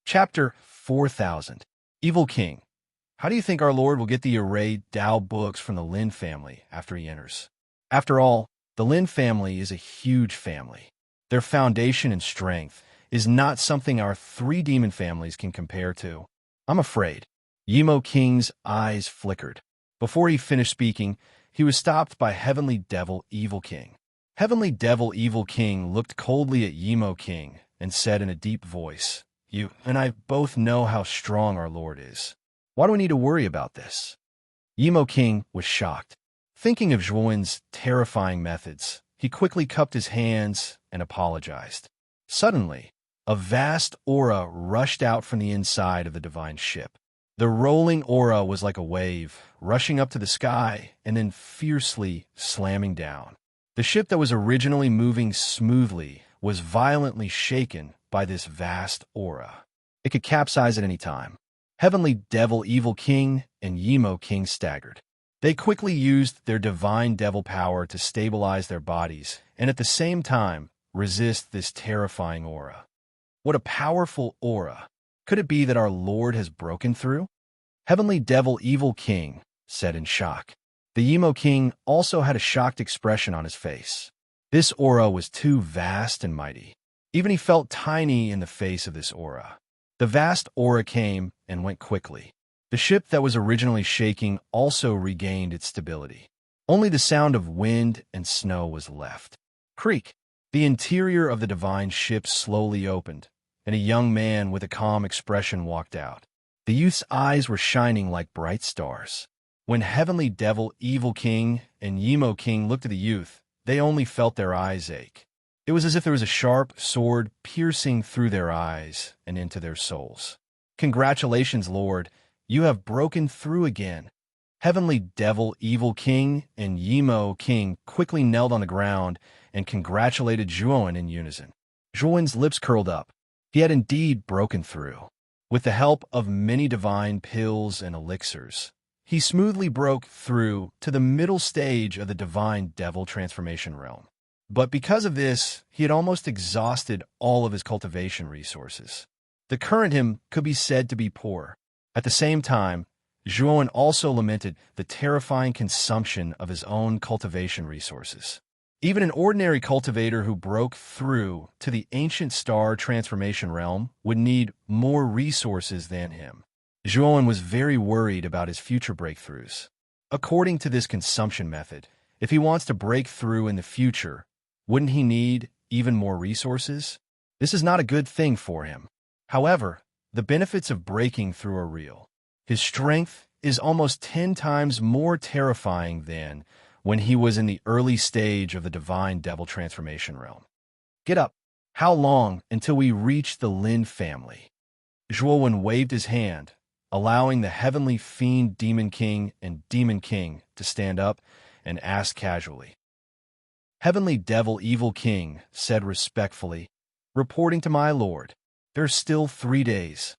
Chapter 4000. Evil King. How do you think our Lord will get the arrayed Dao books from the Lin family after he enters? After all, the Lin family is a huge family. Their foundation and strength is not something our three demon families can compare to. I'm afraid. Yimo King's eyes flickered. Before he finished speaking, he was stopped by Heavenly Devil Evil King. Heavenly Devil Evil King looked coldly at Yimo King and said in a deep voice, "You and I both know how strong our Lord is. Why do we need to worry about this?" Yimo King was shocked. Thinking of Zhuowen's terrifying methods, he quickly cupped his hands and apologized. Suddenly, a vast aura rushed out from the inside of the divine ship. The rolling aura was like a wave, rushing up to the sky and then fiercely slamming down. The ship that was originally moving smoothly was violently shaken by this vast aura. It could capsize at any time. Heavenly Devil Evil King and Yimo King staggered. They quickly used their divine devil power to stabilize their bodies and at the same time resist this terrifying aura. What a powerful aura! Could it be that our Lord has broken through? Heavenly Devil Evil King said in shock. The Yimo King also had a shocked expression on his face. This aura was too vast and mighty. Even he felt tiny in the face of this aura. The vast aura came and went quickly. The ship that was originally shaking also regained its stability. Only the sound of wind and snow was left. Creak! The interior of the divine ship slowly opened, and a young man with a calm expression walked out. The youth's eyes were shining like bright stars. When Heavenly Devil Evil King and Yimo King looked at the youth, they only felt their eyes ache. It was as if there was a sharp sword piercing through their eyes and into their souls. "Congratulations, Lord, you have broken through again." Heavenly Devil Evil King and Yimo King quickly knelt on the ground and congratulated Zhuowen in unison. Zhuowen's lips curled up. He had indeed broken through. With the help of many divine pills and elixirs, he smoothly broke through to the middle stage of the divine devil transformation realm. But because of this, he had almost exhausted all of his cultivation resources. The current him could be said to be poor. At the same time, Zhuowen also lamented the terrifying consumption of his own cultivation resources. Even an ordinary cultivator who broke through to the ancient star transformation realm would need more resources than him. Zhuowen was very worried about his future breakthroughs. According to this consumption method, if he wants to break through in the future, wouldn't he need even more resources? This is not a good thing for him. However, the benefits of breaking through are real. His strength is almost 10 times more terrifying than when he was in the early stage of the divine devil transformation realm. Get up. How long until we reach the Lin family? Zhuowen waved his hand, allowing the heavenly fiend Demon King and Demon King to stand up and ask casually. Heavenly Devil Evil King said respectfully, "Reporting to my lord, there's still 3 days."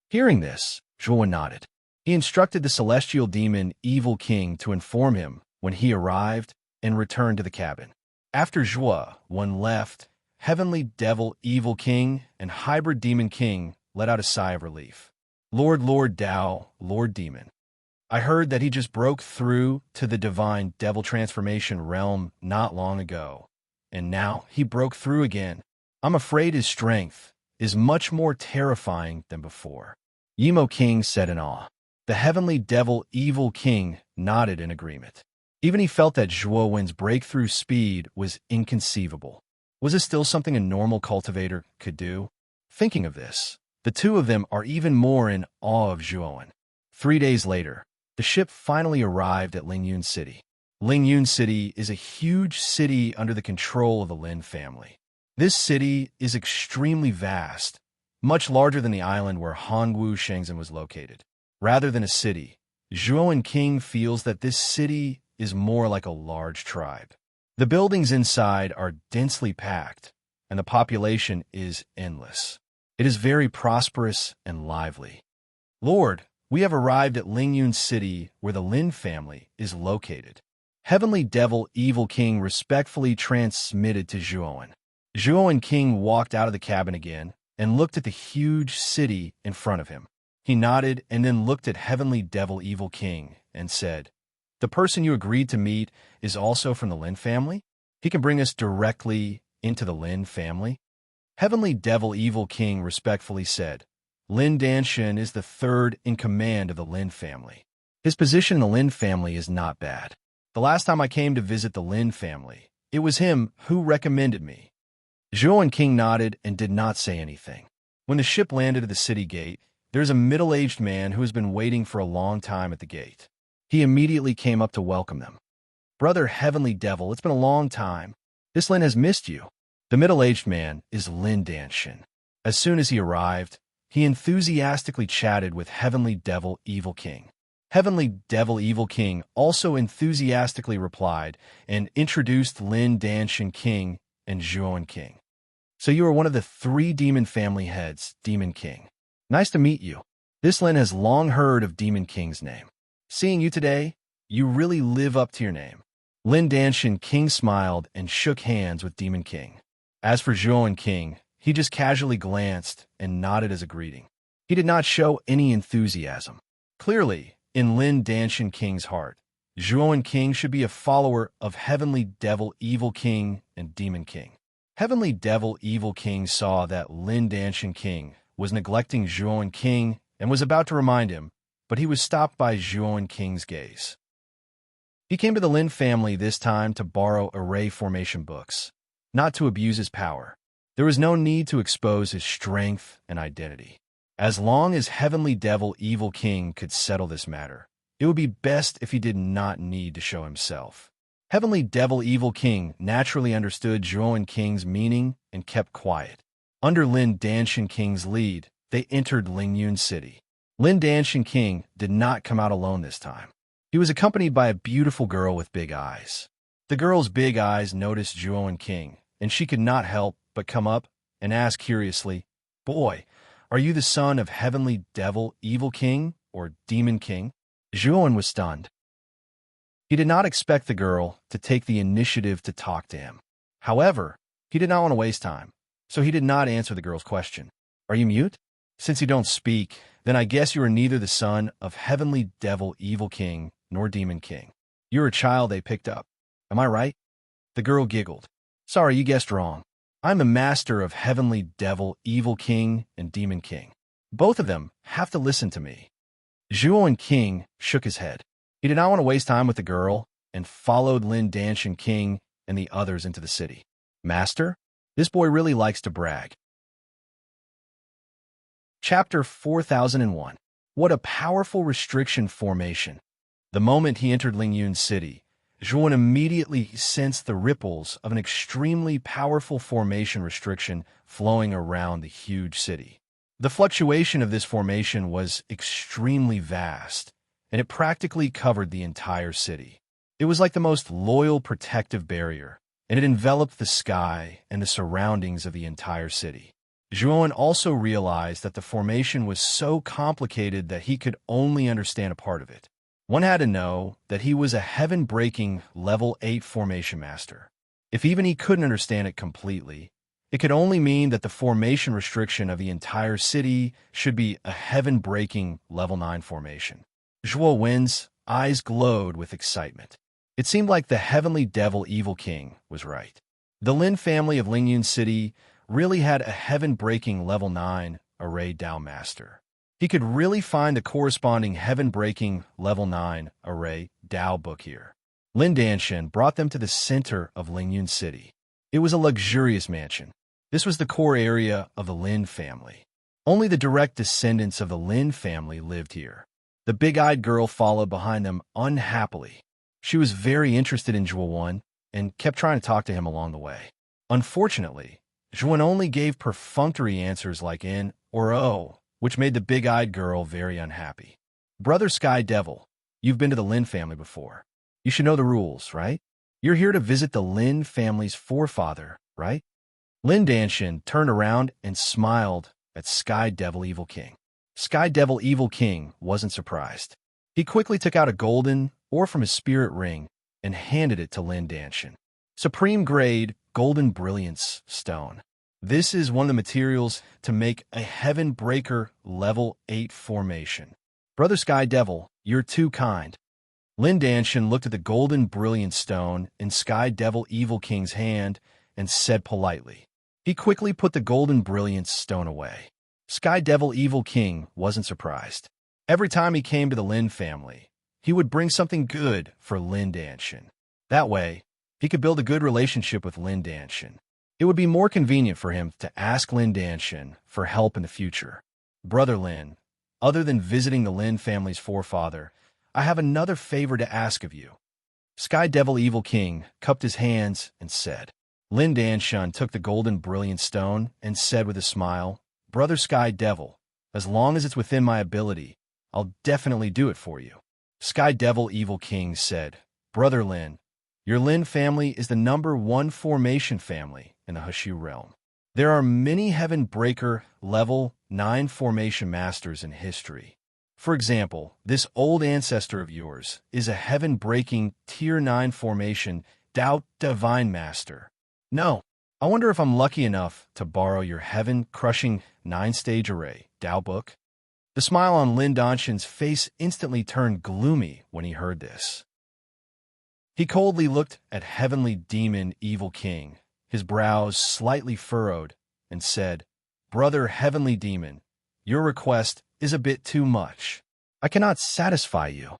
Hearing this, Zhuowen nodded. He instructed the celestial demon Evil King to inform him when he arrived and returned to the cabin. After Zhuowen left, Heavenly Devil Evil King and Hybrid Demon King let out a sigh of relief. Lord Dao, Lord Demon. I heard that he just broke through to the divine devil transformation realm not long ago, and now he broke through again. I'm afraid his strength is much more terrifying than before. Yimo King said in awe. The Heavenly Devil Evil King nodded in agreement. Even he felt that Zhuowen's breakthrough speed was inconceivable. Was this still something a normal cultivator could do? Thinking of this, the two of them are even more in awe of Zhuowen. 3 days later, the ship finally arrived at Lingyun City. Lingyun City is a huge city under the control of the Lin family. This city is extremely vast, much larger than the island where Hongwu Shenzhen was located. Rather than a city, Zhuowen King feels that this city is more like a large tribe. The buildings inside are densely packed, and the population is endless. It is very prosperous and lively. Lord, we have arrived at Lingyun City where the Lin family is located. Heavenly Devil Evil King respectfully transmitted to Zhuowen. Zhuowen King walked out of the cabin again and looked at the huge city in front of him. He nodded and then looked at Heavenly Devil Evil King and said, "The person you agreed to meet is also from the Lin family? He can bring us directly into the Lin family?" Heavenly Devil Evil King respectfully said, "Lin Danshin is the third in command of the Lin family. His position in the Lin family is not bad. The last time I came to visit the Lin family, it was him who recommended me." Zhuo King nodded and did not say anything. When the ship landed at the city gate, there is a middle-aged man who has been waiting for a long time at the gate. He immediately came up to welcome them. "Brother Heavenly Devil, it's been a long time. This Lin has missed you." The middle-aged man is Lin Danshin. As soon as he arrived, he enthusiastically chatted with Heavenly Devil Evil King. Heavenly Devil Evil King also enthusiastically replied and introduced Lin Danshin King and Zhuo King. "So you are one of the 3 demon family heads, Demon King. Nice to meet you. This Lin has long heard of Demon King's name. Seeing you today, you really live up to your name." Lin Danshin King smiled and shook hands with Demon King. As for Zhuo King, he just casually glanced and nodded as a greeting. He did not show any enthusiasm. Clearly, in Lin Danshin King's heart, Zhuo King should be a follower of Heavenly Devil Evil King and Demon King. Heavenly Devil Evil King saw that Lin Danshin King was neglecting Zhuo King and was about to remind him, but he was stopped by Zhuo King's gaze. He came to the Lin family this time to borrow array formation books, not to abuse his power. There was no need to expose his strength and identity. As long as Heavenly Devil Evil King could settle this matter, it would be best if he did not need to show himself. Heavenly Devil Evil King naturally understood Zhuo King's meaning and kept quiet. Under Lin Danshin King's lead, they entered Lingyun City. Lin Danshin King did not come out alone this time. He was accompanied by a beautiful girl with big eyes. The girl's big eyes noticed Zhuo King, and she could not help but come up and ask curiously, "Boy, are you the son of Heavenly Devil Evil King or Demon King?" Zhuo was stunned. He did not expect the girl to take the initiative to talk to him. However, he did not want to waste time, so he did not answer the girl's question. "Are you mute? Since you don't speak, then I guess you are neither the son of Heavenly Devil Evil King nor Demon King. You're a child they picked up. Am I right?" The girl giggled. "Sorry, you guessed wrong. I'm a master of Heavenly Devil Evil King and Demon King. Both of them have to listen to me." Zhuo King shook his head. He did not want to waste time with the girl and followed Lin Danshin King and the others into the city. "Master, this boy really likes to brag." Chapter 4001. What a powerful restriction formation. The moment he entered Lingyun City, Zhuo immediately sensed the ripples of an extremely powerful formation restriction flowing around the huge city. The fluctuation of this formation was extremely vast, and it practically covered the entire city. It was like the most loyal protective barrier, and it enveloped the sky and the surroundings of the entire city. Zhuo also realized that the formation was so complicated that he could only understand a part of it. One had to know that he was a heaven-breaking level 8 formation master. If even he couldn't understand it completely, it could only mean that the formation restriction of the entire city should be a heaven-breaking level 9 formation. Zhuo Wen's eyes glowed with excitement. It seemed like the Heavenly Devil Evil King was right. The Lin family of Lingyun City really had a heaven-breaking level 9 array Dao master. He could really find the corresponding heaven-breaking level 9 array Dao book here. Lin Danshin brought them to the center of Lingyun City. It was a luxurious mansion. This was the core area of the Lin family. Only the direct descendants of the Lin family lived here. The big-eyed girl followed behind them unhappily. She was very interested in Zhuo and kept trying to talk to him along the way. Unfortunately, Zhuo only gave perfunctory answers like in or oh, which made the big-eyed girl very unhappy. "Brother Sky Devil, you've been to the Lin family before. You should know the rules, right? You're here to visit the Lin family's forefather, right?" Lin Danshin turned around and smiled at Sky Devil Evil King. Sky Devil Evil King wasn't surprised. He quickly took out a golden ore from his spirit ring and handed it to Lin Danshin. Supreme grade golden brilliance stone. This is one of the materials to make a Heaven Breaker Level 8 formation. Brother Sky Devil, you're too kind. Lin Danshan looked at the golden brilliant stone in Sky Devil Evil King's hand and said politely. He quickly put the golden brilliant stone away. Sky Devil Evil King wasn't surprised. Every time he came to the Lin family, he would bring something good for Lin Danshan. That way, he could build a good relationship with Lin Danshan. It would be more convenient for him to ask Lin Danshan for help in the future. Brother Lin, other than visiting the Lin family's forefather, I have another favor to ask of you. Sky Devil Evil King cupped his hands and said. Lin Danshan took the golden brilliant stone and said with a smile, Brother Sky Devil, as long as it's within my ability, I'll definitely do it for you. Sky Devil Evil King said, Brother Lin, your Lin family is the #1 formation family in the Hushu realm. There are many Heaven Breaker Level 9 formation masters in history. For example, this old ancestor of yours is a Heaven-breaking Tier 9 formation Dao Divine Master. No, I wonder if I'm lucky enough to borrow your Heaven-crushing 9-stage array Dao book? The smile on Lin Danshan's face instantly turned gloomy when he heard this. He coldly looked at Heavenly Demon Evil King, his brows slightly furrowed, and said, Brother Heavenly Demon, your request is a bit too much. I cannot satisfy you.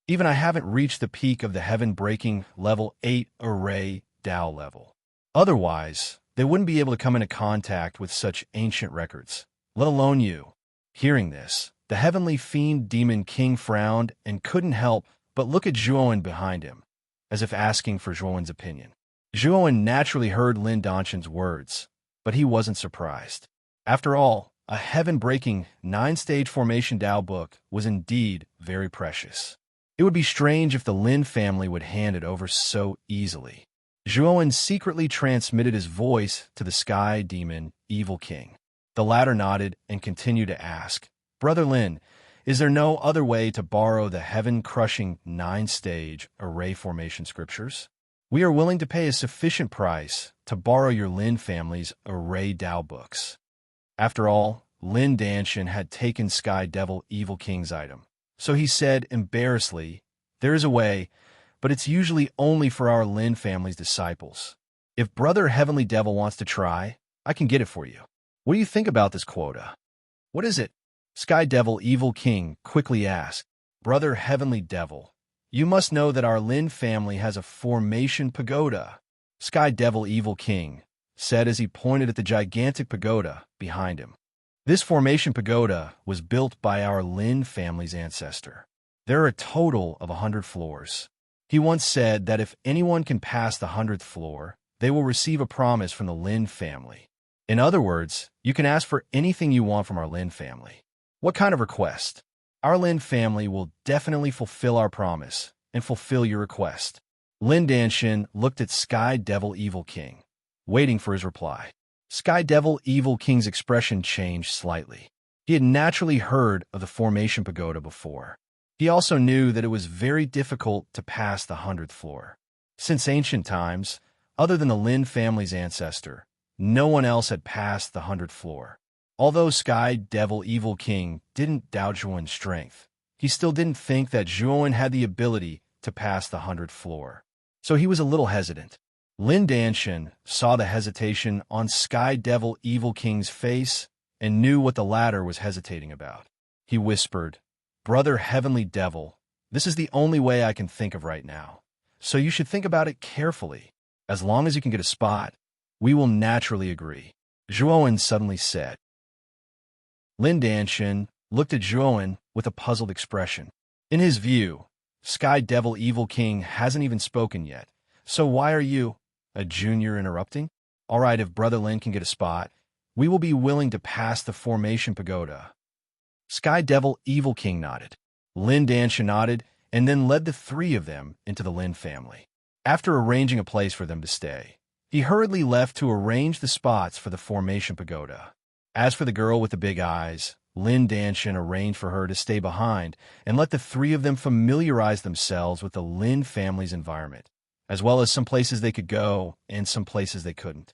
Even I haven't reached the peak of the Heaven-breaking Level 8 array Dao level. Otherwise, they wouldn't be able to come into contact with such ancient records, let alone you. Hearing this, the Heavenly Fiend Demon King frowned and couldn't help but look at Zhuowen behind him, as if asking for Zhuowen's opinion. Zhuowen naturally heard Lin Danshan's words, but he wasn't surprised. After all, a Heaven-breaking 9-stage formation Dao book was indeed very precious. It would be strange if the Lin family would hand it over so easily. Zhuowen secretly transmitted his voice to the Sky Demon Evil King. The latter nodded and continued to ask, Brother Lin, is there no other way to borrow the Heaven-crushing 9-stage array formation scriptures? We are willing to pay a sufficient price to borrow your Lin family's array Dao books. After all, Lin Danshan had taken Sky Devil Evil King's item. So he said embarrassedly, there is a way, but it's usually only for our Lin family's disciples. If Brother Heavenly Devil wants to try, I can get it for you. What do you think about this quota? What is it? Sky Devil Evil King quickly asked. Brother Heavenly Devil, you must know that our Lin family has a formation pagoda. Sky Devil Evil King said as he pointed at the gigantic pagoda behind him. This formation pagoda was built by our Lin family's ancestor. There are a total of 100 floors. He once said that if anyone can pass the 100th floor, they will receive a promise from the Lin family. In other words, you can ask for anything you want from our Lin family. What kind of request? Our Lin family will definitely fulfill our promise and fulfill your request. Lin Danshan looked at Sky Devil Evil King, waiting for his reply. Sky Devil Evil King's expression changed slightly. He had naturally heard of the formation pagoda before. He also knew that it was very difficult to pass the 100th floor. Since ancient times, other than the Lin family's ancestor, no one else had passed the 100th floor. Although Sky Devil Evil King didn't doubt Zhuowen's strength, he still didn't think that Zhuowen had the ability to pass the 100th floor. So he was a little hesitant. Lin Danshan saw the hesitation on Sky Devil Evil King's face and knew what the latter was hesitating about. He whispered, Brother Heavenly Devil, this is the only way I can think of right now, so you should think about it carefully. As long as you can get a spot, we will naturally agree. Zhuowen suddenly said. Lin Danshan looked at Zhuowen with a puzzled expression. In his view, Sky Devil Evil King hasn't even spoken yet, so why are you, a junior, interrupting? All right, if Brother Lin can get a spot, we will be willing to pass the formation pagoda. Sky Devil Evil King nodded. Lin Danshan nodded and then led the three of them into the Lin family. After arranging a place for them to stay, he hurriedly left to arrange the spots for the formation pagoda. As for the girl with the big eyes, Lin Danshan arranged for her to stay behind and let the three of them familiarize themselves with the Lin family's environment. as well as some places they could go and some places they couldn't.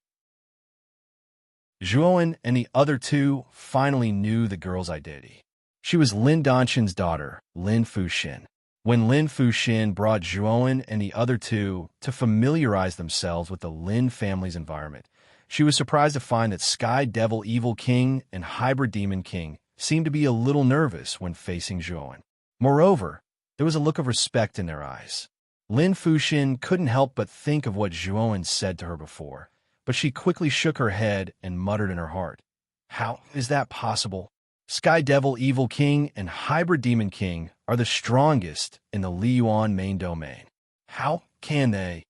Zhuowen and the other two finally knew the girl's identity. She was Lin Danshan's daughter, Lin Fuxin. When Lin Fuxin brought Zhuowen and the other two to familiarize themselves with the Lin family's environment, she was surprised to find that Sky Devil Evil King and Hybrid Demon King seemed to be a little nervous when facing Zhuowen. Moreover, there was a look of respect in their eyes. Lin Fuxin couldn't help but think of what Zhuowen said to her before, but she quickly shook her head and muttered in her heart, "How is that possible? Sky Devil Evil King and Hybrid Demon King are the strongest in the Liyuan main domain. How can they?"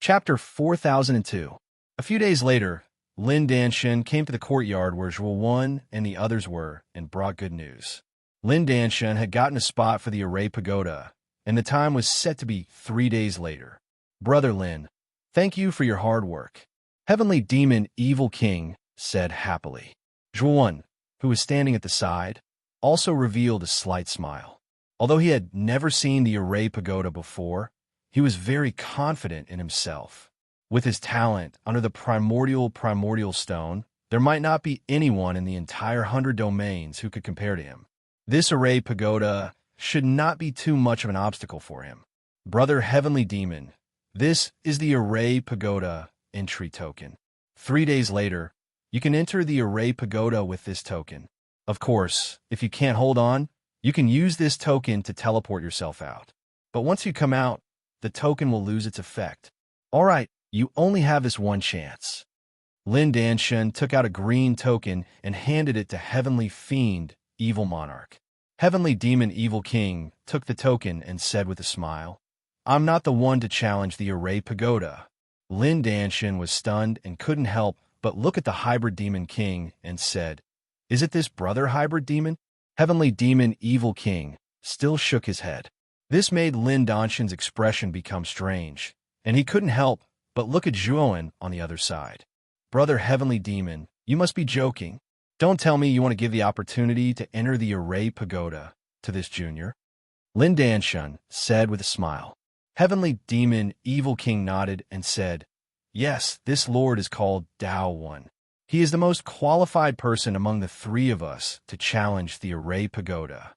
Chapter 4002. A few days later, Lin Danshan came to the courtyard where Zhuowen and the others were and brought good news. Lin Danshan had gotten a spot for the Array Pagoda, and the time was set to be 3 days later. "Brother Lin, thank you for your hard work," Heavenly Demon Evil King said happily. Zhuowen, who was standing at the side, also revealed a slight smile. Although he had never seen the Array Pagoda before, he was very confident in himself. With his talent under the primordial stone, there might not be anyone in the entire 100 domains who could compare to him. This Array Pagoda should not be too much of an obstacle for him. "Brother Heavenly Demon, this is the Array Pagoda entry token. 3 days later, you can enter the Array Pagoda with this token. Of course, if you can't hold on, you can use this token to teleport yourself out. But once you come out, the token will lose its effect. All right, you only have this one chance." Lin Danshan took out a green token and handed it to Heavenly Fiend Evil Monarch. Heavenly Demon Evil King took the token and said with a smile, "I'm not the one to challenge the Array Pagoda." Lin Danshan was stunned and couldn't help but look at the Hybrid Demon King and said, "Is it this brother Hybrid Demon?" Heavenly Demon Evil King still shook his head. This made Lin Danshan's expression become strange, and he couldn't help but look at Zhuowen on the other side. "Brother Heavenly Demon, you must be joking. Don't tell me you want to give the opportunity to enter the Array Pagoda to this junior." Lin Danshan said with a smile. Heavenly Demon Evil King nodded and said, "Yes, this lord is called Dao One. He is the most qualified person among the three of us to challenge the Array Pagoda."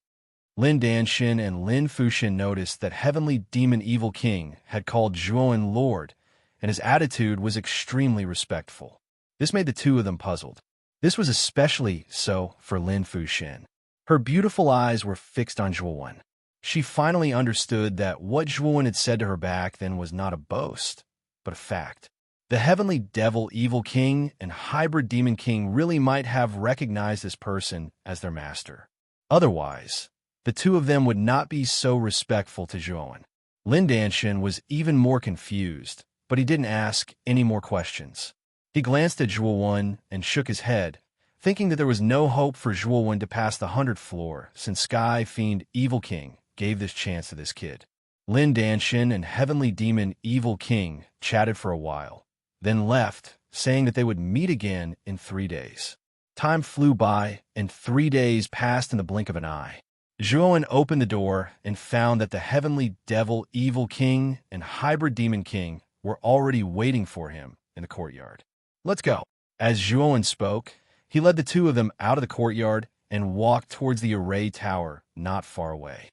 Lin Danshan and Lin Fuxin noticed that Heavenly Demon Evil King had called Zhuowen Lord, and his attitude was extremely respectful. This made the two of them puzzled. This was especially so for Lin Fuxin. Her beautiful eyes were fixed on Zhuowen. She finally understood that what Zhuowen had said to her back then was not a boast, but a fact. The Heavenly Devil Evil King and Hybrid Demon King really might have recognized this person as their master. Otherwise, the two of them would not be so respectful to Zhuowen. Lin Danshan was even more confused, but he didn't ask any more questions. He glanced at Zhuowen and shook his head, thinking that there was no hope for Zhuowen to pass the 100th floor since Sky Fiend Evil King gave this chance to this kid. Lin Danshan and Heavenly Demon Evil King chatted for a while, then left, saying that they would meet again in 3 days. Time flew by, and 3 days passed in the blink of an eye. Zhuowen opened the door and found that the Heavenly Devil Evil King and Hybrid Demon King were already waiting for him in the courtyard. "Let's go." As Zhuowen spoke, he led the two of them out of the courtyard and walked towards the Array Tower not far away.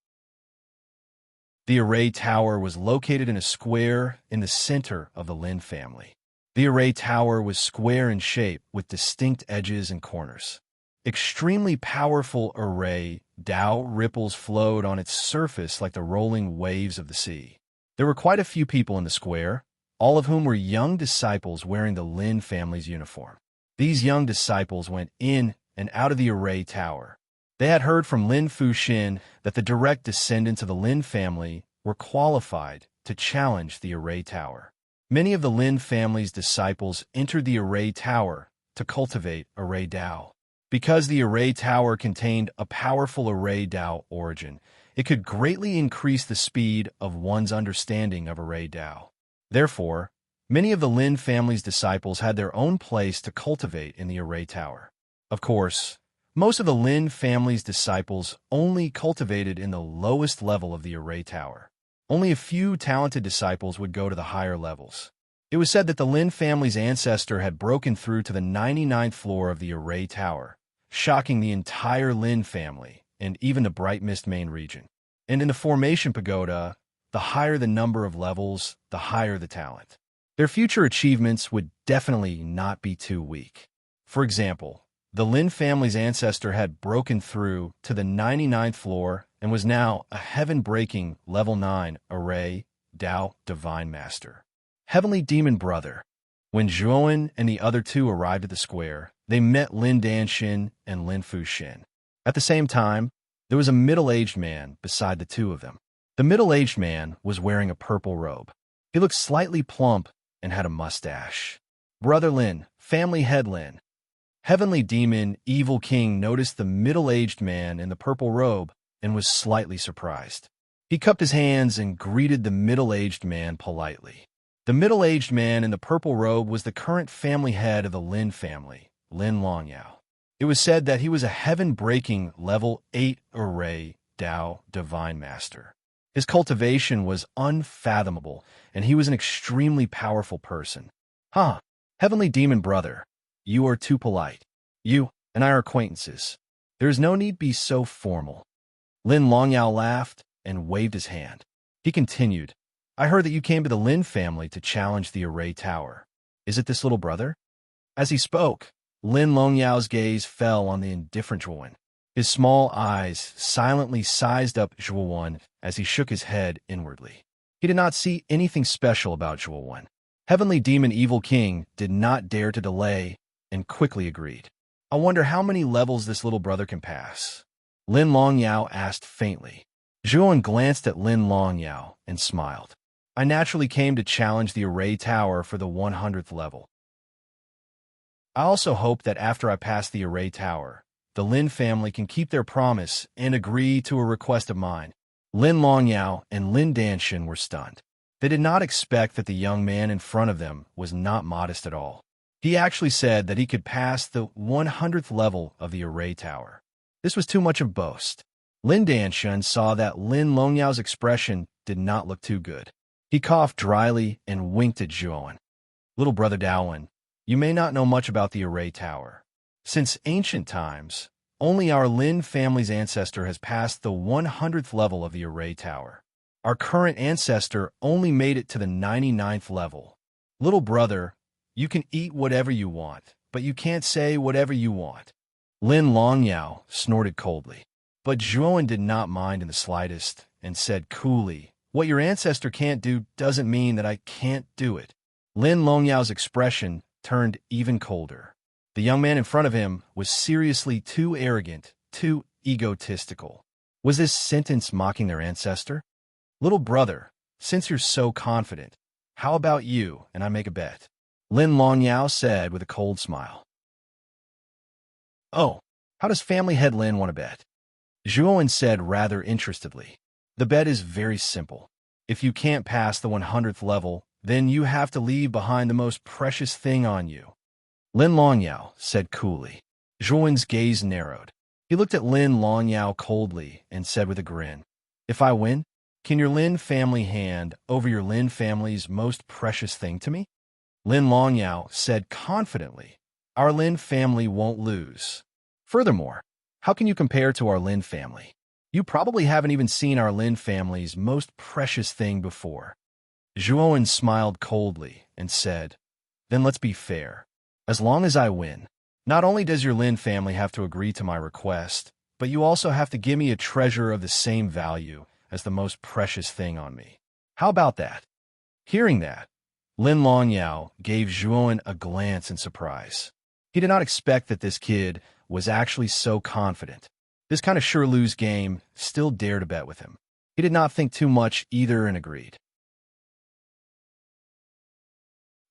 The Array Tower was located in a square in the center of the Lin family. The Array Tower was square in shape with distinct edges and corners. Extremely powerful Array Dao ripples flowed on its surface like the rolling waves of the sea. There were quite a few people in the square, all of whom were young disciples wearing the Lin family's uniform. These young disciples went in and out of the Array Tower. They had heard from Lin Fuxin that the direct descendants of the Lin family were qualified to challenge the Array Tower. Many of the Lin family's disciples entered the Array Tower to cultivate Array Dao. Because the Array Tower contained a powerful Array Dao origin, it could greatly increase the speed of one's understanding of Array Dao. Therefore, many of the Lin family's disciples had their own place to cultivate in the Array Tower. Of course, most of the Lin family's disciples only cultivated in the lowest level of the Array Tower. Only a few talented disciples would go to the higher levels. It was said that the Lin family's ancestor had broken through to the 99th floor of the Array Tower, shocking the entire Lin family and even the Bright Mist main region. And in the Formation Pagoda, the higher the number of levels, the higher the talent. Their future achievements would definitely not be too weak. For example, the Lin family's ancestor had broken through to the 99th floor and was now a heaven-breaking level 9 Array Tao Divine Master. Heavenly Demon Brother. When Zhuowen and the other two arrived at the square, they met Lin Danshin and Lin Fuxin. At the same time, there was a middle-aged man beside the two of them. The middle-aged man was wearing a purple robe. He looked slightly plump and had a mustache. Brother Lin, family head Lin. Heavenly Demon Evil King noticed the middle-aged man in the purple robe and was slightly surprised. He cupped his hands and greeted the middle-aged man politely. The middle-aged man in the purple robe was the current family head of the Lin family, Lin Longyao. It was said that he was a heaven-breaking level 8 Array Tao Divine Master. His cultivation was unfathomable, and he was an extremely powerful person. Heavenly Demon Brother, you are too polite. You and I are acquaintances. There is no need be so formal. Lin Longyao laughed and waved his hand. He continued, I heard that you came to the Lin family to challenge the Array Tower. Is it this little brother? As he spoke, Lin Longyao's gaze fell on the indifferent Zhuowen. His small eyes silently sized up Zhuowen as he shook his head inwardly. He did not see anything special about Zhuowen. Heavenly Demon Evil King did not dare to delay and quickly agreed. I wonder how many levels this little brother can pass. Lin Longyao asked faintly. Zhuowen glanced at Lin Longyao and smiled. I naturally came to challenge the Array Tower for the 100th level. I also hope that after I pass the Array Tower, the Lin family can keep their promise and agree to a request of mine. Lin Longyao and Lin Danshin were stunned. They did not expect that the young man in front of them was not modest at all. He actually said that he could pass the 100th level of the Array Tower. This was too much of boast. Lin Danshin saw that Lin Longyao's expression did not look too good. He coughed dryly and winked at Zhuowen. Little brother Daowen, you may not know much about the Array Tower. Since ancient times, only our Lin family's ancestor has passed the 100th level of the Array Tower. Our current ancestor only made it to the 99th level. Little brother, you can eat whatever you want, but you can't say whatever you want. Lin Longyao snorted coldly. But Zhuowen did not mind in the slightest and said coolly, what your ancestor can't do doesn't mean that I can't do it. Lin Longyao's expression turned even colder. The young man in front of him was seriously too arrogant, too egotistical. Was this sentence mocking their ancestor? Little brother, since you're so confident, how about you and I make a bet? Lin Longyao said with a cold smile. Oh, how does family head Lin want to bet? Zhuowen said rather interestedly. The bet is very simple. If you can't pass the 100th level, then you have to leave behind the most precious thing on you. Lin Longyao said coolly. Zhuowen's gaze narrowed. He looked at Lin Longyao coldly and said with a grin, if I win, can your Lin family hand over your Lin family's most precious thing to me? Lin Longyao said confidently, our Lin family won't lose. Furthermore, how can you compare to our Lin family? You probably haven't even seen our Lin family's most precious thing before. Zhuowen smiled coldly and said, then let's be fair. As long as I win, not only does your Lin family have to agree to my request, but you also have to give me a treasure of the same value as the most precious thing on me. How about that? Hearing that, Lin Longyao gave Zhuowen a glance in surprise. He did not expect that this kid was actually so confident. This kind of sure-lose game still dared to bet with him. He did not think too much either and agreed.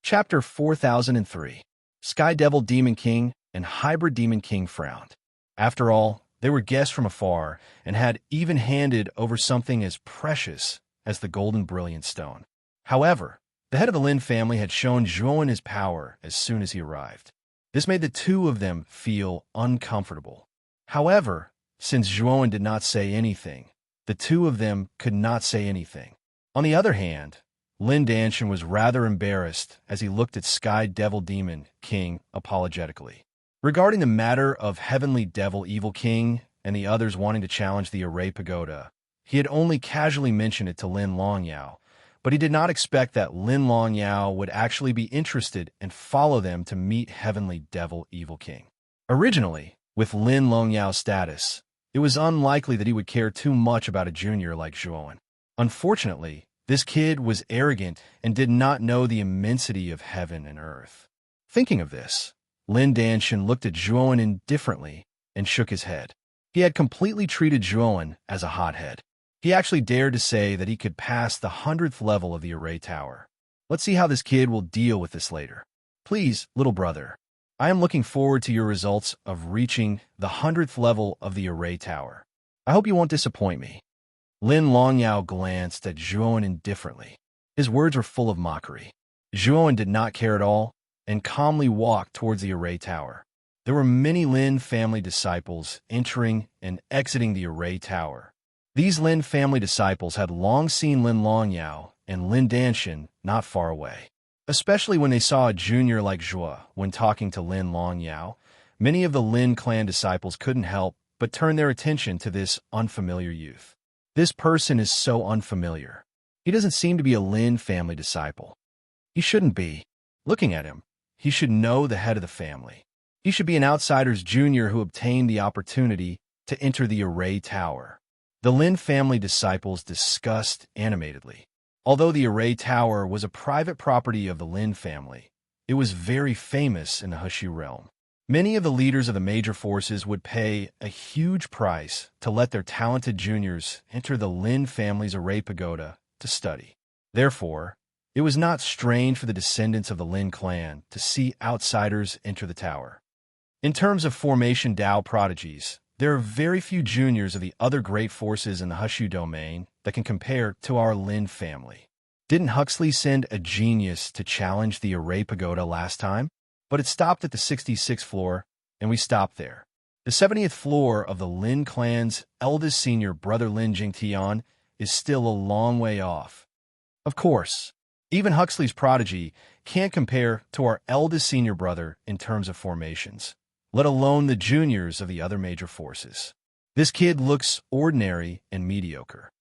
Chapter 4003. Sky Devil Demon King and Hybrid Demon King frowned. After all, they were guests from afar and had even handed over something as precious as the golden brilliant stone. However, the head of the Lin family had shown Zhuowen his power as soon as he arrived. This made the two of them feel uncomfortable. However, since Zhuowen did not say anything, the two of them could not say anything. On the other hand, Lin Danshan was rather embarrassed as he looked at Sky Devil Demon King apologetically. Regarding the matter of Heavenly Devil Evil King and the others wanting to challenge the Array Pagoda, he had only casually mentioned it to Lin Longyao, but he did not expect that Lin Longyao would actually be interested and follow them to meet Heavenly Devil Evil King. Originally, with Lin Longyao's status, it was unlikely that he would care too much about a junior like Zhuowen. Unfortunately, this kid was arrogant and did not know the immensity of heaven and earth. Thinking of this, Lin Danshan looked at Zhuowen indifferently and shook his head. He had completely treated Zhuowen as a hothead. He actually dared to say that he could pass the 100th level of the Array Tower. Let's see how this kid will deal with this later. Please, little brother, I am looking forward to your results of reaching the 100th level of the Array Tower. I hope you won't disappoint me. Lin Longyao glanced at Zhuowen indifferently. His words were full of mockery. Zhuowen did not care at all and calmly walked towards the Array Tower. There were many Lin family disciples entering and exiting the Array Tower. These Lin family disciples had long seen Lin Longyao and Lin Danshan not far away. Especially when they saw a junior like Zhuo when talking to Lin Longyao, many of the Lin clan disciples couldn't help but turn their attention to this unfamiliar youth. This person is so unfamiliar. He doesn't seem to be a Lin family disciple. He shouldn't be. Looking at him, he should know the head of the family. He should be an outsider's junior who obtained the opportunity to enter the Array Tower. The Lin family disciples discussed animatedly. Although the Array Tower was a private property of the Lin family, it was very famous in the Hushu realm. Many of the leaders of the major forces would pay a huge price to let their talented juniors enter the Lin family's Array Pagoda to study. Therefore, it was not strange for the descendants of the Lin clan to see outsiders enter the tower. In terms of formation Dao prodigies, there are very few juniors of the other great forces in the Hushu domain that can compare to our Lin family. Didn't Huxley send a genius to challenge the Array Pagoda last time? But it stopped at the 66th floor, and we stopped there. The 70th floor of the Lin clan's eldest senior brother Lin Jingtian is still a long way off. Of course, even Huxley's prodigy can't compare to our eldest senior brother in terms of formations, let alone the juniors of the other major forces. This kid looks ordinary and mediocre.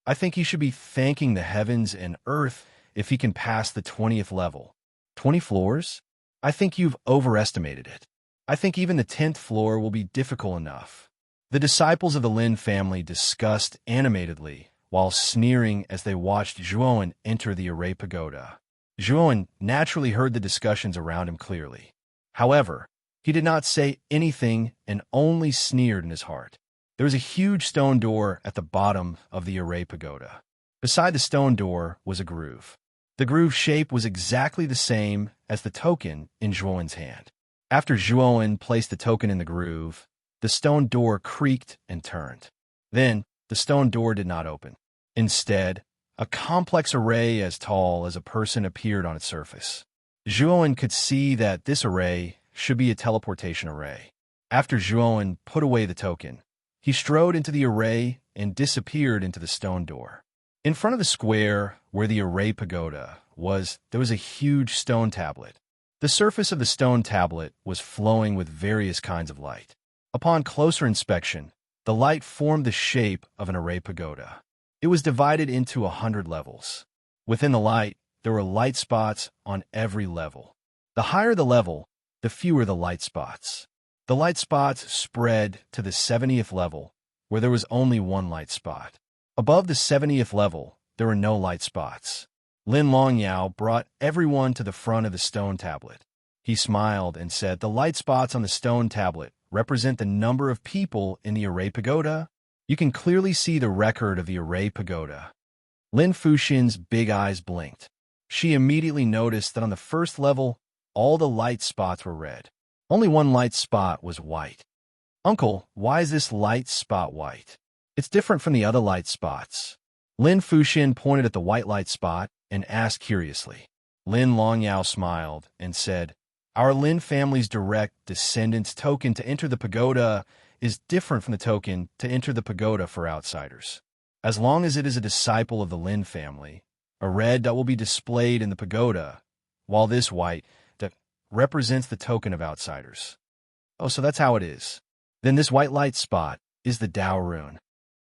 I think he should be thanking the heavens and earth if he can pass the 20th level. 20 floors? I think you've overestimated it. I think even the 10th floor will be difficult enough. The disciples of the Lin family discussed animatedly while sneering as they watched Zhuowen enter the Array Pagoda. Zhuowen naturally heard the discussions around him clearly. However, he did not say anything and only sneered in his heart. There was a huge stone door at the bottom of the Array Pagoda. Beside the stone door was a groove. The groove shape was exactly the same as the token in Zhuowen's hand. After Zhuowen placed the token in the groove, the stone door creaked and turned. Then, the stone door did not open. Instead, a complex array as tall as a person appeared on its surface. Zhuowen could see that this array should be a teleportation array. After Zhuowen put away the token, he strode into the array and disappeared into the stone door. In front of the square where the Array Pagoda was, there was a huge stone tablet. The surface of the stone tablet was flowing with various kinds of light. Upon closer inspection, the light formed the shape of an Array Pagoda. It was divided into 100 levels. Within the light, there were light spots on every level. The higher the level, the fewer the light spots. The light spots spread to the 70th level, where there was only one light spot. Above the 70th level, there were no light spots. Lin Longyao brought everyone to the front of the stone tablet. He smiled and said, "The light spots on the stone tablet represent the number of people in the Array Pagoda. You can clearly see the record of the Array Pagoda." Lin Fuxin's big eyes blinked. She immediately noticed that on the first level, all the light spots were red. Only one light spot was white. "Uncle, why is this light spot white? It's different from the other light spots." Lin Fuxin pointed at the white light spot and asked curiously. Lin Longyao smiled and said, "Our Lin family's direct descendant's token to enter the pagoda is different from the token to enter the pagoda for outsiders. As long as it is a disciple of the Lin family, a red dot will be displayed in the pagoda, while this white dot represents the token of outsiders. Oh, so that's how it is. Then this white light spot is the Dao rune.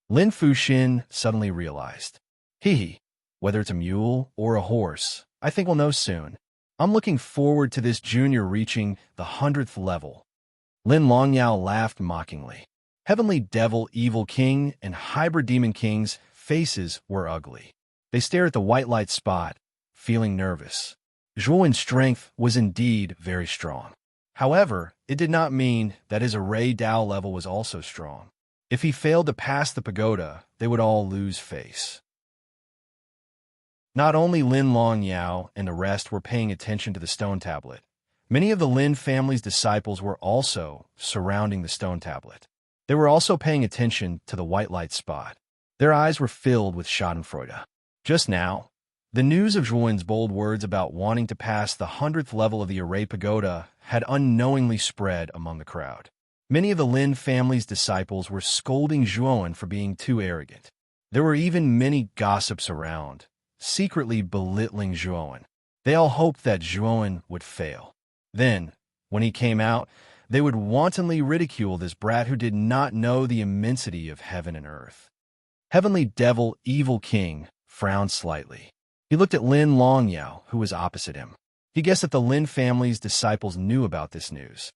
Lin Fuxin suddenly realized. Hee, whether it's a mule or a horse, I think we'll know soon. I'm looking forward to this junior reaching the 100th level. Lin Longyao laughed mockingly. Heavenly Devil, Evil King, and Hybrid Demon King's faces were ugly. They stared at the white light spot, feeling nervous. Zhuowen's strength was indeed very strong. However, it did not mean that his array Dao level was also strong. If he failed to pass the pagoda, they would all lose face. Not only Lin Longyao and the rest were paying attention to the stone tablet, many of the Lin family's disciples were also surrounding the stone tablet. They were also paying attention to the white light spot. Their eyes were filled with schadenfreude. Just now, the news of Zhuowen's bold words about wanting to pass the 100th level of the array pagoda had unknowingly spread among the crowd. Many of the Lin family's disciples were scolding Zhuowen for being too arrogant. There were even many gossips around, secretly belittling Zhuowen. They all hoped that Zhuowen would fail. Then, when he came out, they would wantonly ridicule this brat who did not know the immensity of heaven and earth. Heavenly Devil, Evil King, frowned slightly. He looked at Lin Longyao, who was opposite him. He guessed that the Lin family's disciples knew about this news.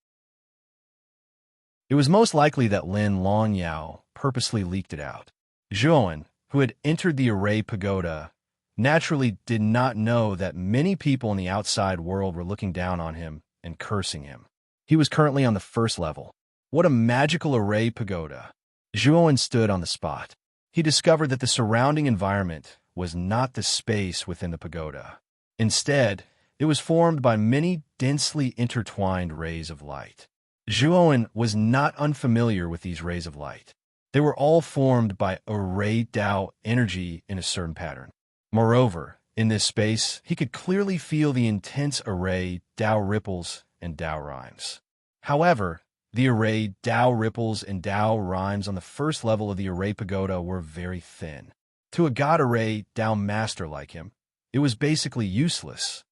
It was most likely that Lin Longyao purposely leaked it out. Zhuowen, who had entered the array pagoda, naturally did not know that many people in the outside world were looking down on him and cursing him. He was currently on the 1st level. What a magical array pagoda! Zhuowen stood on the spot. He discovered that the surrounding environment was not the space within the pagoda. Instead, it was formed by many densely intertwined rays of light. Zhuowen was not unfamiliar with these rays of light. They were all formed by array Dao energy in a certain pattern. Moreover, in this space, he could clearly feel the intense array Dao ripples and Dao rhymes. However, the array Dao ripples and Dao rhymes on the 1st level of the array pagoda were very thin. To a god array Dao master like him, it was basically useless.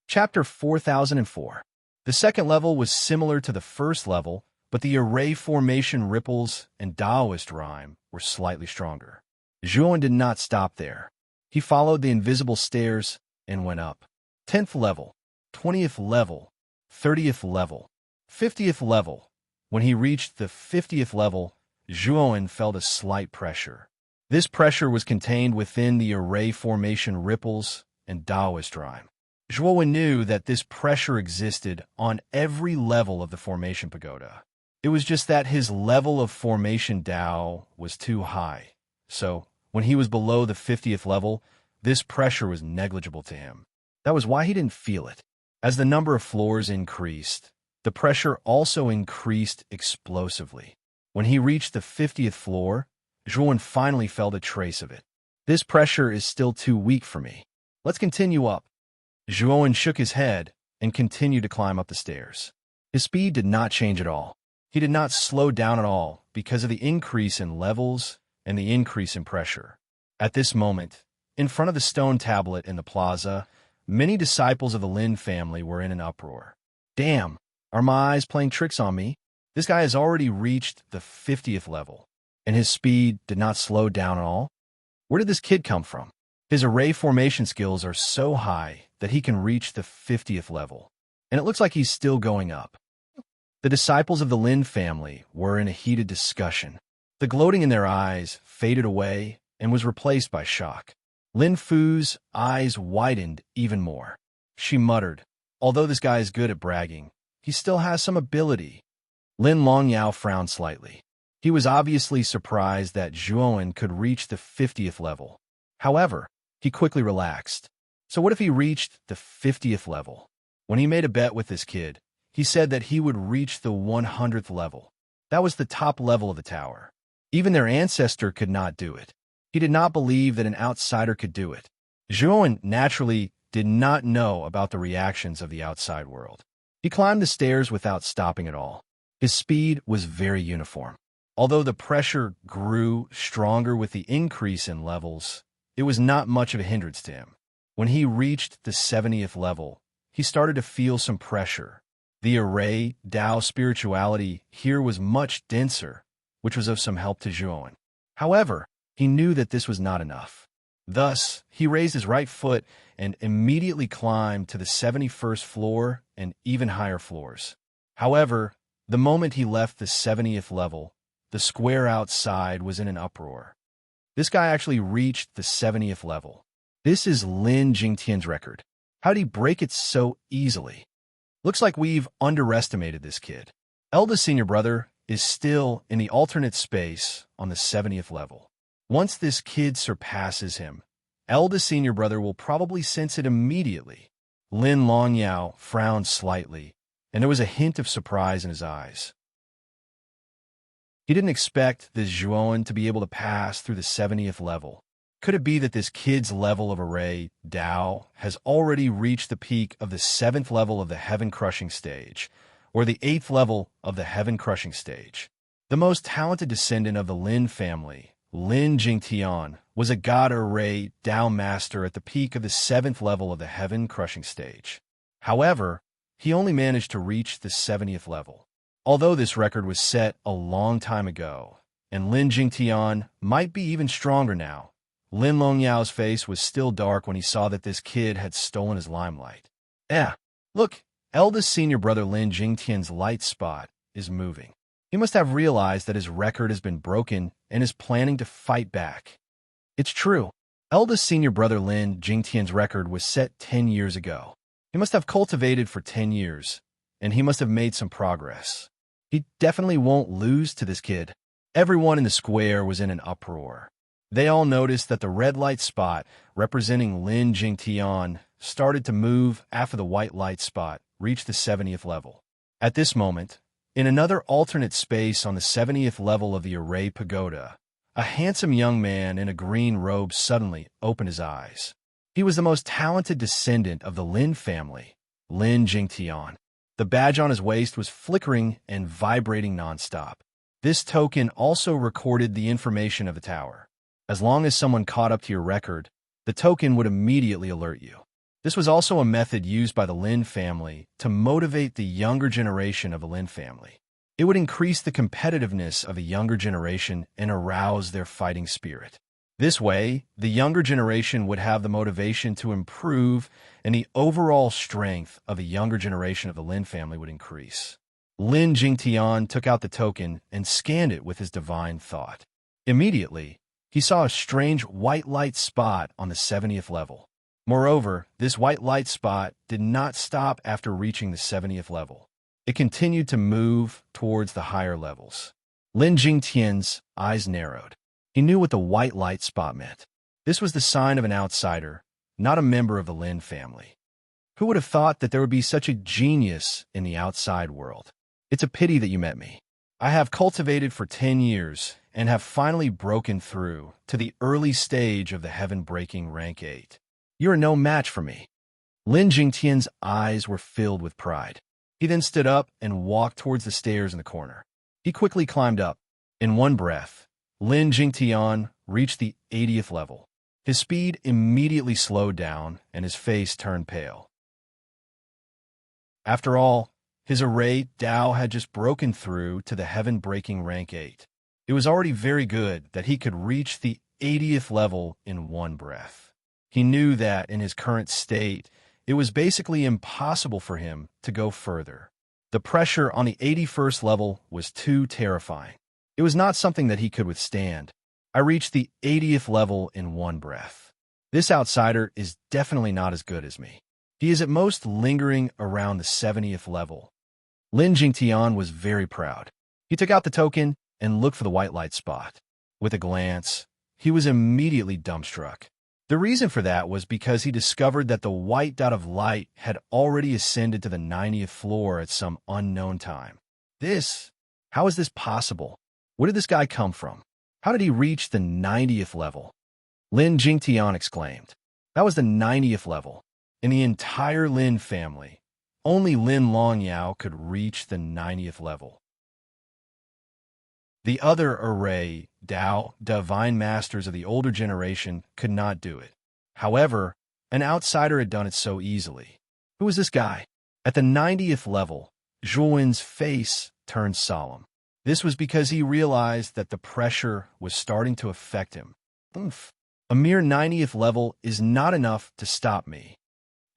Chapter 4004. The 2nd level was similar to the 1st level, but the array formation ripples and Daoist rhyme were slightly stronger. Zhuowen did not stop there. He followed the invisible stairs and went up. 10th level, 20th level, 30th level, 50th level. When he reached the 50th level, Zhuowen felt a slight pressure. This pressure was contained within the array formation ripples and Daoist rhyme. Zhuowen knew that this pressure existed on every level of the formation pagoda. It was just that his level of formation Dao was too high. So, when he was below the 50th level, this pressure was negligible to him. That was why he didn't feel it. As the number of floors increased, the pressure also increased explosively. When he reached the 50th floor, Zhuowen finally felt a trace of it. This pressure is still too weak for me. Let's continue up. Zhuowen shook his head and continued to climb up the stairs. His speed did not change at all. He did not slow down at all because of the increase in levels and the increase in pressure. At this moment, in front of the stone tablet in the plaza, many disciples of the Lin family were in an uproar. Damn, are my eyes playing tricks on me? This guy has already reached the 50th level, and his speed did not slow down at all? Where did this kid come from? His array formation skills are so high that he can reach the 50th level, and it looks like he's still going up. The disciples of the Lin family were in a heated discussion. The gloating in their eyes faded away and was replaced by shock. Lin Fu's eyes widened even more. She muttered, although this guy is good at bragging, he still has some ability. Lin Longyao frowned slightly. He was obviously surprised that Zhuowen could reach the 50th level. However, he quickly relaxed. So what if he reached the 50th level? When he made a bet with this kid, he said that he would reach the 100th level. That was the top level of the tower. Even their ancestor could not do it. He did not believe that an outsider could do it. Zhuowen naturally did not know about the reactions of the outside world. He climbed the stairs without stopping at all. His speed was very uniform. Although the pressure grew stronger with the increase in levels, it was not much of a hindrance to him. When he reached the 70th level, he started to feel some pressure. The array Tao spirituality here was much denser, which was of some help to Zhuowen. However, he knew that this was not enough. Thus, he raised his right foot and immediately climbed to the 71st floor and even higher floors. However, the moment he left the 70th level, the square outside was in an uproar. This guy actually reached the 70th level. This is Lin Jingtian's record. How'd he break it so easily? Looks like we've underestimated this kid. Eldest senior brother is still in the alternate space on the 70th level. Once this kid surpasses him, eldest senior brother will probably sense it immediately. Lin Longyao frowned slightly, and there was a hint of surprise in his eyes. He didn't expect this Zhuowen to be able to pass through the 70th level. Could it be that this kid's level of array, Tao, has already reached the peak of the 7th level of the heaven-crushing stage, or the 8th level of the heaven-crushing stage? The most talented descendant of the Lin family, Lin Jingtian, was a god array Tao master at the peak of the 7th level of the heaven-crushing stage. However, he only managed to reach the 70th level. Although this record was set a long time ago, and Lin Jingtian might be even stronger now, Lin Longyao's face was still dark when he saw that this kid had stolen his limelight. Look, eldest senior brother Lin Jingtian's light spot is moving. He must have realized that his record has been broken and is planning to fight back. It's true. Eldest senior brother Lin Jingtian's record was set 10 years ago. He must have cultivated for 10 years, and he must have made some progress. He definitely won't lose to this kid. Everyone in the square was in an uproar. They all noticed that the red light spot representing Lin Jingtian started to move after the white light spot reached the 70th level. At this moment, in another alternate space on the 70th level of the array pagoda, a handsome young man in a green robe suddenly opened his eyes. He was the most talented descendant of the Lin family, Lin Jingtian. The badge on his waist was flickering and vibrating nonstop. This token also recorded the information of the tower. As long as someone caught up to your record, the token would immediately alert you. This was also a method used by the Lin family to motivate the younger generation of the Lin family. It would increase the competitiveness of a younger generation and arouse their fighting spirit. This way, the younger generation would have the motivation to improve, and the overall strength of the younger generation of the Lin family would increase. Lin Jingtian took out the token and scanned it with his divine thought. Immediately, he saw a strange white light spot on the 70th level. Moreover, this white light spot did not stop after reaching the 70th level. It continued to move towards the higher levels. Lin Jingtian's eyes narrowed. He knew what the white light spot meant. This was the sign of an outsider, not a member of the Lin family. Who would have thought that there would be such a genius in the outside world? It's a pity that you met me. I have cultivated for 10 years and have finally broken through to the early stage of the heaven-breaking rank 8. You are no match for me. Lin Jingtian's eyes were filled with pride. He then stood up and walked towards the stairs in the corner. He quickly climbed up. In one breath, Lin Jingtian reached the 80th level. His speed immediately slowed down and his face turned pale. After all, his array Tao had just broken through to the heaven-breaking rank 8. It was already very good that he could reach the 80th level in one breath. He knew that in his current state, it was basically impossible for him to go further. The pressure on the 81st level was too terrifying. It was not something that he could withstand. I reached the 80th level in one breath. This outsider is definitely not as good as me. He is at most lingering around the 70th level. Lin Jingtian was very proud. He took out the token and looked for the white light spot. With a glance, he was immediately dumbstruck. The reason for that was because he discovered that the white dot of light had already ascended to the 90th floor at some unknown time. How is this possible? Where did this guy come from? How did he reach the 90th level? Lin Jingtian exclaimed. That was the 90th level. In the entire Lin family, only Lin Longyao could reach the 90th level. The other array, Tao, divine masters of the older generation, could not do it. However, an outsider had done it so easily. Who was this guy? At the 90th level, Zhuowen's face turned solemn. This was because he realized that the pressure was starting to affect him. Oomph. A mere 90th level is not enough to stop me.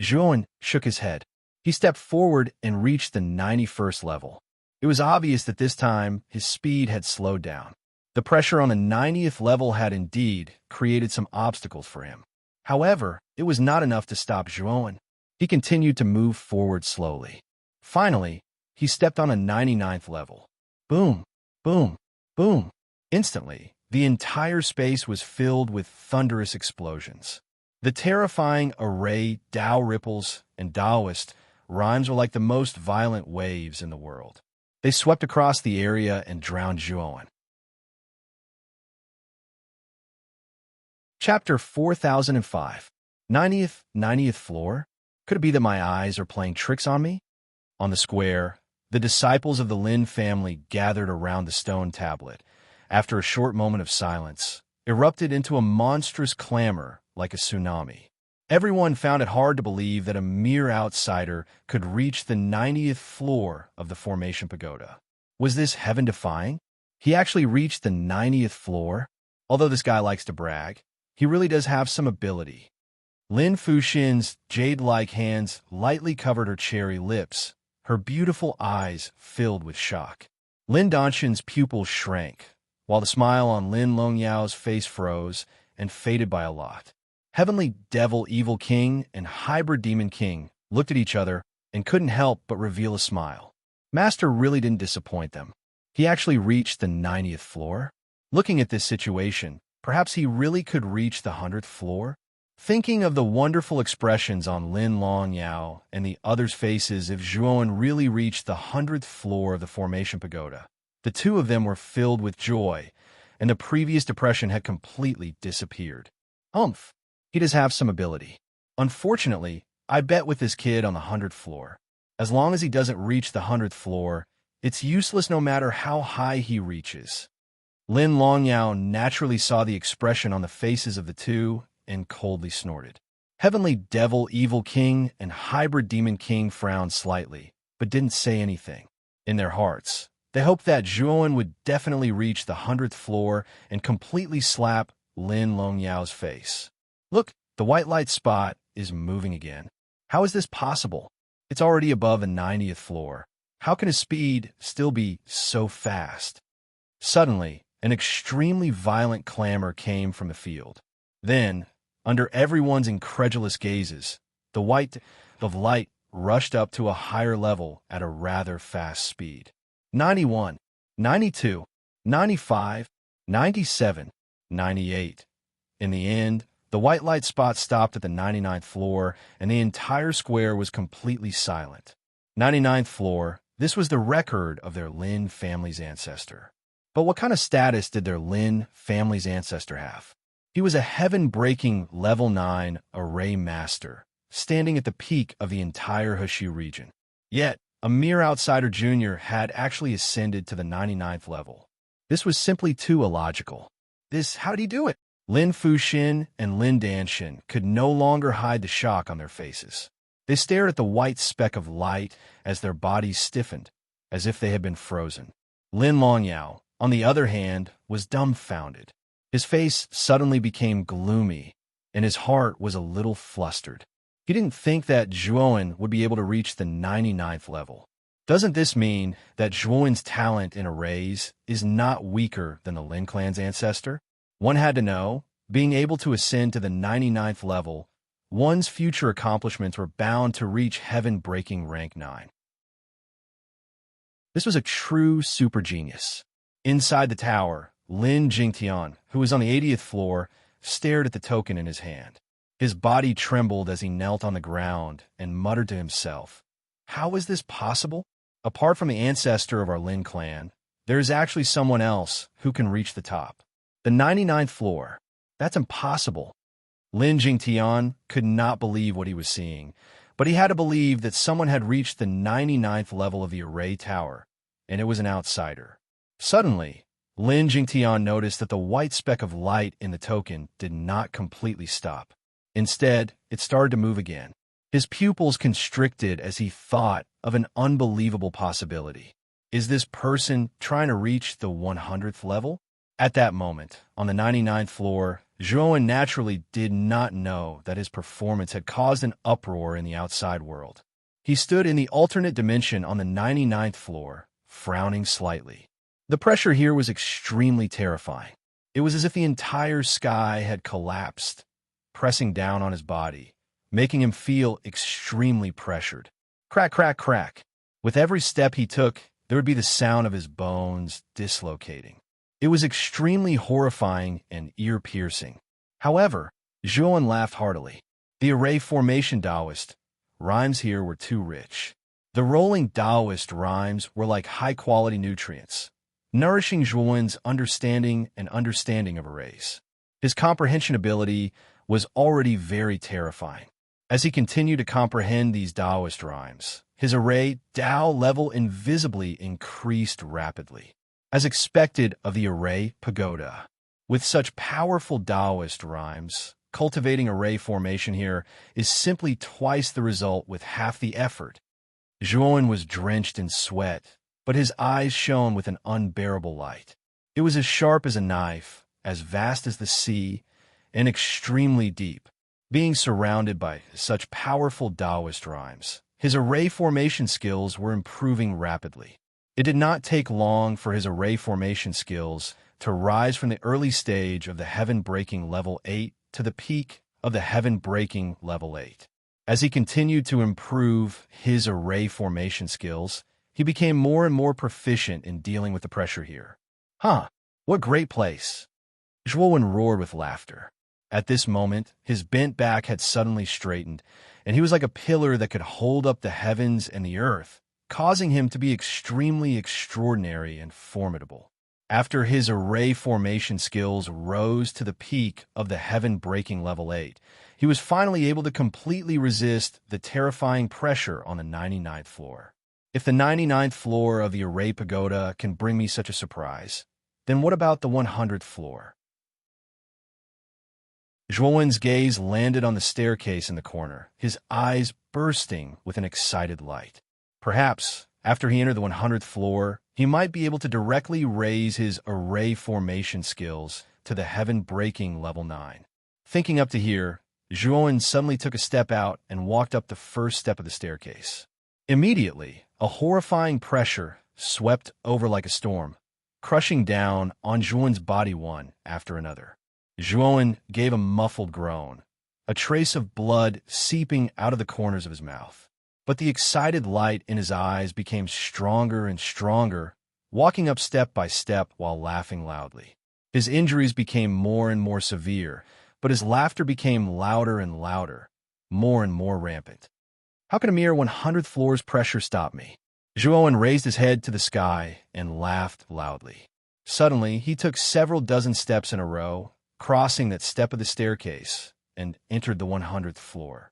Zhuowen shook his head. He stepped forward and reached the 91st level. It was obvious that this time his speed had slowed down. The pressure on the 90th level had indeed created some obstacles for him. However, it was not enough to stop Zhuowen. He continued to move forward slowly. Finally, he stepped on a 99th level. Boom, boom, boom. Instantly, the entire space was filled with thunderous explosions. The terrifying array Tao ripples and Taoist rhymes were like the most violent waves in the world. They swept across the area and drowned Zhuowen. Chapter 4005. 90th floor? Could it be that my eyes are playing tricks on me? On the square, the disciples of the Lin family gathered around the stone tablet. After a short moment of silence, erupted into a monstrous clamor like a tsunami. Everyone found it hard to believe that a mere outsider could reach the 90th floor of the formation pagoda. Was this heaven-defying? He actually reached the 90th floor? Although this guy likes to brag, he really does have some ability. Lin Fuxin's jade-like hands lightly covered her cherry lips, her beautiful eyes filled with shock. Lin Donxin's pupils shrank, while the smile on Lin Longyao's face froze and faded by a lot. Heavenly Devil Evil King and Hybrid Demon King looked at each other and couldn't help but reveal a smile. Master really didn't disappoint them. He actually reached the 90th floor. Looking at this situation, perhaps he really could reach the 100th floor? Thinking of the wonderful expressions on Lin Longyao and the others' faces if Zhuowen really reached the 100th floor of the formation pagoda, the two of them were filled with joy, and the previous depression had completely disappeared. Umph. He does have some ability. Unfortunately, I bet with this kid on the 100th floor. As long as he doesn't reach the 100th floor, it's useless no matter how high he reaches. Lin Longyao naturally saw the expression on the faces of the two and coldly snorted. Heavenly Devil Evil King and Hybrid Demon King frowned slightly, but didn't say anything. In their hearts, they hoped that Zhuowen would definitely reach the 100th floor and completely slap Lin Longyao's face. Look, the white light spot is moving again. How is this possible? It's already above the 90th floor. How can his speed still be so fast? Suddenly, an extremely violent clamor came from the field. Then, under everyone's incredulous gazes, the white of light rushed up to a higher level at a rather fast speed. 91, 92, 95, 97, 98. In the end, the white light spot stopped at the 99th floor, and the entire square was completely silent. 99th floor, this was the record of their Lin family's ancestor. But what kind of status did their Lin family's ancestor have? He was a heaven-breaking level 9 array master, standing at the peak of the entire Hexi region. Yet, a mere outsider junior had actually ascended to the 99th level. This was simply too illogical. How did he do it? Lin Fuxin and Lin Danxin could no longer hide the shock on their faces. They stared at the white speck of light as their bodies stiffened, as if they had been frozen. Lin Longyao, on the other hand, was dumbfounded. His face suddenly became gloomy, and his heart was a little flustered. He didn't think that Zhuowen would be able to reach the 99th level. Doesn't this mean that Zhuowen's talent in arrays is not weaker than the Lin clan's ancestor? One had to know, being able to ascend to the 99th level, one's future accomplishments were bound to reach heaven-breaking rank 9. This was a true super genius. Inside the tower, Lin Jingtian, who was on the 80th floor, stared at the token in his hand. His body trembled as he knelt on the ground and muttered to himself, "How is this possible? Apart from the ancestor of our Lin clan, there is actually someone else who can reach the top. The 99th floor. That's impossible." Lin Jingtian could not believe what he was seeing, but he had to believe that someone had reached the 99th level of the array tower, and it was an outsider. Suddenly, Lin Jingtian noticed that the white speck of light in the token did not completely stop. Instead, it started to move again. His pupils constricted as he thought of an unbelievable possibility. Is this person trying to reach the 100th level? At that moment, on the 99th floor, Zhuowen naturally did not know that his performance had caused an uproar in the outside world. He stood in the alternate dimension on the 99th floor, frowning slightly. The pressure here was extremely terrifying. It was as if the entire sky had collapsed, pressing down on his body, making him feel extremely pressured. Crack, crack, crack. With every step he took, there would be the sound of his bones dislocating. It was extremely horrifying and ear-piercing. However, Zhuowen laughed heartily. The array formation Taoist rhymes here were too rich. The rolling Taoist rhymes were like high-quality nutrients, nourishing Zhuowen's understanding and understanding of arrays. His comprehension ability was already very terrifying. As he continued to comprehend these Taoist rhymes, his array Tao level invisibly increased rapidly. As expected of the array pagoda. With such powerful Taoist rhymes, cultivating array formation here is simply twice the result with half the effort. Zhuowen was drenched in sweat, but his eyes shone with an unbearable light. It was as sharp as a knife, as vast as the sea, and extremely deep. Being surrounded by such powerful Taoist rhymes, his array formation skills were improving rapidly. It did not take long for his array formation skills to rise from the early stage of the heaven-breaking level 8 to the peak of the heaven-breaking level 8. As he continued to improve his array formation skills, he became more and more proficient in dealing with the pressure here. Huh, what great place! Zhuowen roared with laughter. At this moment, his bent back had suddenly straightened, and he was like a pillar that could hold up the heavens and the earth, causing him to be extremely extraordinary and formidable. After his array formation skills rose to the peak of the heaven-breaking level 8, he was finally able to completely resist the terrifying pressure on the 99th floor. If the 99th floor of the array pagoda can bring me such a surprise, then what about the 100th floor? Zhuowen's gaze landed on the staircase in the corner, his eyes bursting with an excited light. Perhaps, after he entered the 100th floor, he might be able to directly raise his array formation skills to the heaven-breaking level 9. Thinking up to here, Zhuowen suddenly took a step out and walked up the first step of the staircase. Immediately, a horrifying pressure swept over like a storm, crushing down on Zhuowen's body one after another. Zhuowen gave a muffled groan, a trace of blood seeping out of the corners of his mouth. But the excited light in his eyes became stronger and stronger, walking up step by step while laughing loudly. His injuries became more and more severe, but his laughter became louder and louder, more and more rampant. How can a mere 100th floor's pressure stop me? Zhuowen raised his head to the sky and laughed loudly. Suddenly, he took several dozen steps in a row, crossing that step of the staircase, and entered the 100th floor.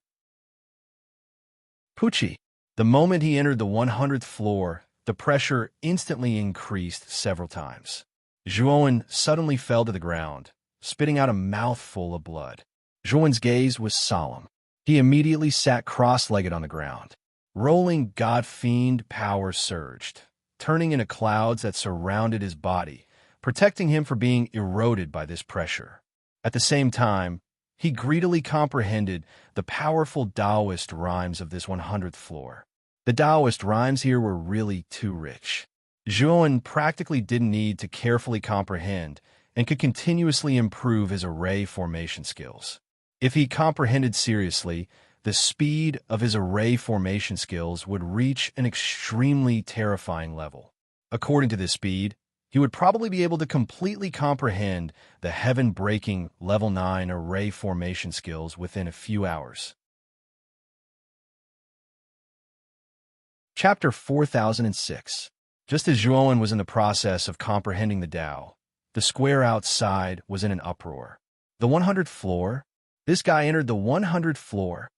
Pucci! The moment he entered the 100th floor, the pressure instantly increased several times. Zhuowen suddenly fell to the ground, spitting out a mouthful of blood. Zhuowen's gaze was solemn. He immediately sat cross-legged on the ground. Rolling god-fiend power surged, turning into clouds that surrounded his body, protecting him from being eroded by this pressure. At the same time, he greedily comprehended the powerful Taoist rhymes of this 100th floor. The Taoist rhymes here were really too rich. Zhuowen practically didn't need to carefully comprehend and could continuously improve his array formation skills. If he comprehended seriously, the speed of his array formation skills would reach an extremely terrifying level. According to this speed, he would probably be able to completely comprehend the heaven-breaking level 9 array formation skills within a few hours. Chapter 4006. Just as Zhuowen was in the process of comprehending the Tao, the square outside was in an uproar. The 100th floor? This guy entered the 100th floor.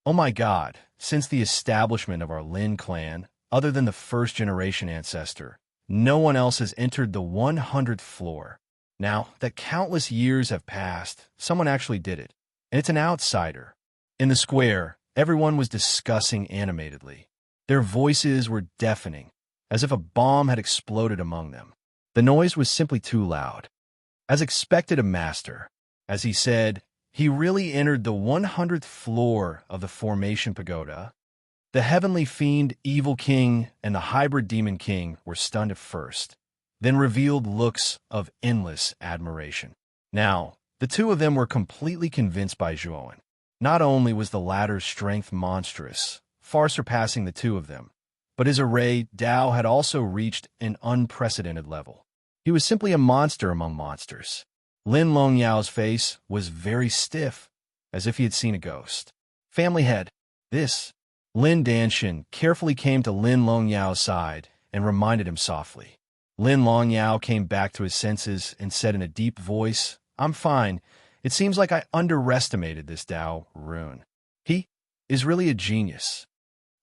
Oh my god, since the establishment of our Lin clan, other than the first-generation ancestor, No one else has entered the 100th floor. Now that countless years have passed, someone actually did it, and it's an outsider. In the square, everyone was discussing animatedly. Their voices were deafening, as if a bomb had exploded among them. The noise was simply too loud. As expected, a master, as he said, he really entered the 100th floor of the Formation Pagoda. The heavenly fiend, evil king, and the hybrid demon king were stunned at first, then revealed looks of endless admiration. Now, the two of them were completely convinced by Zhuowen. Not only was the latter's strength monstrous, far surpassing the two of them, but his array Dao had also reached an unprecedented level. He was simply a monster among monsters. Lin Longyao's face was very stiff, as if he had seen a ghost. Family head. This. Lin Danshan carefully came to Lin Longyao's side and reminded him softly. Lin Longyao came back to his senses and said in a deep voice, "I'm fine. It seems like I underestimated this Dao rune. He is really a genius."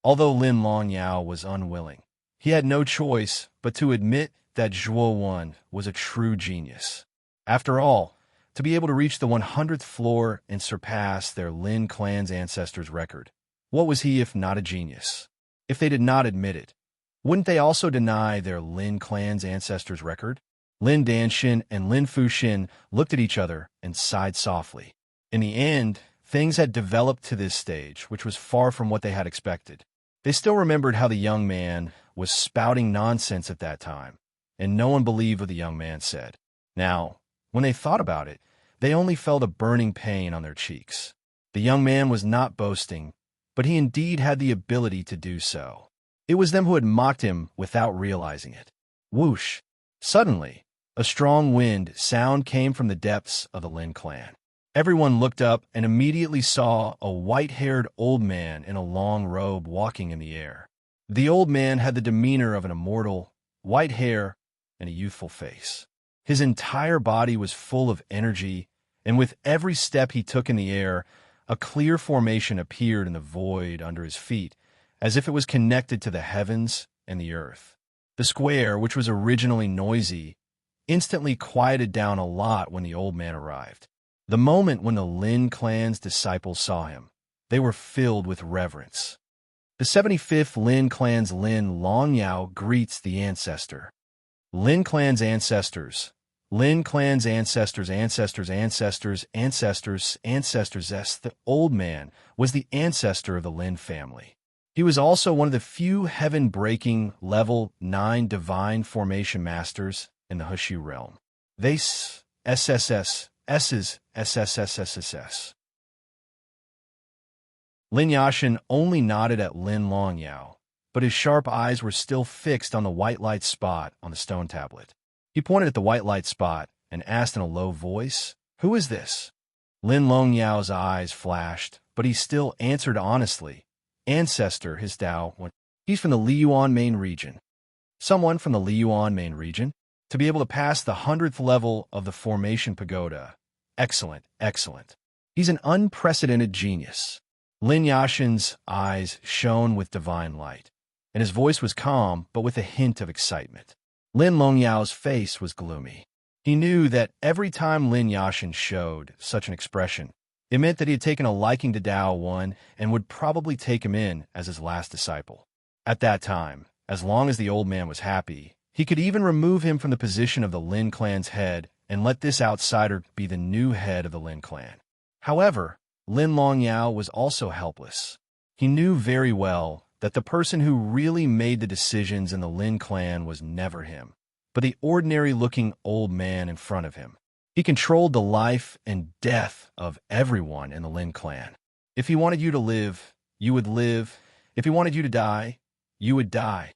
Although Lin Longyao was unwilling, he had no choice but to admit that Zhuo was a true genius. After all, to be able to reach the 100th floor and surpass their Lin clan's ancestors' record, what was he if not a genius? If they did not admit it, wouldn't they also deny their Lin clan's ancestors' record? Lin Danshin and Lin Fuxin looked at each other and sighed softly. In the end, things had developed to this stage, which was far from what they had expected. They still remembered how the young man was spouting nonsense at that time, and no one believed what the young man said. Now, when they thought about it, they only felt a burning pain on their cheeks. The young man was not boasting, but he indeed had the ability to do so. It was them who had mocked him without realizing it. Whoosh! Suddenly, a strong wind sound came from the depths of the Lin clan. Everyone looked up and immediately saw a white-haired old man in a long robe walking in the air. The old man had the demeanor of an immortal, white hair, and a youthful face. His entire body was full of energy, and with every step he took in the air, a clear formation appeared in the void under his feet, as if it was connected to the heavens and the earth. The square, which was originally noisy, instantly quieted down a lot when the old man arrived. The moment when the Lin clan's disciples saw him, they were filled with reverence. The 75th Lin clan's Lin Longyao greets the ancestor. Lin clan's ancestors. Lin clan's ancestors, ancestors, ancestors, ancestors, ancestors. The old man was the ancestor of the Lin family. He was also one of the few heaven-breaking level 9 divine formation masters in the Hushu realm. They SSS, S's, SSSSSS. Lin Yashin only nodded at Lin Longyao, but his sharp eyes were still fixed on the white light spot on the stone tablet. He pointed at the white light spot and asked in a low voice, "Who is this?" Lin Longyao's eyes flashed, but he still answered honestly, "Ancestor, his Dao. He's from the Liyuan main region." Someone from the Liyuan main region? To be able to pass the 100th level of the Formation Pagoda. Excellent, excellent. He's an unprecedented genius. Lin Yashin's eyes shone with divine light, and his voice was calm but with a hint of excitement. Lin Longyao's face was gloomy. He knew that every time Lin Yashin showed such an expression, it meant that he had taken a liking to Dao 1 and would probably take him in as his last disciple. At that time, as long as the old man was happy, he could even remove him from the position of the Lin clan's head and let this outsider be the new head of the Lin clan. However, Lin Longyao was also helpless. He knew very well that the person who really made the decisions in the Lin clan was never him, but the ordinary-looking old man in front of him. He controlled the life and death of everyone in the Lin clan. If he wanted you to live, you would live. If he wanted you to die, you would die.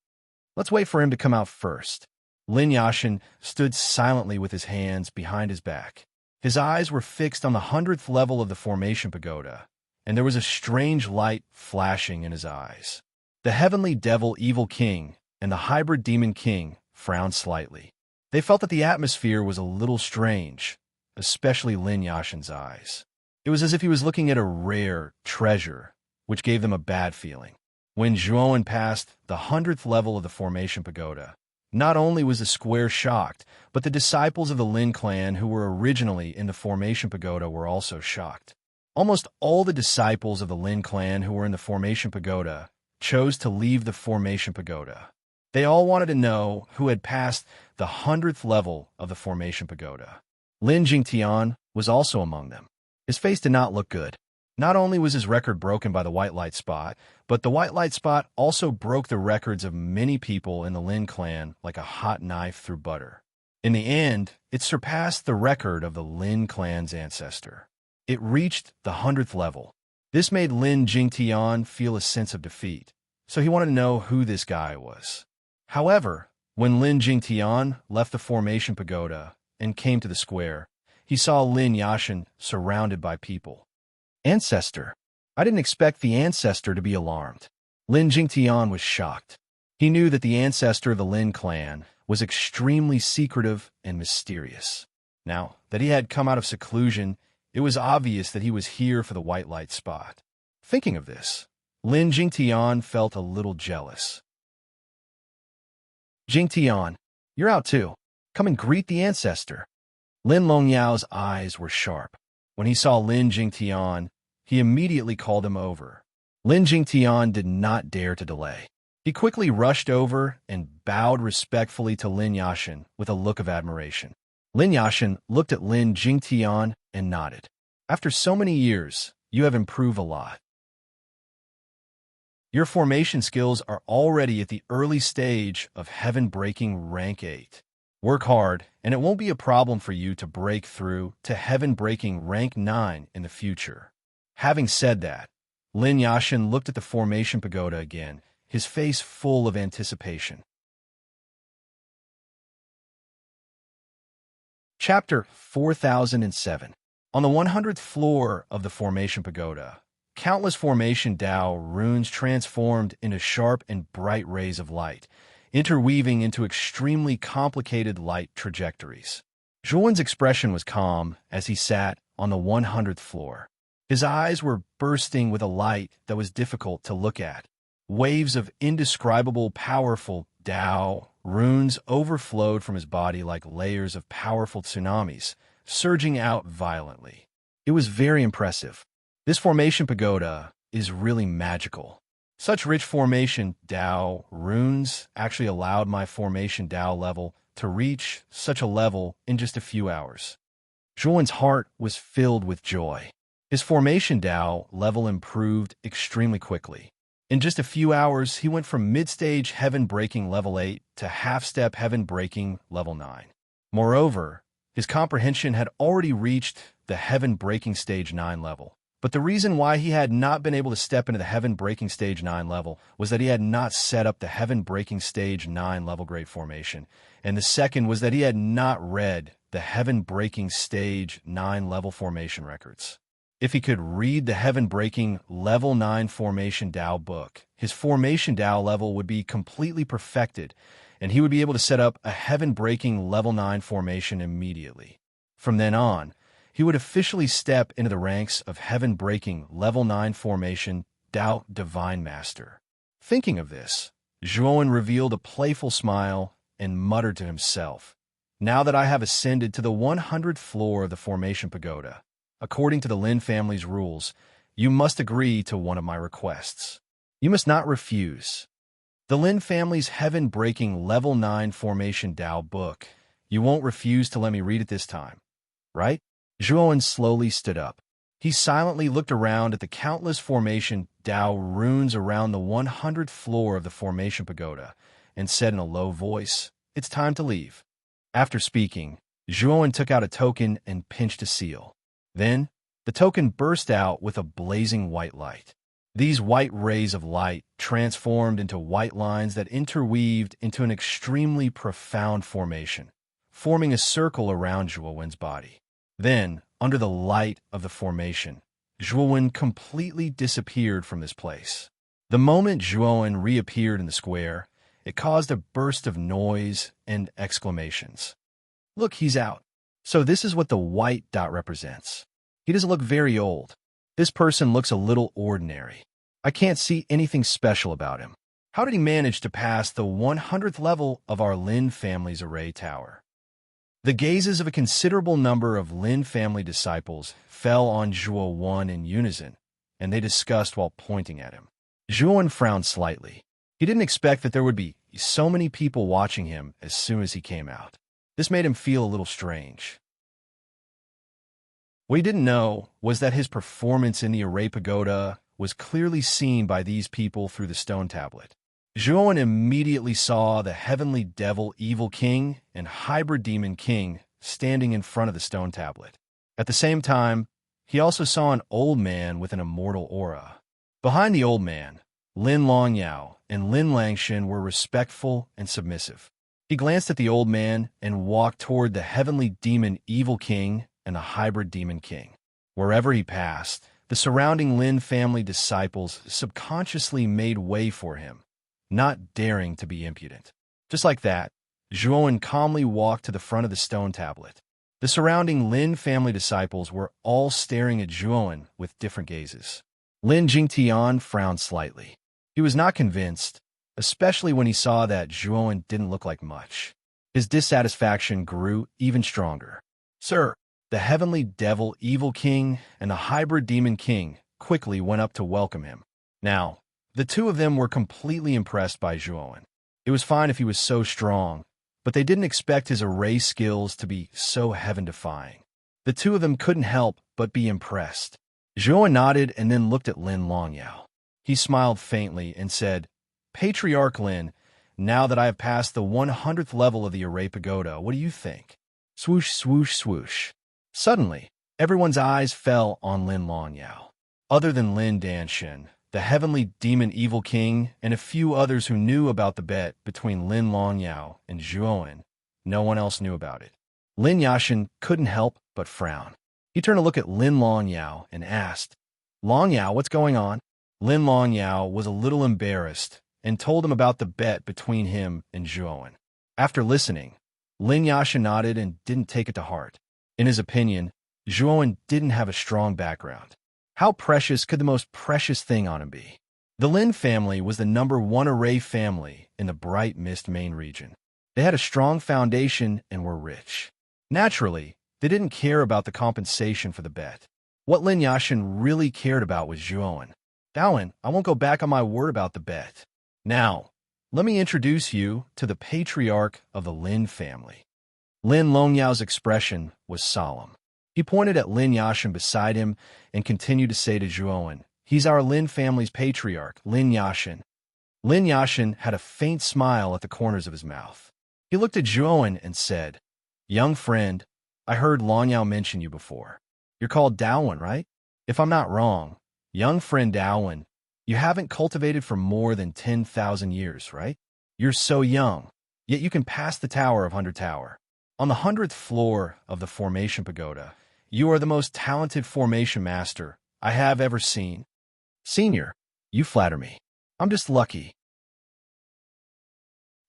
Let's wait for him to come out first. Lin Yashin stood silently with his hands behind his back. His eyes were fixed on the 100th level of the Formation Pagoda, and there was a strange light flashing in his eyes. The heavenly devil evil king and the hybrid demon king frowned slightly. They felt that the atmosphere was a little strange, especially Lin Yashin's eyes. It was as if he was looking at a rare treasure, which gave them a bad feeling. When Zhuowen passed the 100th level of the Formation Pagoda, Not only was the square shocked, but the disciples of the Lin clan who were originally in the Formation Pagoda were also shocked. Almost all the disciples of the Lin clan who were in the Formation Pagoda chose to leave the Formation Pagoda. They all wanted to know who had passed the 100th level of the Formation Pagoda. Lin Jingtian was also among them. His face did not look good. Not only was his record broken by the white light spot, but the white light spot also broke the records of many people in the Lin clan like a hot knife through butter. In the end, it surpassed the record of the Lin clan's ancestor. It reached the 100th level. This made Lin Jingtian feel a sense of defeat, so he wanted to know who this guy was. However, when Lin Jingtian left the Formation Pagoda and came to the square, he saw Lin Yashin surrounded by people. Ancestor. I didn't expect the ancestor to be alarmed. Lin Jingtian was shocked. He knew that the ancestor of the Lin clan was extremely secretive and mysterious. Now that he had come out of seclusion, it was obvious that he was here for the white light spot. Thinking of this, Lin Jingtian felt a little jealous. Jingtian, you're out too. Come and greet the ancestor. Lin Longyao's eyes were sharp. When he saw Lin Jingtian, he immediately called him over. Lin Jingtian did not dare to delay. He quickly rushed over and bowed respectfully to Lin Yashin with a look of admiration. Lin Yashin looked at Lin Jingtian and nodded. After so many years, you have improved a lot. Your formation skills are already at the early stage of heaven-breaking rank 8. Work hard, and it won't be a problem for you to break through to heaven-breaking rank 9 in the future. Having said that, Lin Yashin looked at the Formation Pagoda again, his face full of anticipation. Chapter 4007. On the 100th floor of the Formation Pagoda, countless Formation Tao runes transformed into sharp and bright rays of light, interweaving into extremely complicated light trajectories. Zhuan's expression was calm as he sat on the 100th floor. His eyes were bursting with a light that was difficult to look at. Waves of indescribable, powerful Tao runes overflowed from his body like layers of powerful tsunamis, surging out violently. It was very impressive. This Formation Pagoda is really magical. Such rich Formation Tao runes actually allowed my Formation Tao level to reach such a level in just a few hours. Zhuan's heart was filled with joy. His Formation Tao level improved extremely quickly. In just a few hours, he went from mid-stage heaven-breaking level 8 to half-step heaven-breaking level 9. Moreover, his comprehension had already reached the heaven-breaking stage 9 level. But the reason why he had not been able to step into the heaven-breaking stage 9 level was that he had not set up the heaven-breaking stage 9 level grade formation. And the second was that he had not read the heaven-breaking stage 9 level formation records. If he could read the heaven-breaking level 9 Formation Tao book, his Formation Tao level would be completely perfected, and he would be able to set up a heaven-breaking level 9 formation immediately. From then on, he would officially step into the ranks of heaven-breaking level 9 formation Tao Divine Master. Thinking of this, Zhuan revealed a playful smile and muttered to himself, "Now that I have ascended to the 100th floor of the Formation Pagoda, according to the Lin family's rules, you must agree to one of my requests. You must not refuse. The Lin family's heaven-breaking level 9 Formation Tao book. You won't refuse to let me read it this time, right?" Zhuan slowly stood up. He silently looked around at the countless Formation Tao runes around the 100th floor of the Formation Pagoda and said in a low voice, "It's time to leave." After speaking, Zhuan took out a token and pinched a seal. Then, the token burst out with a blazing white light. These white rays of light transformed into white lines that interweaved into an extremely profound formation, forming a circle around Zhuan's body. Then, under the light of the formation, Zhuan completely disappeared from this place. The moment Zhuan reappeared in the square, it caused a burst of noise and exclamations. "Look, he's out." So this is what the white dot represents. He doesn't look very old. This person looks a little ordinary. I can't see anything special about him. How did he manage to pass the 100th level of our Lin family's array tower? The gazes of a considerable number of Lin family disciples fell on Zhuo Wan in unison, and they discussed while pointing at him. Zhuo Wan frowned slightly. He didn't expect that there would be so many people watching him as soon as he came out. This made him feel a little strange. What he didn't know was that his performance in the Array Pagoda was clearly seen by these people through the stone tablet. Zhuo Wan immediately saw the heavenly devil evil king and hybrid demon king standing in front of the stone tablet. At the same time, he also saw an old man with an immortal aura. Behind the old man, Lin Longyao and Lin Langshan were respectful and submissive. He glanced at the old man and walked toward the heavenly demon evil king and the hybrid demon king. Wherever he passed, the surrounding Lin family disciples subconsciously made way for him, not daring to be impudent. Just like that, Zhuo Wan calmly walked to the front of the stone tablet. The surrounding Lin family disciples were all staring at Zhuo Wan with different gazes. Lin Jingtian frowned slightly. He was not convinced, especially when he saw that Zhuo Wan didn't look like much. His dissatisfaction grew even stronger. "Sir," the heavenly devil evil king and the hybrid demon king quickly went up to welcome him. Now, the two of them were completely impressed by Zhuo Wan. It was fine if he was so strong, but they didn't expect his array skills to be so heaven-defying. The two of them couldn't help but be impressed. Zhuo Wan nodded and then looked at Lin Longyao. He smiled faintly and said, "Patriarch Lin, now that I have passed the 100th level of the Array Pagoda, what do you think?" Swoosh, swoosh, swoosh. Suddenly, everyone's eyes fell on Lin Longyao. Other than Lin Danshan, the heavenly demon evil king, and a few others who knew about the bet between Lin Longyao and Zhuo Wan, no one else knew about it. Lin Yashan couldn't help but frown. He turned to look at Lin Longyao and asked, "Longyao, what's going on?" Lin Longyao was a little embarrassed and told him about the bet between him and Zhuo Wan. After listening, Lin Yashan nodded and didn't take it to heart. In his opinion, Zhuo Wan didn't have a strong background. How precious could the most precious thing on him be? The Lin family was the #1 array family in the Bright Mist main region. They had a strong foundation and were rich. Naturally, they didn't care about the compensation for the bet. What Lin Yashan really cared about was Zhuo Wan. "Dawan, I won't go back on my word about the bet. Now, let me introduce you to the patriarch of the Lin family." Lin Longyao's expression was solemn. He pointed at Lin Yashan beside him and continued to say to Zhuo Wan, "He's our Lin family's patriarch, Lin Yashan." Lin Yashan had a faint smile at the corners of his mouth. He looked at Zhuo Wan and said, "Young friend, I heard Longyao mention you before. You're called Dawan, right? If I'm not wrong, young friend Dawan, you haven't cultivated for more than 10,000 years, right? You're so young, yet you can pass the Tower of 100 Tower. On the 100th floor of the Formation Pagoda, you are the most talented formation master I have ever seen. Senior, you flatter me. I'm just lucky."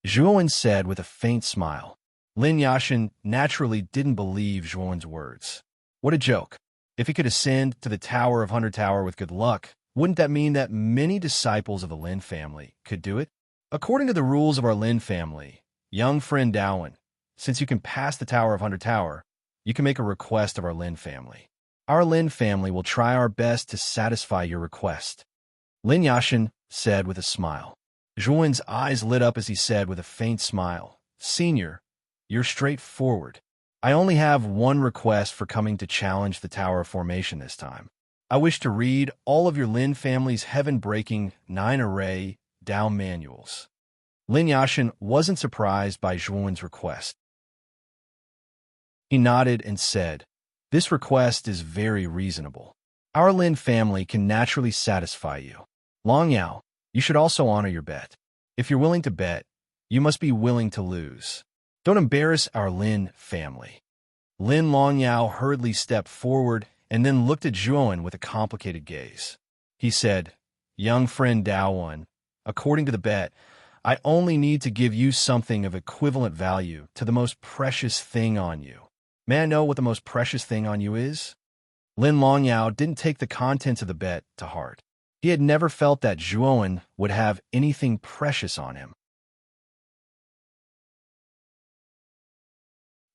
Zhuo Wan said with a faint smile. Lin Yashan naturally didn't believe Zhuo Wan's words. What a joke. If he could ascend to the Tower of 100 Tower with good luck, wouldn't that mean that many disciples of the Lin family could do it? According to the rules of our Lin family, young friend Dawan, since you can pass the Tower of 100 Tower, you can make a request of our Lin family. Our Lin family will try our best to satisfy your request." Lin Yashan said with a smile. Zhuo Wan's eyes lit up as he said with a faint smile, "Senior, you're straightforward. I only have one request for coming to challenge the Tower of Formation this time. I wish to read all of your Lin family's heaven-breaking 9-array Tao manuals." Lin Yashan wasn't surprised by Zhuo Wan's request. He nodded and said, "This request is very reasonable. Our Lin family can naturally satisfy you. Longyao, you should also honor your bet. If you're willing to bet, you must be willing to lose. Don't embarrass our Lin family." Lin Longyao hurriedly stepped forward and then looked at Zhuo Wan with a complicated gaze. He said, "Young friend Dawan, according to the bet, I only need to give you something of equivalent value to the most precious thing on you. May I know what the most precious thing on you is?" Lin Longyao didn't take the contents of the bet to heart. He had never felt that Zhuowen would have anything precious on him.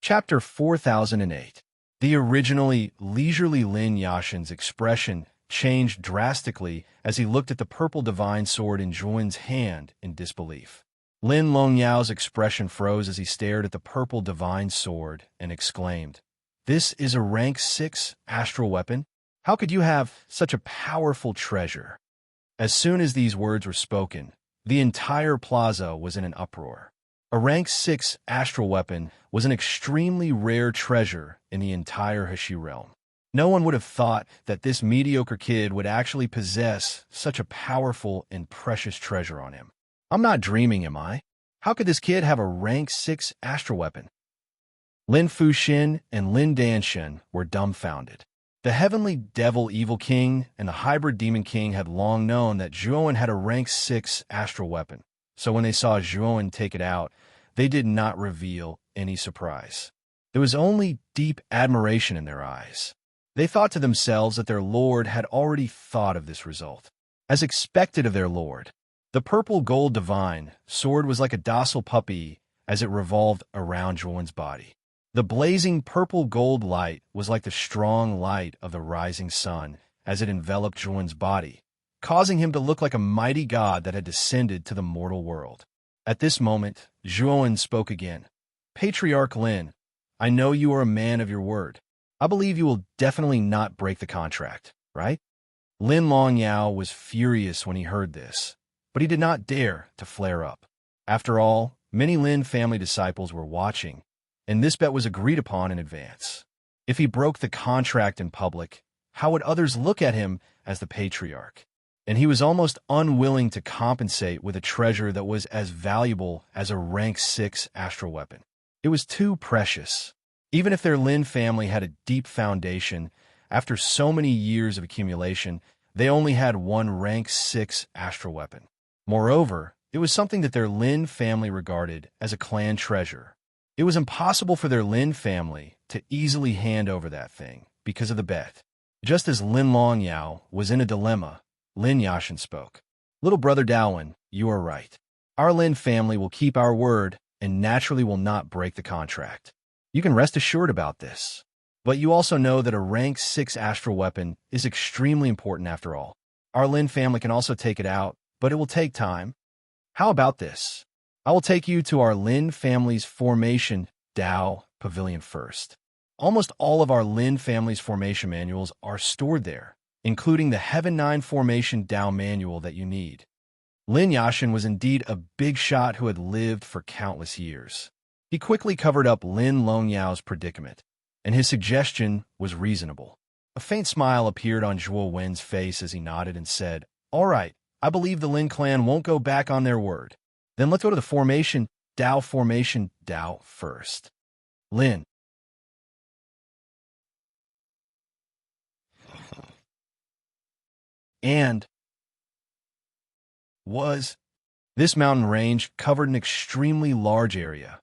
Chapter 4008. The originally leisurely Lin Yashin's expression changed drastically as he looked at the purple divine sword in Zhuowen's hand in disbelief. Lin Longyao's expression froze as he stared at the purple divine sword and exclaimed, "This is a rank 6 astral weapon? How could you have such a powerful treasure?" As soon as these words were spoken, the entire plaza was in an uproar. A rank 6 astral weapon was an extremely rare treasure in the entire Heshi realm. No one would have thought that this mediocre kid would actually possess such a powerful and precious treasure on him. I'm not dreaming, am I? How could this kid have a rank 6 astral weapon? Lin Fuxin and Lin Danshen were dumbfounded. The heavenly devil evil king and the hybrid demon king had long known that Zhuowen had a rank 6 astral weapon, so when they saw Zhuowen take it out, they did not reveal any surprise. There was only deep admiration in their eyes. They thought to themselves that their lord had already thought of this result. As expected of their lord, the purple gold divine sword was like a docile puppy as it revolved around Zhuowen's body. The blazing purple gold light was like the strong light of the rising sun as it enveloped Zhuowen's body, causing him to look like a mighty god that had descended to the mortal world. At this moment, Zhuowen spoke again. "Patriarch Lin, I know you are a man of your word. I believe you will definitely not break the contract, right?" Lin Longyao was furious when he heard this, but he did not dare to flare up. After all, many Lin family disciples were watching, and this bet was agreed upon in advance. If he broke the contract in public, how would others look at him as the patriarch? And he was almost unwilling to compensate with a treasure that was as valuable as a rank 6 astral weapon. It was too precious. Even if their Lin family had a deep foundation, after so many years of accumulation, they only had one rank 6 astral weapon. Moreover, it was something that their Lin family regarded as a clan treasure. It was impossible for their Lin family to easily hand over that thing because of the bet. Just as Lin Longyao was in a dilemma, Lin Yashin spoke. "Little brother Daowen, you are right. Our Lin family will keep our word and naturally will not break the contract. You can rest assured about this. But you also know that a rank 6 astral weapon is extremely important after all. Our Lin family can also take it out, but it will take time. How about this? I will take you to our Lin family's formation Dao pavilion first. Almost all of our Lin family's formation manuals are stored there, including the Heaven 9 formation Dao manual that you need." Lin Yashin was indeed a big shot who had lived for countless years. He quickly covered up Lin Longyao's predicament, and his suggestion was reasonable. A faint smile appeared on Zhuo Wen's face as he nodded and said, "All right, I believe the Lin clan won't go back on their word. Then let's go to the formation Dao first." Lin. And was this mountain range covered an extremely large area,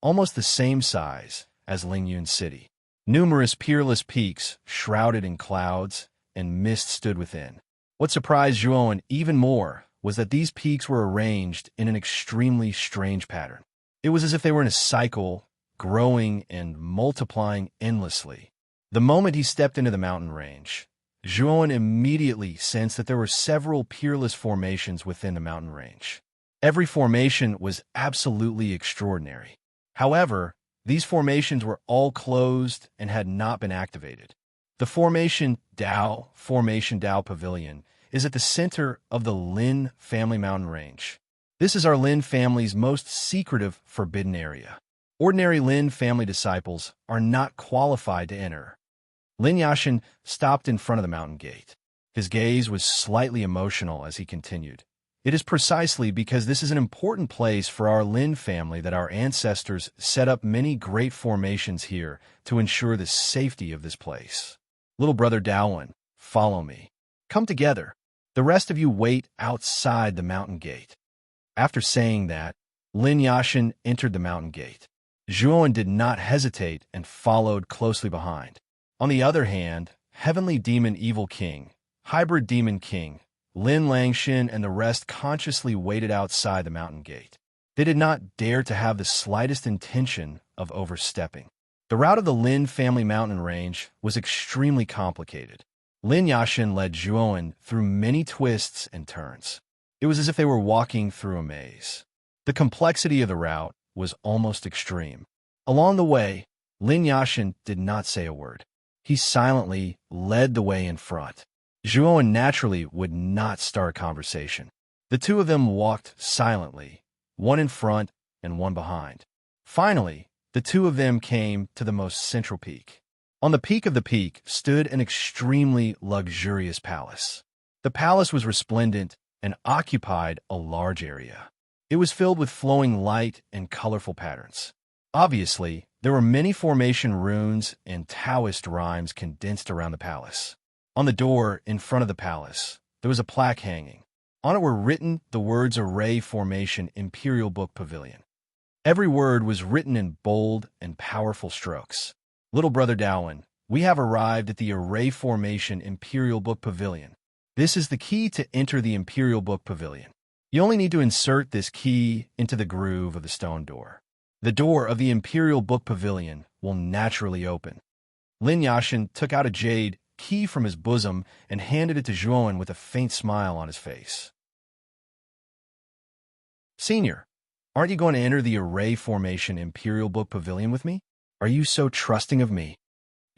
almost the same size as Lingyun City. Numerous peerless peaks shrouded in clouds and mist stood within. What surprised Zhuowen even more was that these peaks were arranged in an extremely strange pattern. It was as if they were in a cycle, growing and multiplying endlessly. The moment he stepped into the mountain range, Zhuowen immediately sensed that there were several peerless formations within the mountain range. Every formation was absolutely extraordinary. However, these formations were all closed and had not been activated. The Formation Dao Pavilion, is at the center of the Lin family mountain range. This is our Lin family's most secretive forbidden area. Ordinary Lin family disciples are not qualified to enter. Lin Yashin stopped in front of the mountain gate. His gaze was slightly emotional as he continued. "It is precisely because this is an important place for our Lin family that our ancestors set up many great formations here to ensure the safety of this place. Little brother Daowen, follow me. Come together. The rest of you wait outside the mountain gate." After saying that, Lin Yashin entered the mountain gate. Zhuowen did not hesitate and followed closely behind. On the other hand, Heavenly Demon Evil King, Hybrid Demon King, Lin Langshan and the rest consciously waited outside the mountain gate. They did not dare to have the slightest intention of overstepping. The route of the Lin family mountain range was extremely complicated. Lin Yashin led Zhuowen through many twists and turns. It was as if they were walking through a maze. The complexity of the route was almost extreme. Along the way, Lin Yashin did not say a word. He silently led the way in front. Zhuowen naturally would not start a conversation. The two of them walked silently, one in front and one behind. Finally, the two of them came to the most central peak. On the peak of the peak stood an extremely luxurious palace. The palace was resplendent and occupied a large area. It was filled with flowing light and colorful patterns. Obviously, there were many formation runes and Taoist rhymes condensed around the palace. On the door in front of the palace, there was a plaque hanging. On it were written the words Array Formation Imperial Book Pavilion. Every word was written in bold and powerful strokes. Little brother Daowen, we have arrived at the Array Formation Imperial Book Pavilion. This is the key to enter the Imperial Book Pavilion. You only need to insert this key into the groove of the stone door. The door of the Imperial Book Pavilion will naturally open. Lin Yashin took out a jade key from his bosom and handed it to Zhuowen with a faint smile on his face. Senior, aren't you going to enter the Array Formation Imperial Book Pavilion with me? Are you so trusting of me?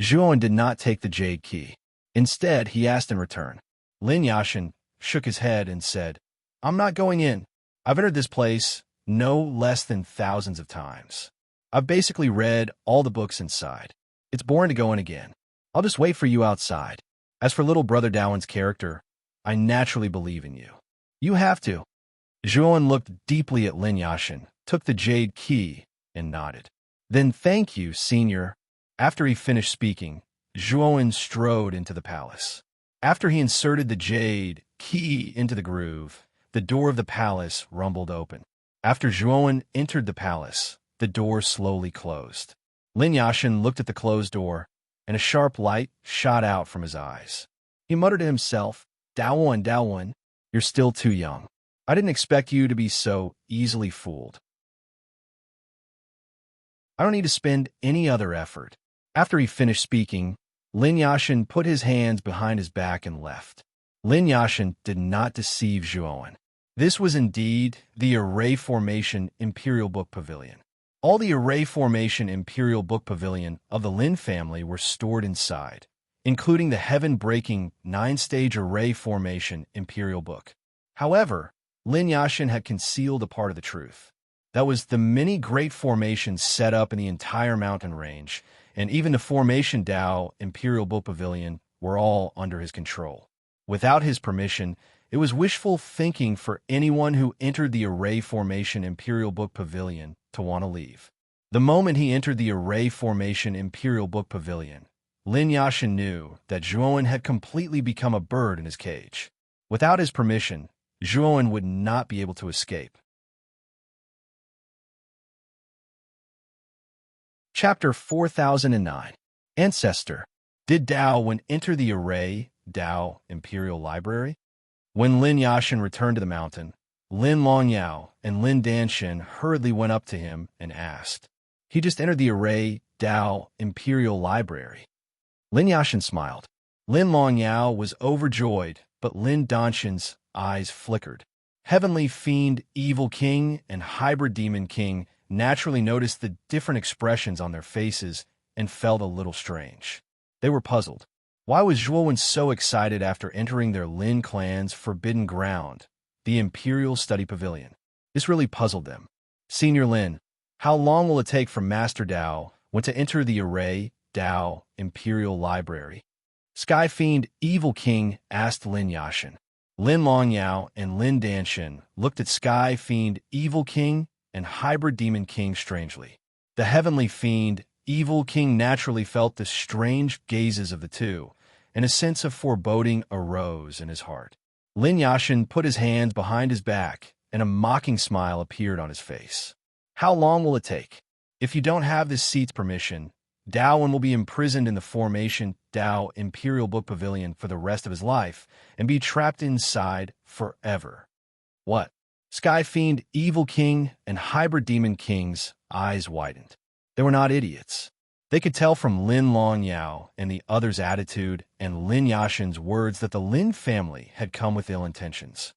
Zhuowen did not take the jade key. Instead, he asked in return. Lin Yashin shook his head and said, I'm not going in. I've entered this place no less than thousands of times. I've basically read all the books inside. It's boring to go in again. I'll just wait for you outside. As for little brother Daowen's character, I naturally believe in you. You have to. Zhuowen looked deeply at Lin Yashin, took the jade key, and nodded. Then thank you, senior. After he finished speaking, Zhuowen strode into the palace. After he inserted the jade key into the groove, the door of the palace rumbled open. After Zhuowen entered the palace, the door slowly closed. Lin Yashin looked at the closed door, and a sharp light shot out from his eyes. He muttered to himself, Daowen, you're still too young. I didn't expect you to be so easily fooled. I don't need to spend any other effort. After he finished speaking, Lin Yashin put his hands behind his back and left. Lin Yashin did not deceive Zhuowen. This was indeed the Array Formation Imperial Book Pavilion. All the Array Formation Imperial Book Pavilion of the Lin family were stored inside, including the heaven-breaking 9-stage Array Formation Imperial Book. However, Lin Yashin had concealed a part of the truth. That was the many great formations set up in the entire mountain range, and even the Formation Dao Imperial Book Pavilion were all under his control. Without his permission, it was wishful thinking for anyone who entered the Array Formation Imperial Book Pavilion to want to leave. The moment he entered the Array Formation Imperial Book Pavilion, Lin Yashin knew that Zhuowen had completely become a bird in his cage. Without his permission, Zhuowen would not be able to escape. Chapter 4009. Ancestor. Did Daowen enter the Array Dao Imperial Library? When Lin Yashin returned to the mountain, Lin Longyao and Lin Danshin hurriedly went up to him and asked. He just entered the Array Dao Imperial Library. Lin Yashin smiled. Lin Longyao was overjoyed, but Lin Danshin's eyes flickered. Heavenly Fiend Evil King and Hybrid Demon King naturally noticed the different expressions on their faces and felt a little strange. They were puzzled. Why was Zhuowen so excited after entering their Lin clan's forbidden ground, the Imperial Study Pavilion? This really puzzled them. Senior Lin, how long will it take for Master Dao to enter the Array Dao Imperial Library? Sky Fiend Evil King asked Lin Yashin. Lin Longyao and Lin Danshin looked at Sky Fiend Evil King and Hybrid Demon King strangely. The Heavenly Fiend Evil King naturally felt the strange gazes of the two, and a sense of foreboding arose in his heart. Lin Yashin put his hands behind his back, and a mocking smile appeared on his face. How long will it take? If you don't have this seat's permission, Daowen will be imprisoned in the Formation Dao Imperial Book Pavilion for the rest of his life and be trapped inside forever. What? Sky Fiend, Evil King, and Hybrid Demon King's eyes widened. They were not idiots. They could tell from Lin Long Yao and the other's attitude and Lin Yashin's words that the Lin family had come with ill intentions.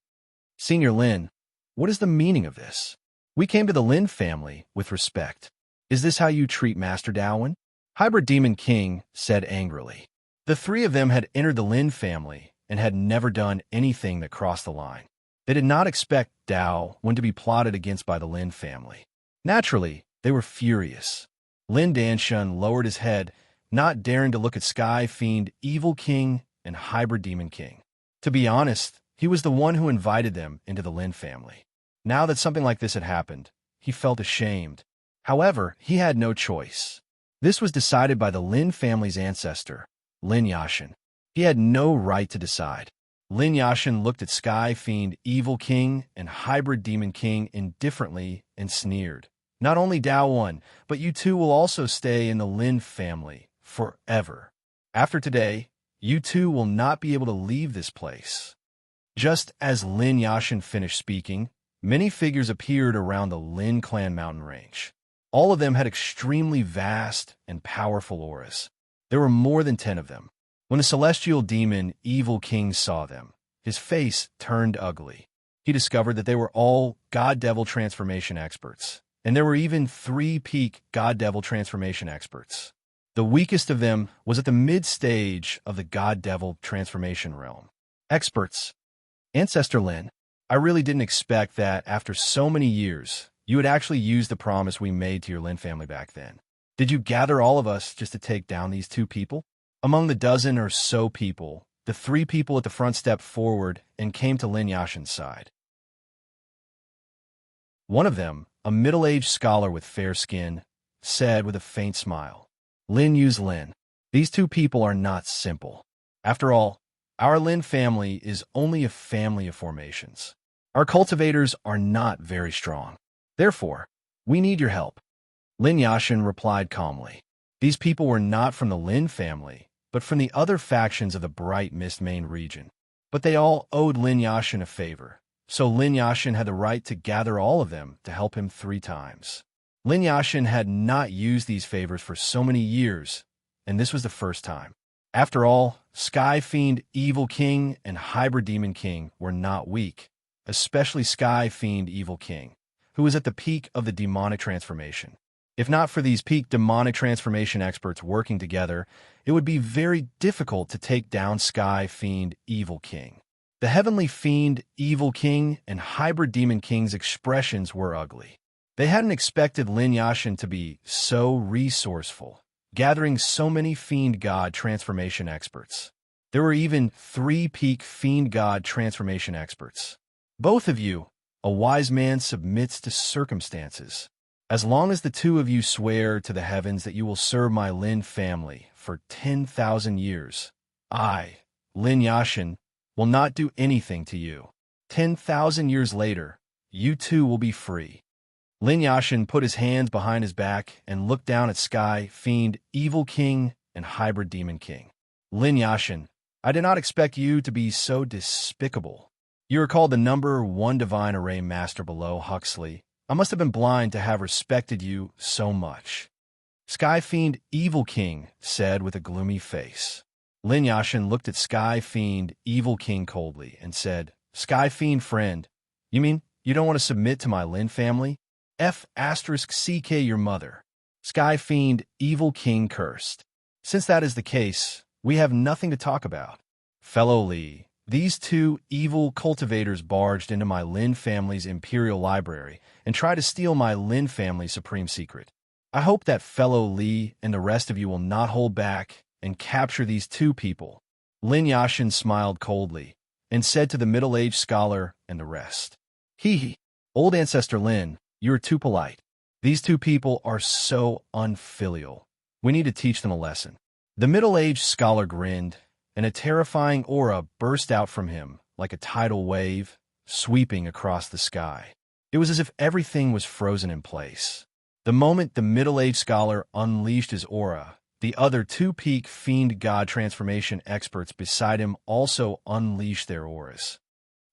Senior Lin, what is the meaning of this? We came to the Lin family with respect. Is this how you treat Master Daowen? Hybrid Demon King said angrily. The three of them had entered the Lin family and had never done anything that crossed the line. They did not expect Daowen to be plotted against by the Lin family. Naturally, they were furious. Lin Danshun lowered his head, not daring to look at Sky Fiend, Evil King, and Hybrid Demon King. To be honest, he was the one who invited them into the Lin family. Now that something like this had happened, he felt ashamed. However, he had no choice. This was decided by the Lin family's ancestor, Lin Yashin. He had no right to decide. Lin Yashin looked at Sky Fiend, Evil King, and Hybrid Demon King indifferently and sneered. Not only Daowen, but you two will also stay in the Lin family forever. After today, you two will not be able to leave this place. Just as Lin Yashin finished speaking, many figures appeared around the Lin clan mountain range. All of them had extremely vast and powerful auras. There were more than 10 of them. When the celestial demon Evil King saw them, his face turned ugly. He discovered that they were all God-Devil transformation experts, and there were even 3 peak God-Devil transformation experts. The weakest of them was at the mid-stage of the God-Devil transformation realm. Experts. Ancestor Lin, I really didn't expect that after so many years, you would actually use the promise we made to your Lin family back then. Did you gather all of us just to take down these 2 people? Among the dozen or so people, the 3 people at the front stepped forward and came to Lin Yashin's side. One of them, a middle-aged scholar with fair skin, said with a faint smile, Lin Yu's Lin, these 2 people are not simple. After all, our Lin family is only a family of formations. Our cultivators are not very strong. Therefore, we need your help. Lin Yashin replied calmly. These people were not from the Lin family, but from the other factions of the Bright Mist Main region. But they all owed Lin Yashin a favor, so Lin Yashin had the right to gather all of them to help him 3 times. Lin Yashin had not used these favors for so many years, and this was the first time. After all, Sky Fiend, Evil King, and Hybrid Demon King were not weak, especially Sky Fiend, Evil King, who was at the peak of the demonic transformation. If not for these peak demonic transformation experts working together, it would be very difficult to take down Sky Fiend, Evil King. The Heavenly Fiend, Evil King, and Hybrid Demon King's expressions were ugly. They hadn't expected Lin Yashin to be so resourceful, gathering so many Fiend God transformation experts. There were even 3 peak Fiend God transformation experts. Both of you, a wise man submits to circumstances. As long as the 2 of you swear to the heavens that you will serve my Lin family for 10,000 years, I, Lin Yashin, will not do anything to you. 10,000 years later, you 2 will be free. Lin Yashin put his hands behind his back and looked down at Sky Fiend, Evil King, and Hybrid Demon King. Lin Yashin, I did not expect you to be so despicable. You are called the number 1 divine array master below Huxley. I must have been blind to have respected you so much. Sky Fiend, Evil King said with a gloomy face. Lin Yashin looked at Sky Fiend, Evil King coldly and said, Sky Fiend friend, you mean you don't want to submit to my Lin family? F***CK your mother. Sky Fiend, Evil King cursed. Since that is the case, we have nothing to talk about. Fellow Li, these 2 evil cultivators barged into my Lin family's imperial library and tried to steal my Lin family's supreme secret. I hope that fellow Li and the rest of you will not hold back and capture these 2 people. Lin Yashin smiled coldly and said to the middle-aged scholar and the rest, Hee, old ancestor Lin, you are too polite. These 2 people are so unfilial. We need to teach them a lesson. The middle-aged scholar grinned, and a terrifying aura burst out from him like a tidal wave, sweeping across the sky. It was as if everything was frozen in place. The moment the middle-aged scholar unleashed his aura, The other two peak fiend god transformation experts beside him also unleashed their auras.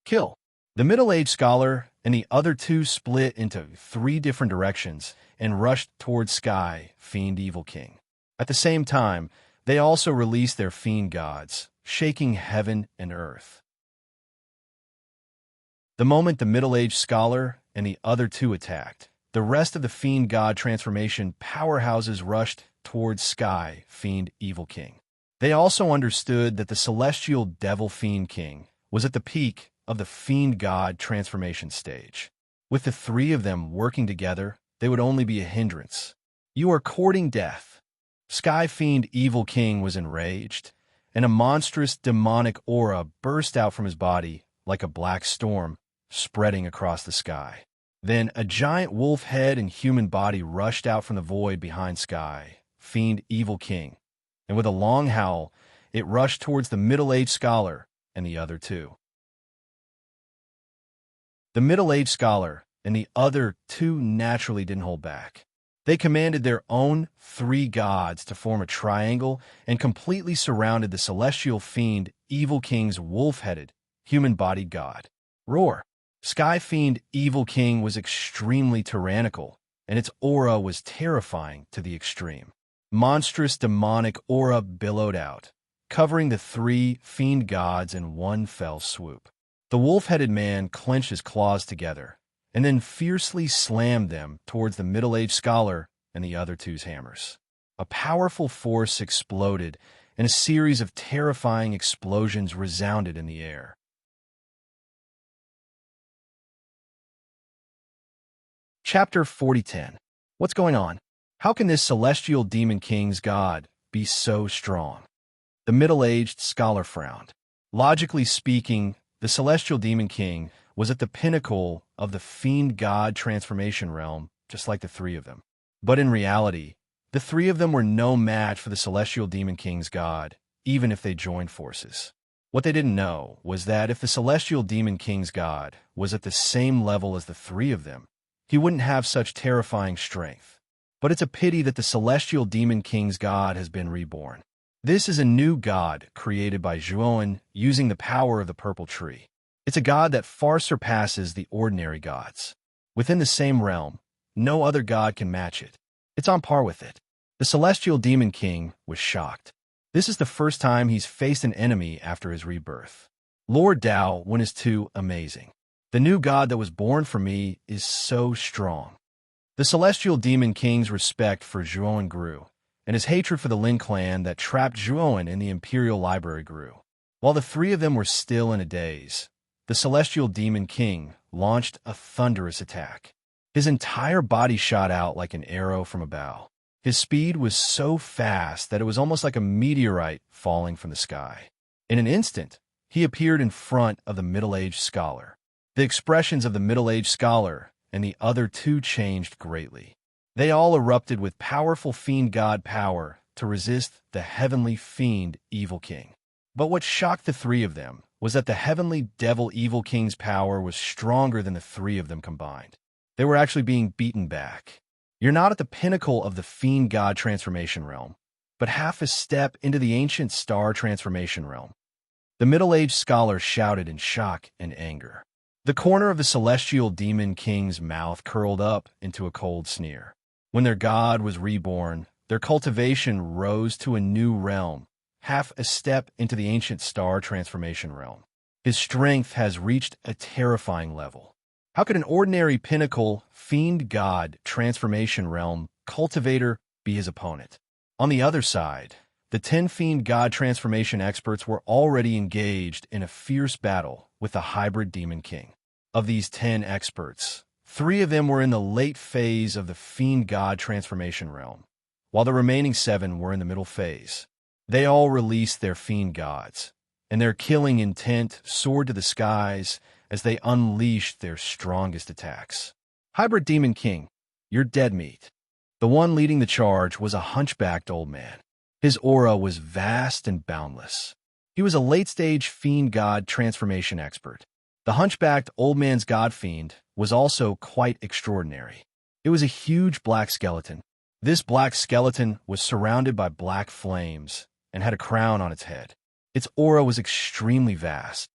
Kill. The middle-aged scholar and the other two split into three different directions and rushed towards Sky, Fiend Evil King. At the same time, they also released their fiend gods, shaking heaven and earth. The moment the middle-aged scholar and the other two attacked, the rest of the fiend god transformation powerhouses rushed towards Sky, Fiend Evil King. They also understood that the celestial devil fiend king was at the peak of the fiend god transformation stage. With the three of them working together, they would only be a hindrance. You are courting death. Sky Fiend Evil King was enraged, and a monstrous demonic aura burst out from his body like a black storm, spreading across the sky. Then a giant wolf head and human body rushed out from the void behind Sky, Fiend Evil King, and with a long howl, it rushed towards the middle-aged scholar and the other two. The middle-aged scholar and the other two naturally didn't hold back. They commanded their own three gods to form a triangle and completely surrounded the celestial fiend Evil King's wolf-headed, human-bodied god. Roar! Sky Fiend Evil King was extremely tyrannical, and its aura was terrifying to the extreme. Monstrous demonic aura billowed out, covering the three fiend gods in one fell swoop. The wolf-headed man clenched his claws together, and then fiercely slammed them towards the middle-aged scholar and the other two's hammers. A powerful force exploded, and a series of terrifying explosions resounded in the air. Chapter 40:10. What's going on? How can this celestial demon king's god be so strong? The middle-aged scholar frowned. Logically speaking, the celestial demon king was at the pinnacle of the fiend god transformation realm, just like the three of them. But in reality, the three of them were no match for the celestial demon king's god, even if they joined forces. What they didn't know was that if the celestial demon king's god was at the same level as the three of them, he wouldn't have such terrifying strength. But it's a pity that the celestial demon king's god has been reborn. This is a new god created by Zhuoan using the power of the purple tree. It's a god that far surpasses the ordinary gods. Within the same realm, no other god can match it. It's on par with it. The celestial demon king was shocked. This is the first time he's faced an enemy after his rebirth. Lord Dao Wen is too amazing. The new god that was born for me is so strong. The celestial demon king's respect for Zhuoan grew, and his hatred for the Lin clan that trapped Zhuoan in the Imperial Library grew. While the three of them were still in a daze, the celestial demon king launched a thunderous attack. His entire body shot out like an arrow from a bow. His speed was so fast that it was almost like a meteorite falling from the sky. In an instant, he appeared in front of the middle-aged scholar. The expressions of the middle-aged scholar and the other two changed greatly. They all erupted with powerful fiend god power to resist the heavenly fiend Evil King. But what shocked the three of them was that the heavenly devil Evil King's power was stronger than the three of them combined. They were actually being beaten back. You're not at the pinnacle of the fiend god transformation realm, but half a step into the ancient star transformation realm. The middle-aged scholar shouted in shock and anger. The corner of the celestial demon king's mouth curled up into a cold sneer. When their god was reborn, their cultivation rose to a new realm, half a step into the ancient star transformation realm. His strength has reached a terrifying level. How could an ordinary pinnacle, fiend god transformation realm cultivator be his opponent? On the other side, the 10 fiend god transformation experts were already engaged in a fierce battle with the hybrid demon king. Of these 10 experts, 3 of them were in the late phase of the fiend god transformation realm, while the remaining 7 were in the middle phase. They all released their fiend gods, and their killing intent soared to the skies as they unleashed their strongest attacks. Hybrid Demon King, you're dead meat. The one leading the charge was a hunchbacked old man. His aura was vast and boundless. He was a late-stage fiend god transformation expert. The hunchbacked old man's god fiend was also quite extraordinary. It was a huge black skeleton, This black skeleton was surrounded by black flames and had a crown on its head. Its aura was extremely vast.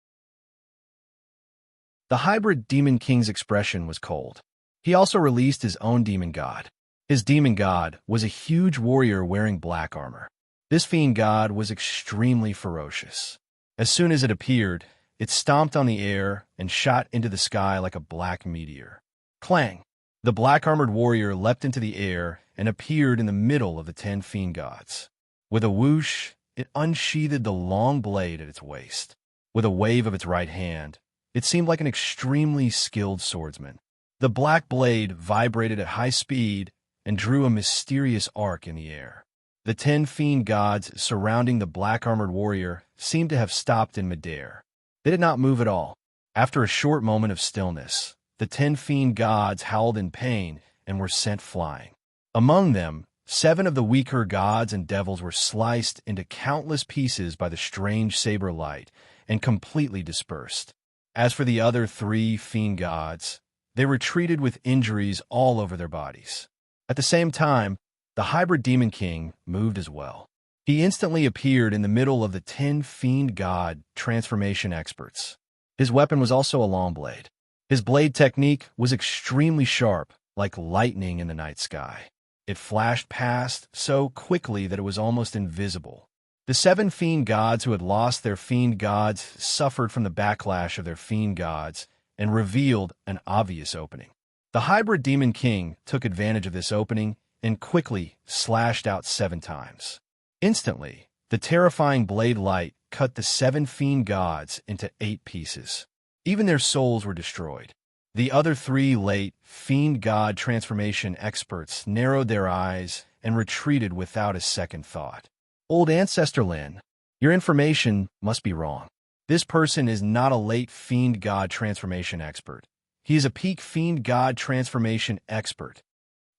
The hybrid demon king's expression was cold. He also released his own demon god. His demon god was a huge warrior wearing black armor. This fiend god was extremely ferocious. As soon as it appeared, it stomped on the air and shot into the sky like a black meteor. Clang! The black-armored warrior leapt into the air and appeared in the middle of the 10 fiend gods. With a whoosh, it unsheathed the long blade at its waist. With a wave of its right hand, it seemed like an extremely skilled swordsman. The black blade vibrated at high speed and drew a mysterious arc in the air. The 10 fiend gods surrounding the black-armored warrior seemed to have stopped in midair. They did not move at all. After a short moment of stillness, the 10 fiend gods howled in pain and were sent flying. Among them, 7 of the weaker gods and devils were sliced into countless pieces by the strange saber light and completely dispersed. As for the other 3 fiend gods, they were treated with injuries all over their bodies. At the same time, the hybrid demon king moved as well. He instantly appeared in the middle of the 10 fiend god transformation experts. His weapon was also a long blade. His blade technique was extremely sharp, like lightning in the night sky. It flashed past so quickly that it was almost invisible. The 7 fiend gods who had lost their fiend gods suffered from the backlash of their fiend gods and revealed an obvious opening. The hybrid demon king took advantage of this opening and quickly slashed out 7 times. Instantly, the terrifying blade light cut the 7 fiend gods into 8 pieces. Even their souls were destroyed. The other 3 late fiend god transformation experts narrowed their eyes and retreated without a second thought. Old Ancestor Lin, your information must be wrong. This person is not a late fiend god transformation expert. He is a peak fiend god transformation expert.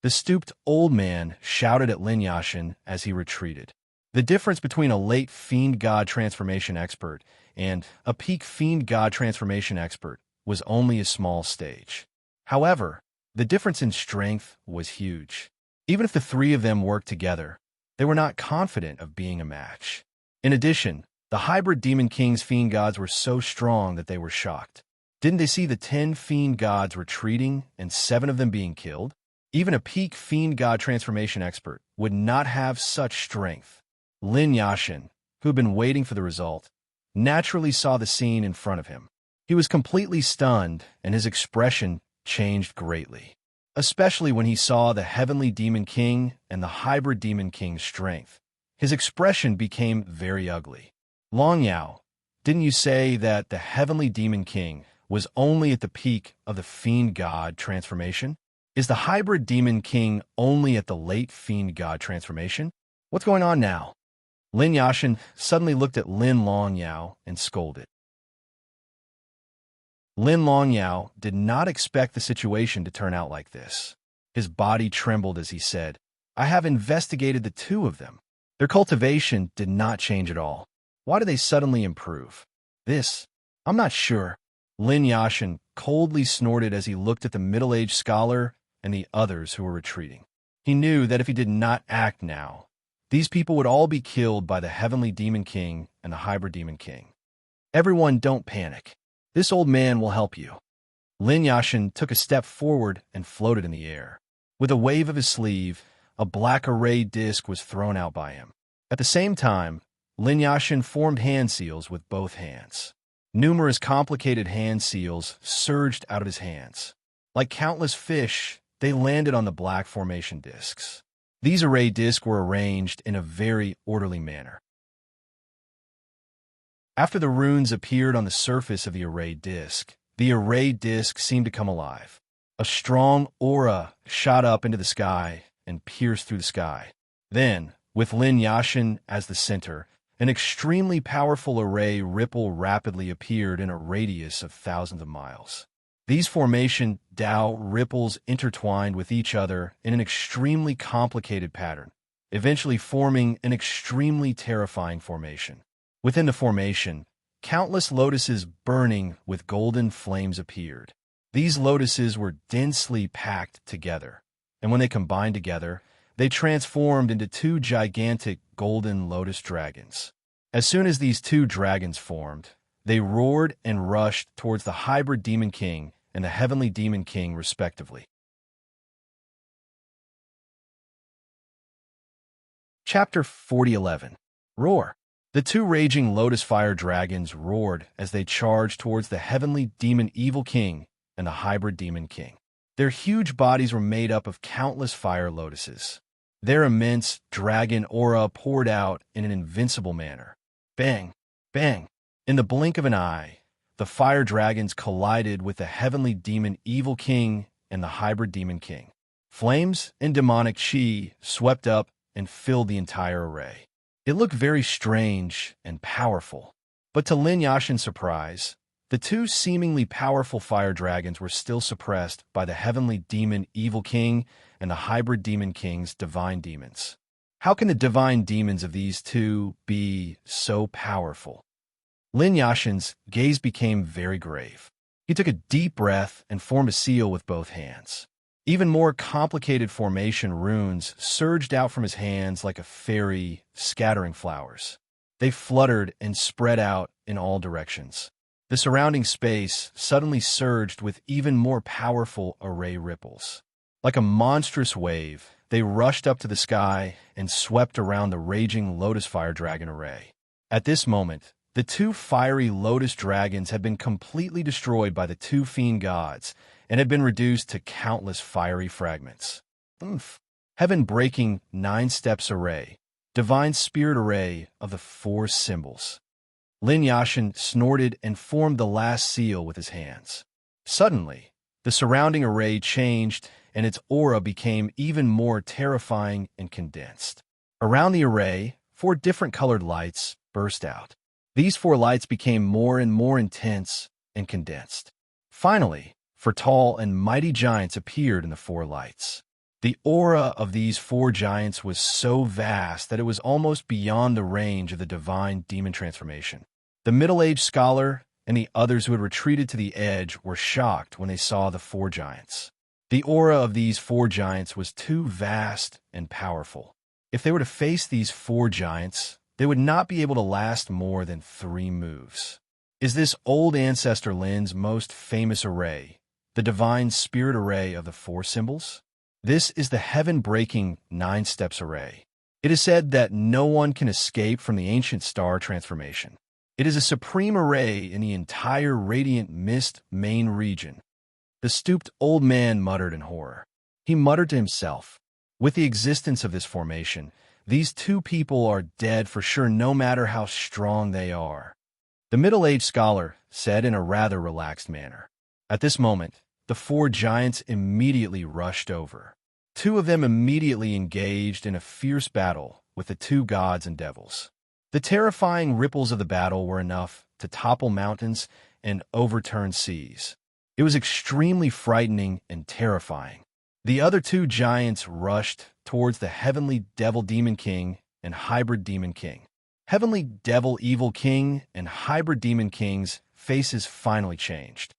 The stooped old man shouted at Lin Yashin as he retreated. The difference between a late fiend god transformation expert and a peak fiend god transformation expert was only a small stage. However, the difference in strength was huge. Even if the 3 of them worked together, they were not confident of being a match. In addition, the hybrid demon king's fiend gods were so strong that they were shocked. Didn't they see the 10 fiend gods retreating and 7 of them being killed? Even a peak fiend god transformation expert would not have such strength. Lin Yashin, who had been waiting for the result, naturally saw the scene in front of him. He was completely stunned, and his expression changed greatly, especially when he saw the heavenly demon king and the hybrid demon king's strength. His expression became very ugly. Long Yao, didn't you say that the heavenly demon king was only at the peak of the fiend god transformation? Is the hybrid demon king only at the late fiend god transformation? What's going on now? Lin Yashin suddenly looked at Lin Long Yao and scolded. Lin Long Yao did not expect the situation to turn out like this. His body trembled as he said, I have investigated the 2 of them. Their cultivation did not change at all. Why did they suddenly improve? I'm not sure. Lin Yashin coldly snorted as he looked at the middle-aged scholar and the others who were retreating. He knew that if he did not act now, these people would all be killed by the heavenly demon king and the hybrid demon king. Everyone, don't panic. This old man will help you. Lin Yashin took a step forward and floated in the air. With a wave of his sleeve, a black array disc was thrown out by him. At the same time, Lin Yashin formed hand seals with both hands. Numerous complicated hand seals surged out of his hands. Like countless fish, they landed on the black formation discs. These array discs were arranged in a very orderly manner. After the runes appeared on the surface of the array disc seemed to come alive. A strong aura shot up into the sky and pierced through the sky. Then, with Lin Yashin as the center, an extremely powerful array ripple rapidly appeared in a radius of thousands of miles. These formation Dao ripples intertwined with each other in an extremely complicated pattern, eventually forming an extremely terrifying formation. Within the formation, countless lotuses burning with golden flames appeared. These lotuses were densely packed together, and when they combined together, They transformed into two gigantic golden lotus dragons. As soon as these two dragons formed, they roared and rushed towards the hybrid demon king and the heavenly demon king, respectively. Chapter 40:11. Roar. The two raging lotus fire dragons roared as they charged towards the heavenly demon evil king and the hybrid demon king. Their huge bodies were made up of countless fire lotuses. Their immense dragon aura poured out in an invincible manner. Bang! Bang! In the blink of an eye, the fire dragons collided with the heavenly demon evil king and the hybrid demon king. Flames and demonic chi swept up and filled the entire array. It looked very strange and powerful. But to Lin Yashin's surprise, the two seemingly powerful fire dragons were still suppressed by the heavenly demon evil king and the hybrid demon king's divine demons. How can the divine demons of these two be so powerful? Lin Yashin's gaze became very grave. He took a deep breath and formed a seal with both hands. Even more complicated formation runes surged out from his hands like a fairy scattering flowers. They fluttered and spread out in all directions. The surrounding space suddenly surged with even more powerful array ripples. Like a monstrous wave, they rushed up to the sky and swept around the raging lotus fire dragon array. At this moment, the two fiery lotus dragons had been completely destroyed by the two fiend gods and had been reduced to countless fiery fragments. Heaven-breaking 9 steps array, divine spirit array of the 4 symbols. Lin Yashin snorted and formed the last seal with his hands. Suddenly, the surrounding array changed and its aura became even more terrifying and condensed. Around the array, 4 different colored lights burst out. These 4 lights became more and more intense and condensed. Finally, 4 tall and mighty giants appeared in the 4 lights. The aura of these 4 giants was so vast that it was almost beyond the range of the divine demon transformation. The middle-aged scholar and the others who had retreated to the edge were shocked when they saw the 4 giants. The aura of these 4 giants was too vast and powerful. If they were to face these 4 giants, they would not be able to last more than 3 moves. Is this old ancestor Lin's most famous array, the divine spirit array of the 4 symbols? This is the heaven-breaking 9 steps array. It is said that no one can escape from the ancient star transformation. It is a supreme array in the entire radiant mist main region. The stooped old man muttered in horror. He muttered to himself, with the existence of this formation, these 2 people are dead for sure no matter how strong they are. The middle-aged scholar said in a rather relaxed manner. At this moment, the 4 giants immediately rushed over. 2 of them immediately engaged in a fierce battle with the 2 gods and devils. The terrifying ripples of the battle were enough to topple mountains and overturn seas. It was extremely frightening and terrifying. The other 2 giants rushed towards the heavenly devil demon king and hybrid demon king. Heavenly devil evil king and hybrid demon king's faces finally changed.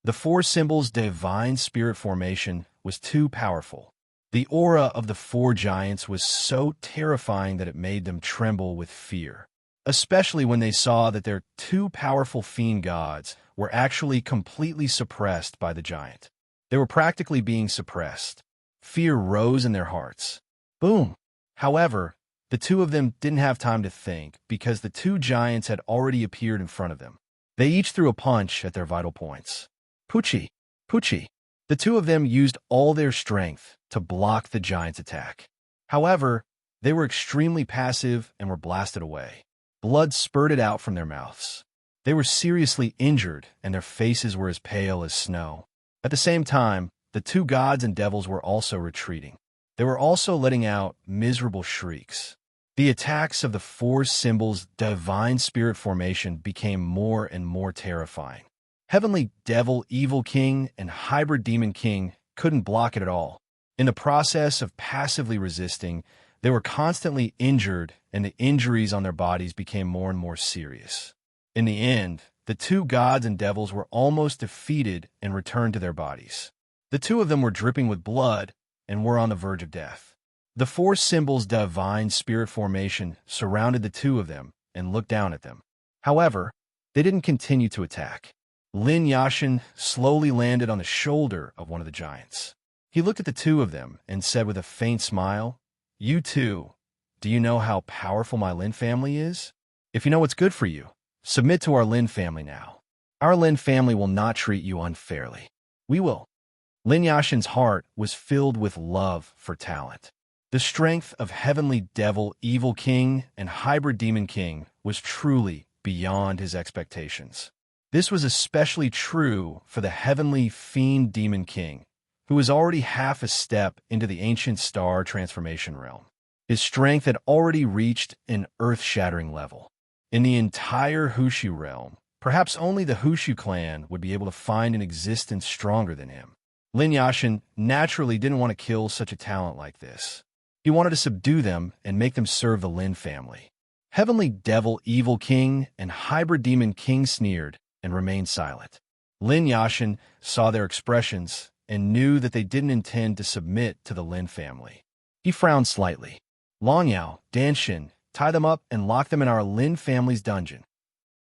The 4 symbols' divine spirit formation was too powerful. The aura of the 4 giants was so terrifying that it made them tremble with fear, especially when they saw that their 2 powerful fiend gods were actually completely suppressed by the giant. They were practically being suppressed. Fear rose in their hearts. Boom! However, the 2 of them didn't have time to think because the 2 giants had already appeared in front of them. They each threw a punch at their vital points. Poochie! Poochie! The 2 of them used all their strength to block the giant's attack. However, they were extremely passive and were blasted away. Blood spurted out from their mouths. They were seriously injured and their faces were as pale as snow. At the same time, the 2 gods and devils were also retreating. They were also letting out miserable shrieks. The attacks of the 4 symbols' divine spirit formation became more and more terrifying. Heavenly devil evil king and hybrid demon king couldn't block it at all. In the process of passively resisting, they were constantly injured and the injuries on their bodies became more and more serious. In the end, the 2 gods and devils were almost defeated and returned to their bodies. The 2 of them were dripping with blood, and were on the verge of death. The four symbols divine spirit formation surrounded the two of them and looked down at them. However, they didn't continue to attack. Lin Yashin slowly landed on the shoulder of one of the giants. He looked at the two of them and said with a faint smile, "You two, do you know how powerful my Lin family is? If you know what's good for you, submit to our Lin family now. Our Lin family will not treat you unfairly. We will." Lin Yashin's heart was filled with love for talent. The strength of Heavenly Devil, Evil King, and Hybrid Demon King was truly beyond his expectations. This was especially true for the Heavenly Fiend Demon King, who was already half a step into the Ancient Star transformation realm. His strength had already reached an earth-shattering level. In the entire Hushu realm, perhaps only the Hushu clan would be able to find an existence stronger than him. Lin Yashin naturally didn't want to kill such a talent like this. He wanted to subdue them and make them serve the Lin family. Heavenly Devil, Evil King, and Hybrid Demon King sneered and remained silent. Lin Yashin saw their expressions and knew that they didn't intend to submit to the Lin family. He frowned slightly. "Long Yao, Danshin, tie them up and lock them in our Lin family's dungeon,"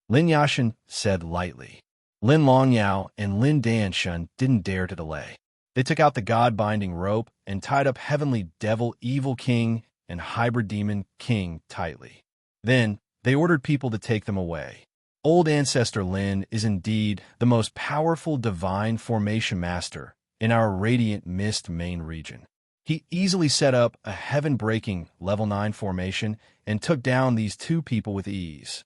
Lin Yashin said lightly. Lin Long Yao and Lin Danshin didn't dare to delay. They took out the God-binding rope and tied up Heavenly Devil, Evil King, and Hybrid Demon King tightly. Then, they ordered people to take them away. Old Ancestor Lin is indeed the most powerful divine formation master in our Radiant Mist main region. He easily set up a heaven-breaking level 9 formation and took down these two people with ease.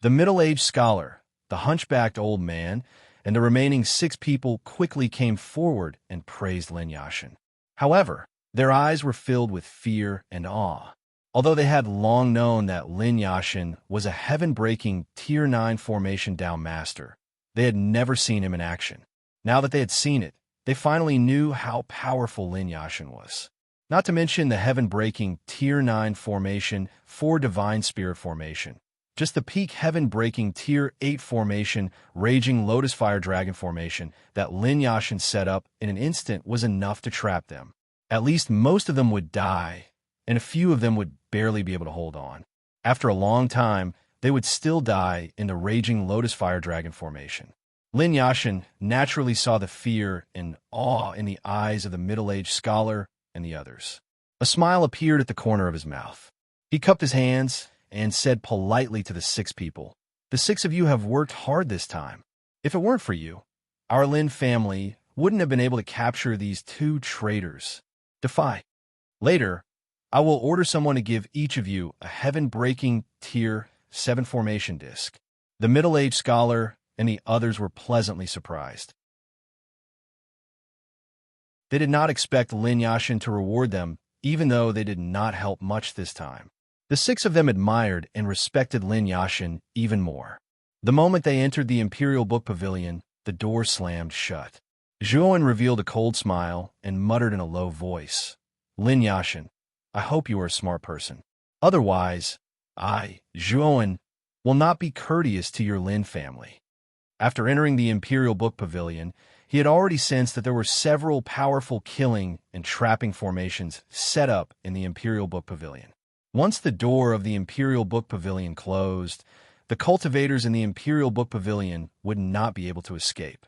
The middle-aged scholar, the hunchbacked old man, and the remaining 6 people quickly came forward and praised Lin Yashin. However, their eyes were filled with fear and awe. Although they had long known that Lin Yashin was a heaven-breaking Tier 9 formation down master, they had never seen him in action. Now that they had seen it, they finally knew how powerful Lin Yashin was. Not to mention the heaven-breaking Tier 9 formation for divine spirit formation. Just the peak heaven-breaking Tier 8 formation, Raging Lotus Fire Dragon formation that Lin Yashin set up in an instant was enough to trap them. At least most of them would die, and a few of them would barely be able to hold on. After a long time, they would still die in the Raging Lotus Fire Dragon formation. Lin Yashin naturally saw the fear and awe in the eyes of the middle-aged scholar and the others. A smile appeared at the corner of his mouth. He cupped his hands and said politely to the 6 people, "The 6 of you have worked hard this time. If it weren't for you, our Lin family wouldn't have been able to capture these 2 traitors. Defy. Later, I will order someone to give each of you a heaven-breaking Tier 7 formation disc." The middle-aged scholar and the others were pleasantly surprised. They did not expect Lin Yashin to reward them, even though they did not help much this time. The 6 of them admired and respected Lin Yashin even more. The moment they entered the Imperial Book Pavilion, the door slammed shut. Zhuowen revealed a cold smile and muttered in a low voice, "Lin Yashin, I hope you are a smart person. Otherwise, I, Zhuowen, will not be courteous to your Lin family." After entering the Imperial Book Pavilion, he had already sensed that there were several powerful killing and trapping formations set up in the Imperial Book Pavilion. Once the door of the Imperial Book Pavilion closed, the cultivators in the Imperial Book Pavilion would not be able to escape.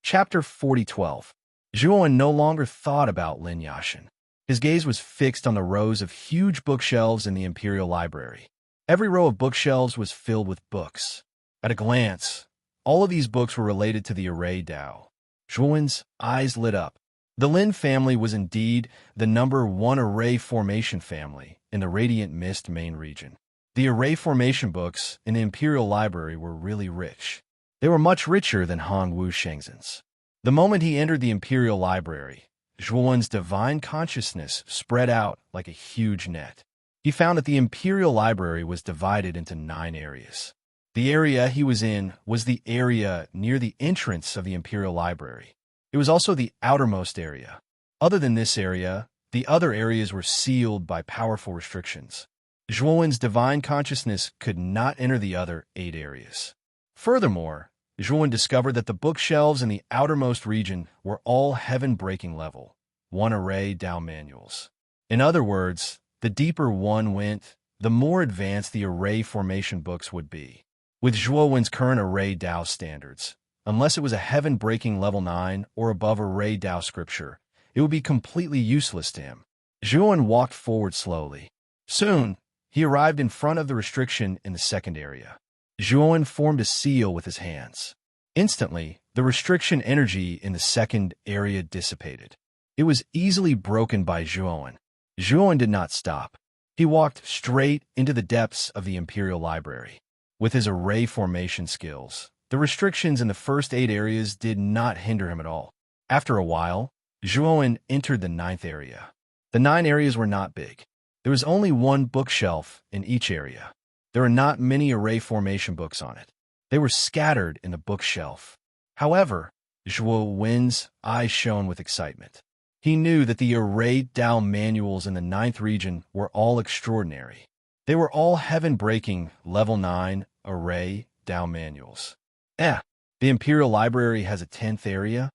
Chapter 40:12. Zhuowen no longer thought about Lin Yashin. His gaze was fixed on the rows of huge bookshelves in the Imperial Library. Every row of bookshelves was filled with books. At a glance, all of these books were related to the Array Dao. Zhuowen's eyes lit up. The Lin family was indeed the #1 array formation family in the Radiant Mist main region. The array formation books in the Imperial Library were really rich. They were much richer than Han Wu Shengzhen's. The moment he entered the Imperial Library, Zhuowen's divine consciousness spread out like a huge net. He found that the Imperial Library was divided into 9 areas. The area he was in was the area near the entrance of the Imperial Library. It was also the outermost area. Other than this area, the other areas were sealed by powerful restrictions. Zhuowen's divine consciousness could not enter the other 8 areas. Furthermore, Zhuowen discovered that the bookshelves in the outermost region were all heaven-breaking level, 1 array Tao manuals. In other words, the deeper one went, the more advanced the array formation books would be. With Zhuowen's current array Tao standards, unless it was a heaven-breaking level 9 or above array Tao scripture, it would be completely useless to him. Zhuowen walked forward slowly. Soon, he arrived in front of the restriction in the second area. Zhuowen formed a seal with his hands. Instantly, the restriction energy in the second area dissipated. It was easily broken by Zhuowen. Zhuowen did not stop. He walked straight into the depths of the Imperial Library. With his array formation skills, the restrictions in the first 8 areas did not hinder him at all. After a while, Zhuowen entered the 9th area. The 9 areas were not big. There was only 1 bookshelf in each area. There were not many array formation books on it. They were scattered in the bookshelf. However, Zhuowen's eyes shone with excitement. He knew that the array Tao manuals in the 9th region were all extraordinary. They were all heaven-breaking level 9 array Tao manuals. The Imperial Library has a 10th area?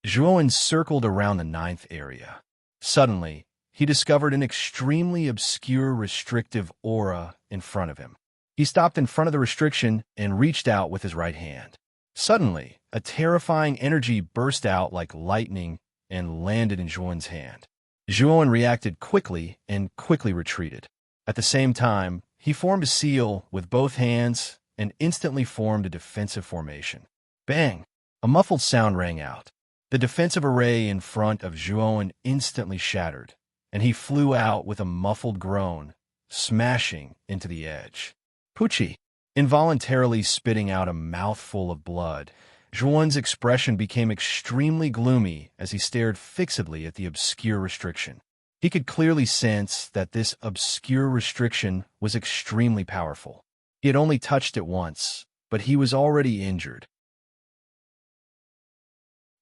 Zhuowen circled around the 9th area. Suddenly, he discovered an extremely obscure restrictive aura in front of him. He stopped in front of the restriction and reached out with his right hand. Suddenly, a terrifying energy burst out like lightning and landed in Zhuowen's hand. Zhuowen reacted quickly and quickly retreated. At the same time, he formed a seal with both hands and instantly formed a defensive formation. Bang! A muffled sound rang out. The defensive array in front of Zhuowen instantly shattered, and he flew out with a muffled groan, smashing into the edge. Pucci! Involuntarily spitting out a mouthful of blood, Zhuowen's expression became extremely gloomy as he stared fixedly at the obscure restriction. He could clearly sense that this obscure restriction was extremely powerful. He had only touched it once, but he was already injured.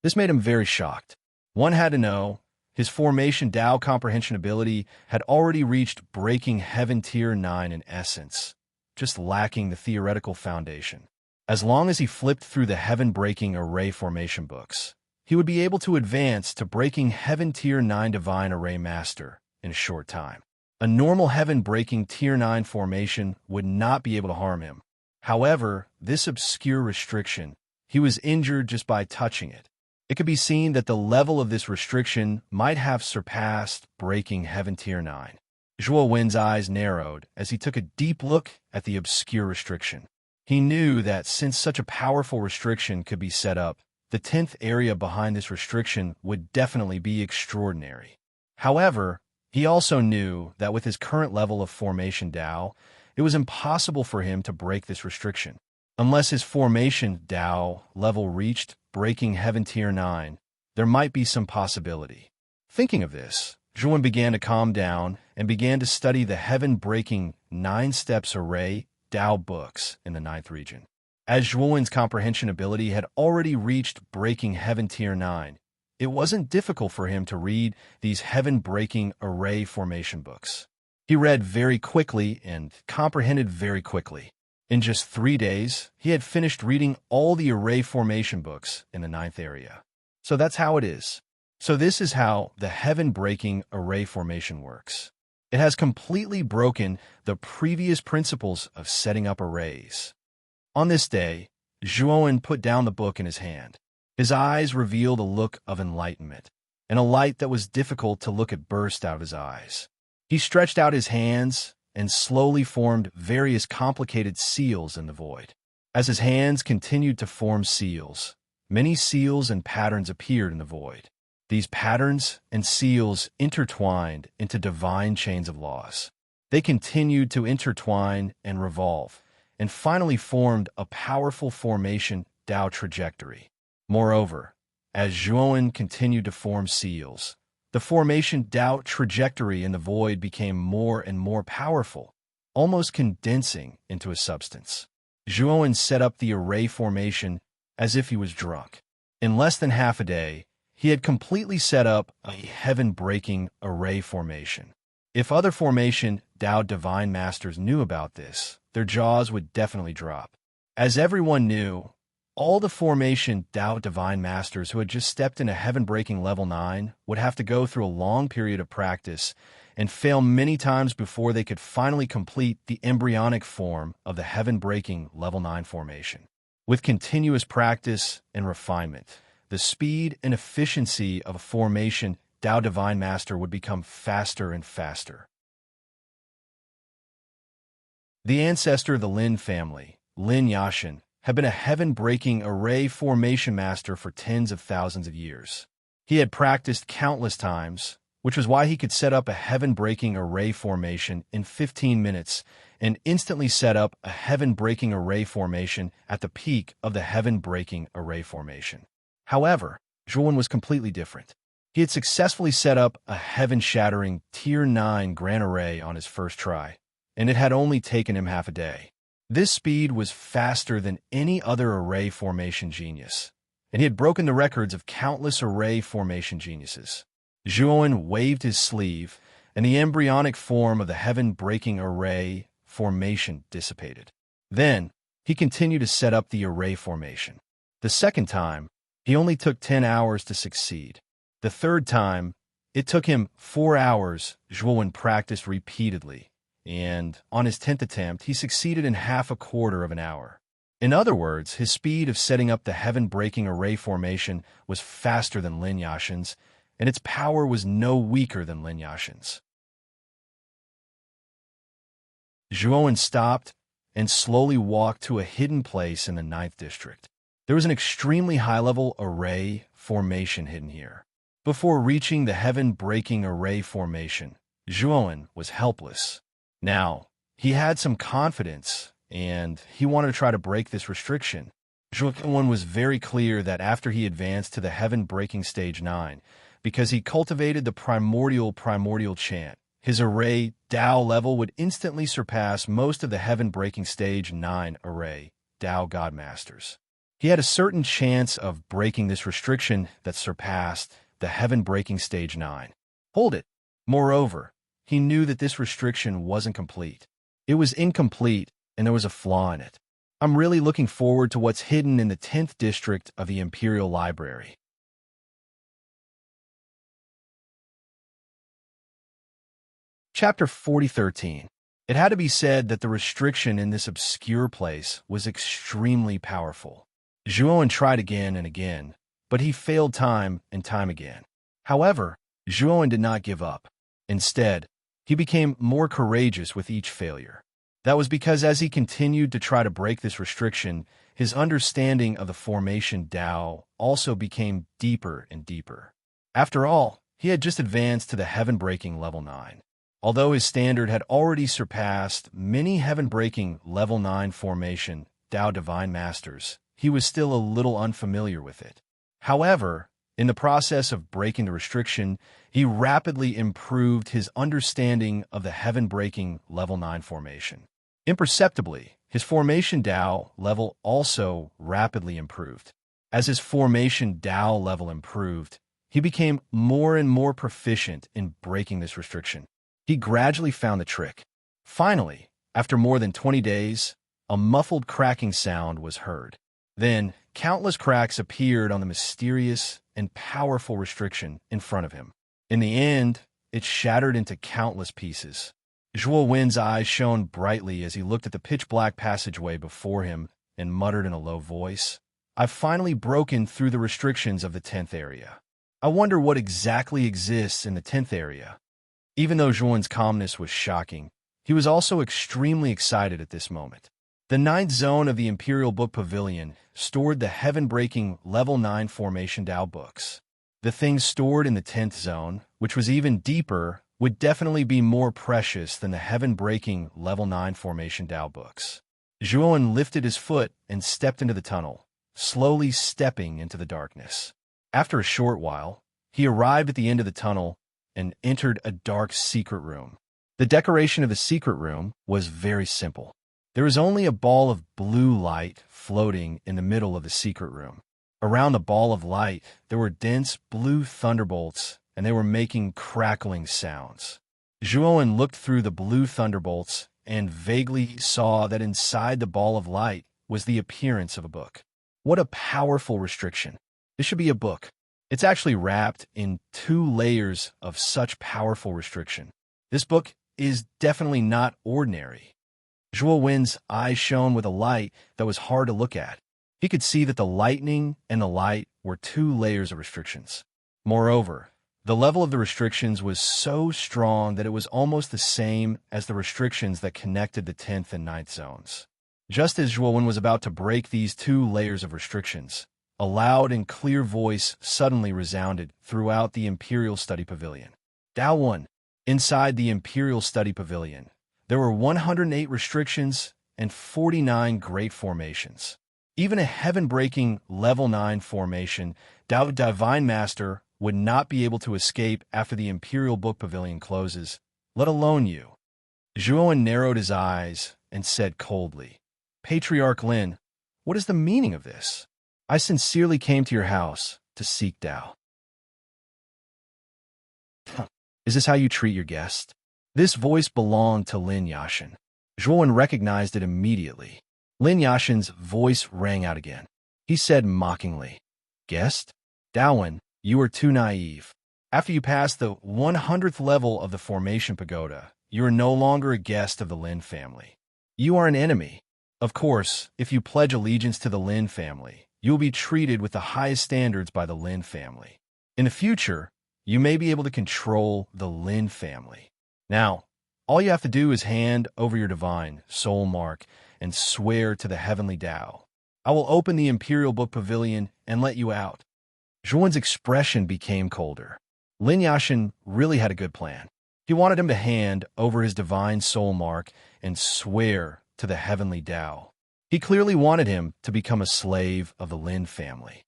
This made him very shocked. One had to know, his formation Tao comprehension ability had already reached breaking heaven tier 9 in essence, just lacking the theoretical foundation. As long as he flipped through the heaven-breaking array formation books, he would be able to advance to breaking heaven tier 9 divine array master in a short time. A normal heaven-breaking tier 9 formation would not be able to harm him. However, this obscure restriction, he was injured just by touching it. It could be seen that the level of this restriction might have surpassed breaking heaven tier 9. Zhuowen's eyes narrowed as he took a deep look at the obscure restriction. He knew that since such a powerful restriction could be set up, the 10th area behind this restriction would definitely be extraordinary. However, he also knew that with his current level of formation Tao, it was impossible for him to break this restriction. Unless his formation Tao level reached breaking heaven tier 9, there might be some possibility. Thinking of this, Zhuowen began to calm down and began to study the heaven-breaking 9 steps array Tao books in the 9th region. As Zhuowen's comprehension ability had already reached breaking heaven tier 9, it wasn't difficult for him to read these heaven-breaking array formation books. He read very quickly and comprehended very quickly. In just 3 days, he had finished reading all the array formation books in the 9th area. So that's how it is. So this is how the heaven-breaking array formation works. It has completely broken the previous principles of setting up arrays. On this day, Zhuowen put down the book in his hand. His eyes revealed a look of enlightenment, and a light that was difficult to look at burst out of his eyes. He stretched out his hands and slowly formed various complicated seals in the void. As his hands continued to form seals, many seals and patterns appeared in the void. These patterns and seals intertwined into divine chains of laws. They continued to intertwine and revolve, and finally formed a powerful formation Tao trajectory. Moreover, as Zhuowen continued to form seals, the formation Tao trajectory in the void became more and more powerful, almost condensing into a substance. Zhuowen set up the array formation as if he was drunk. In less than half a day, he had completely set up a heaven-breaking array formation. If other formation Tao Divine Masters knew about this, their jaws would definitely drop. As everyone knew, all the formation Tao Divine Masters who had just stepped into heaven-breaking level 9 would have to go through a long period of practice and fail many times before they could finally complete the embryonic form of the heaven-breaking level 9 formation. With continuous practice and refinement, the speed and efficiency of a formation Tao Divine Master would become faster and faster. The ancestor of the Lin family, Lin Yashin, had been a heaven-breaking array formation master for tens of thousands of years. He had practiced countless times, which was why he could set up a heaven-breaking array formation in 15 minutes and instantly set up a heaven-breaking array formation at the peak of the heaven-breaking array formation. However, Zhuan was completely different. He had successfully set up a heaven-shattering Tier 9 Grand Array on his first try, and it had only taken him half a day. This speed was faster than any other array formation genius, and he had broken the records of countless array formation geniuses. Zhuan waved his sleeve, and the embryonic form of the heaven-breaking array formation dissipated. Then, he continued to set up the array formation. The second time, he only took 10 hours to succeed. The third time, it took him 4 hours. Zhuan practiced repeatedly, and on his 10th attempt, he succeeded in half a quarter of an hour. In other words, his speed of setting up the heaven-breaking array formation was faster than Lin Yashin's, and its power was no weaker than Lin Yashin's. Zhuan stopped and slowly walked to a hidden place in the 9th district. There was an extremely high-level array formation hidden here. Before reaching the heaven-breaking array formation, Zhuan was helpless. Now, he had some confidence, and he wanted to try to break this restriction. Zhuan was very clear that after he advanced to the heaven-breaking stage 9, because he cultivated the primordial chant, his array Tao level would instantly surpass most of the heaven-breaking stage 9 array Tao God Masters. He had a certain chance of breaking this restriction that surpassed the heaven-breaking stage 9. Hold it. Moreover, he knew that this restriction wasn't complete. It was incomplete, and there was a flaw in it. I'm really looking forward to what's hidden in the 10th district of the Imperial Library. Chapter 4013. It had to be said that the restriction in this obscure place was extremely powerful. Zhuan tried again and again, but he failed time and time again. However, Zhuan did not give up. Instead, he became more courageous with each failure. That was because as he continued to try to break this restriction, his understanding of the formation Tao also became deeper and deeper. After all, he had just advanced to the heaven-breaking level 9. Although his standard had already surpassed many heaven-breaking level 9 formation Tao Divine Masters, he was still a little unfamiliar with it. However, in the process of breaking the restriction, he rapidly improved his understanding of the heaven-breaking level 9 formation. Imperceptibly, his formation Tao level also rapidly improved. As his formation Tao level improved, he became more and more proficient in breaking this restriction. He gradually found the trick. Finally, after more than 20 days, a muffled cracking sound was heard. Then, countless cracks appeared on the mysterious and powerful restriction in front of him. In the end, it shattered into countless pieces. Zhuo Wen's eyes shone brightly as he looked at the pitch-black passageway before him and muttered in a low voice, "I've finally broken through the restrictions of the 10th area. I wonder what exactly exists in the 10th area." Even though Zhuan's calmness was shocking, he was also extremely excited at this moment. The 9th zone of the Imperial Book Pavilion stored the heaven-breaking level 9 formation Tao books. The things stored in the 10th zone, which was even deeper, would definitely be more precious than the heaven-breaking level 9 formation Tao books. Zhuan lifted his foot and stepped into the tunnel, slowly stepping into the darkness. After a short while, he arrived at the end of the tunnel and entered a dark secret room. The decoration of the secret room was very simple. There was only a ball of blue light floating in the middle of the secret room. Around the ball of light, there were dense blue thunderbolts, and they were making crackling sounds. Zhuowen looked through the blue thunderbolts and vaguely saw that inside the ball of light was the appearance of a book. What a powerful restriction. This should be a book. It's actually wrapped in 2 layers of such powerful restriction. This book is definitely not ordinary. Zhuo Wen's eyes shone with a light that was hard to look at. He could see that the lightning and the light were 2 layers of restrictions. Moreover, the level of the restrictions was so strong that it was almost the same as the restrictions that connected the 10th and 9th zones. Just as Zhuo Wen was about to break these 2 layers of restrictions, a loud and clear voice suddenly resounded throughout the Imperial Study Pavilion. Dao 1. Inside the Imperial Study Pavilion, there were 108 restrictions and 49 great formations. Even a heaven-breaking level 9 formation, Dao Divine Master would not be able to escape after the Imperial Book Pavilion closes, let alone you. Zhuowen narrowed his eyes and said coldly, Patriarch Lin, what is the meaning of this? I sincerely came to your house to seek Dao. Is this how you treat your guest? This voice belonged to Lin Yashin. Zhuowen recognized it immediately. Lin Yashin's voice rang out again. He said mockingly, Guest? Daowen, you are too naive. After you pass the 100th level of the Formation Pagoda, you are no longer a guest of the Lin family. You are an enemy. Of course, if you pledge allegiance to the Lin family, you will be treated with the highest standards by the Lin family. In the future, you may be able to control the Lin family. Now, all you have to do is hand over your divine soul mark and swear to the heavenly Tao. I will open the Imperial Book Pavilion and let you out. Zhuowen's expression became colder. Lin Yashin really had a good plan. He wanted him to hand over his divine soul mark and swear to the heavenly Tao. He clearly wanted him to become a slave of the Lin family.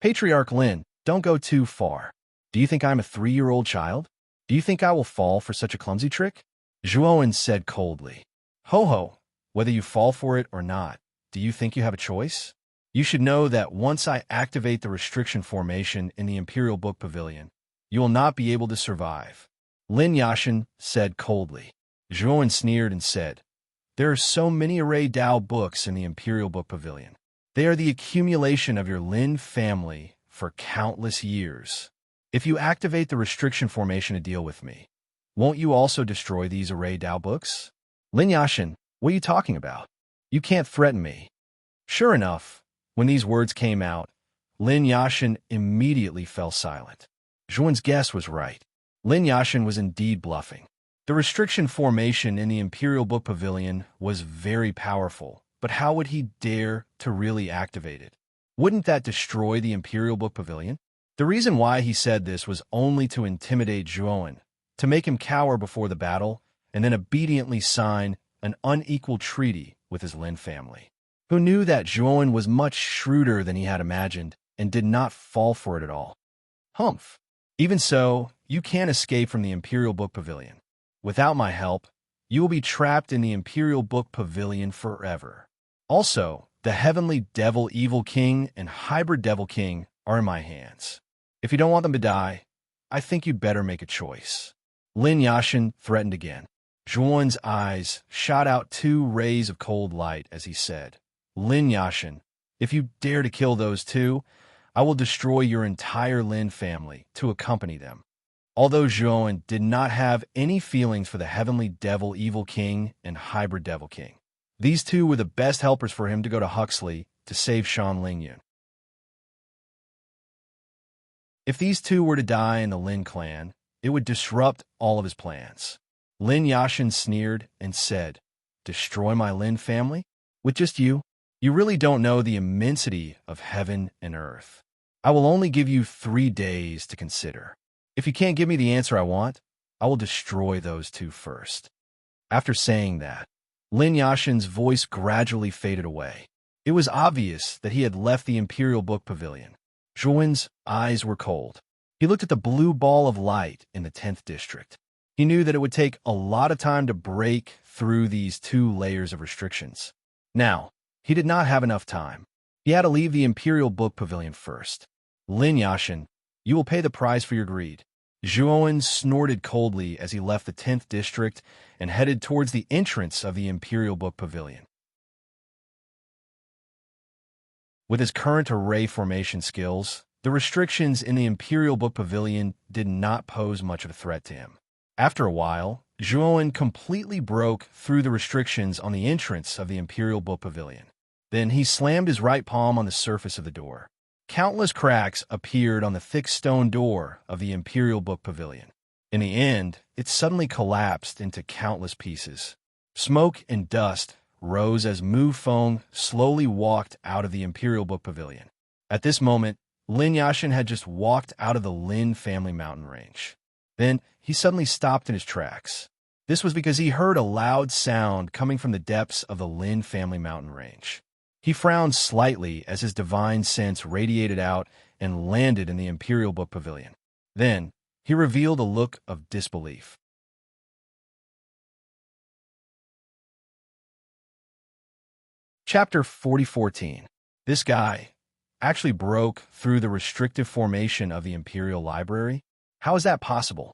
Patriarch Lin, don't go too far. Do you think I'm a 3-year-old child? Do you think I will fall for such a clumsy trick? Zhuowen said coldly. Ho-ho, whether you fall for it or not, do you think you have a choice? You should know that once I activate the restriction formation in the Imperial Book Pavilion, you will not be able to survive. Lin Yashin said coldly. Zhuowen sneered and said, There are so many array Dao books in the Imperial Book Pavilion. They are the accumulation of your Lin family for countless years. If you activate the restriction formation to deal with me, won't you also destroy these array Dao books? Lin Yashin, what are you talking about? You can't threaten me. Sure enough, when these words came out, Lin Yashin immediately fell silent. Zhuowen's guess was right. Lin Yashin was indeed bluffing. The restriction formation in the Imperial Book Pavilion was very powerful, but how would he dare to really activate it? Wouldn't that destroy the Imperial Book Pavilion? The reason why he said this was only to intimidate Zhuowen, to make him cower before the battle, and then obediently sign an unequal treaty with his Lin family, who knew that Zhuowen was much shrewder than he had imagined and did not fall for it at all. Humph. Even so, you can't escape from the Imperial Book Pavilion. Without my help, you will be trapped in the Imperial Book Pavilion forever. Also, the Heavenly Devil Evil King and Hybrid Devil King are in my hands. If you don't want them to die, I think you'd better make a choice. Lin Yashin threatened again. Zhuowen's eyes shot out 2 rays of cold light as he said, Lin Yashin, if you dare to kill those 2, I will destroy your entire Lin family to accompany them. Although Zhuowen did not have any feelings for the Heavenly Devil Evil King and Hybrid Devil King, these 2 were the best helpers for him to go to Huxley to save Shan Lingyun. If these 2 were to die in the Lin clan, it would disrupt all of his plans. Lin Yashin sneered and said, Destroy my Lin family? With just you? You really don't know the immensity of heaven and earth. I will only give you 3 days to consider. If you can't give me the answer I want, I will destroy those 2 first. After saying that, Lin Yashin's voice gradually faded away. It was obvious that he had left the Imperial Book Pavilion. Zhuowen's eyes were cold. He looked at the blue ball of light in the 10th district. He knew that it would take a lot of time to break through these 2 layers of restrictions. Now, he did not have enough time. He had to leave the Imperial Book Pavilion first. Lin Yashin, you will pay the price for your greed. Zhuowen snorted coldly as he left the 10th district and headed towards the entrance of the Imperial Book Pavilion. With his current array formation skills, the restrictions in the Imperial Book Pavilion did not pose much of a threat to him. After a while, Zhuowen completely broke through the restrictions on the entrance of the Imperial Book Pavilion. Then he slammed his right palm on the surface of the door. Countless cracks appeared on the thick stone door of the Imperial Book Pavilion. In the end, it suddenly collapsed into countless pieces. Smoke and dust rose as Mu Feng slowly walked out of the Imperial Book Pavilion. At this moment, Lin Yashin had just walked out of the Lin family mountain range. Then he suddenly stopped in his tracks. This was because he heard a loud sound coming from the depths of the Lin family mountain range. He frowned slightly as his divine sense radiated out and landed in the Imperial Book Pavilion. Then he revealed a look of disbelief. Chapter 4014. This guy actually broke through the restrictive formation of the Imperial Library? How is that possible?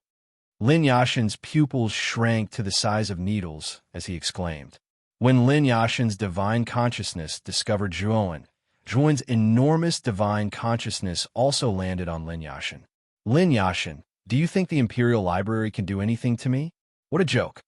Lin Yashin's pupils shrank to the size of needles as he exclaimed. When Lin Yashin's divine consciousness discovered Zhuowen's enormous divine consciousness also landed on Lin Yashin. Lin Yashin, do you think the Imperial Library can do anything to me? What a joke.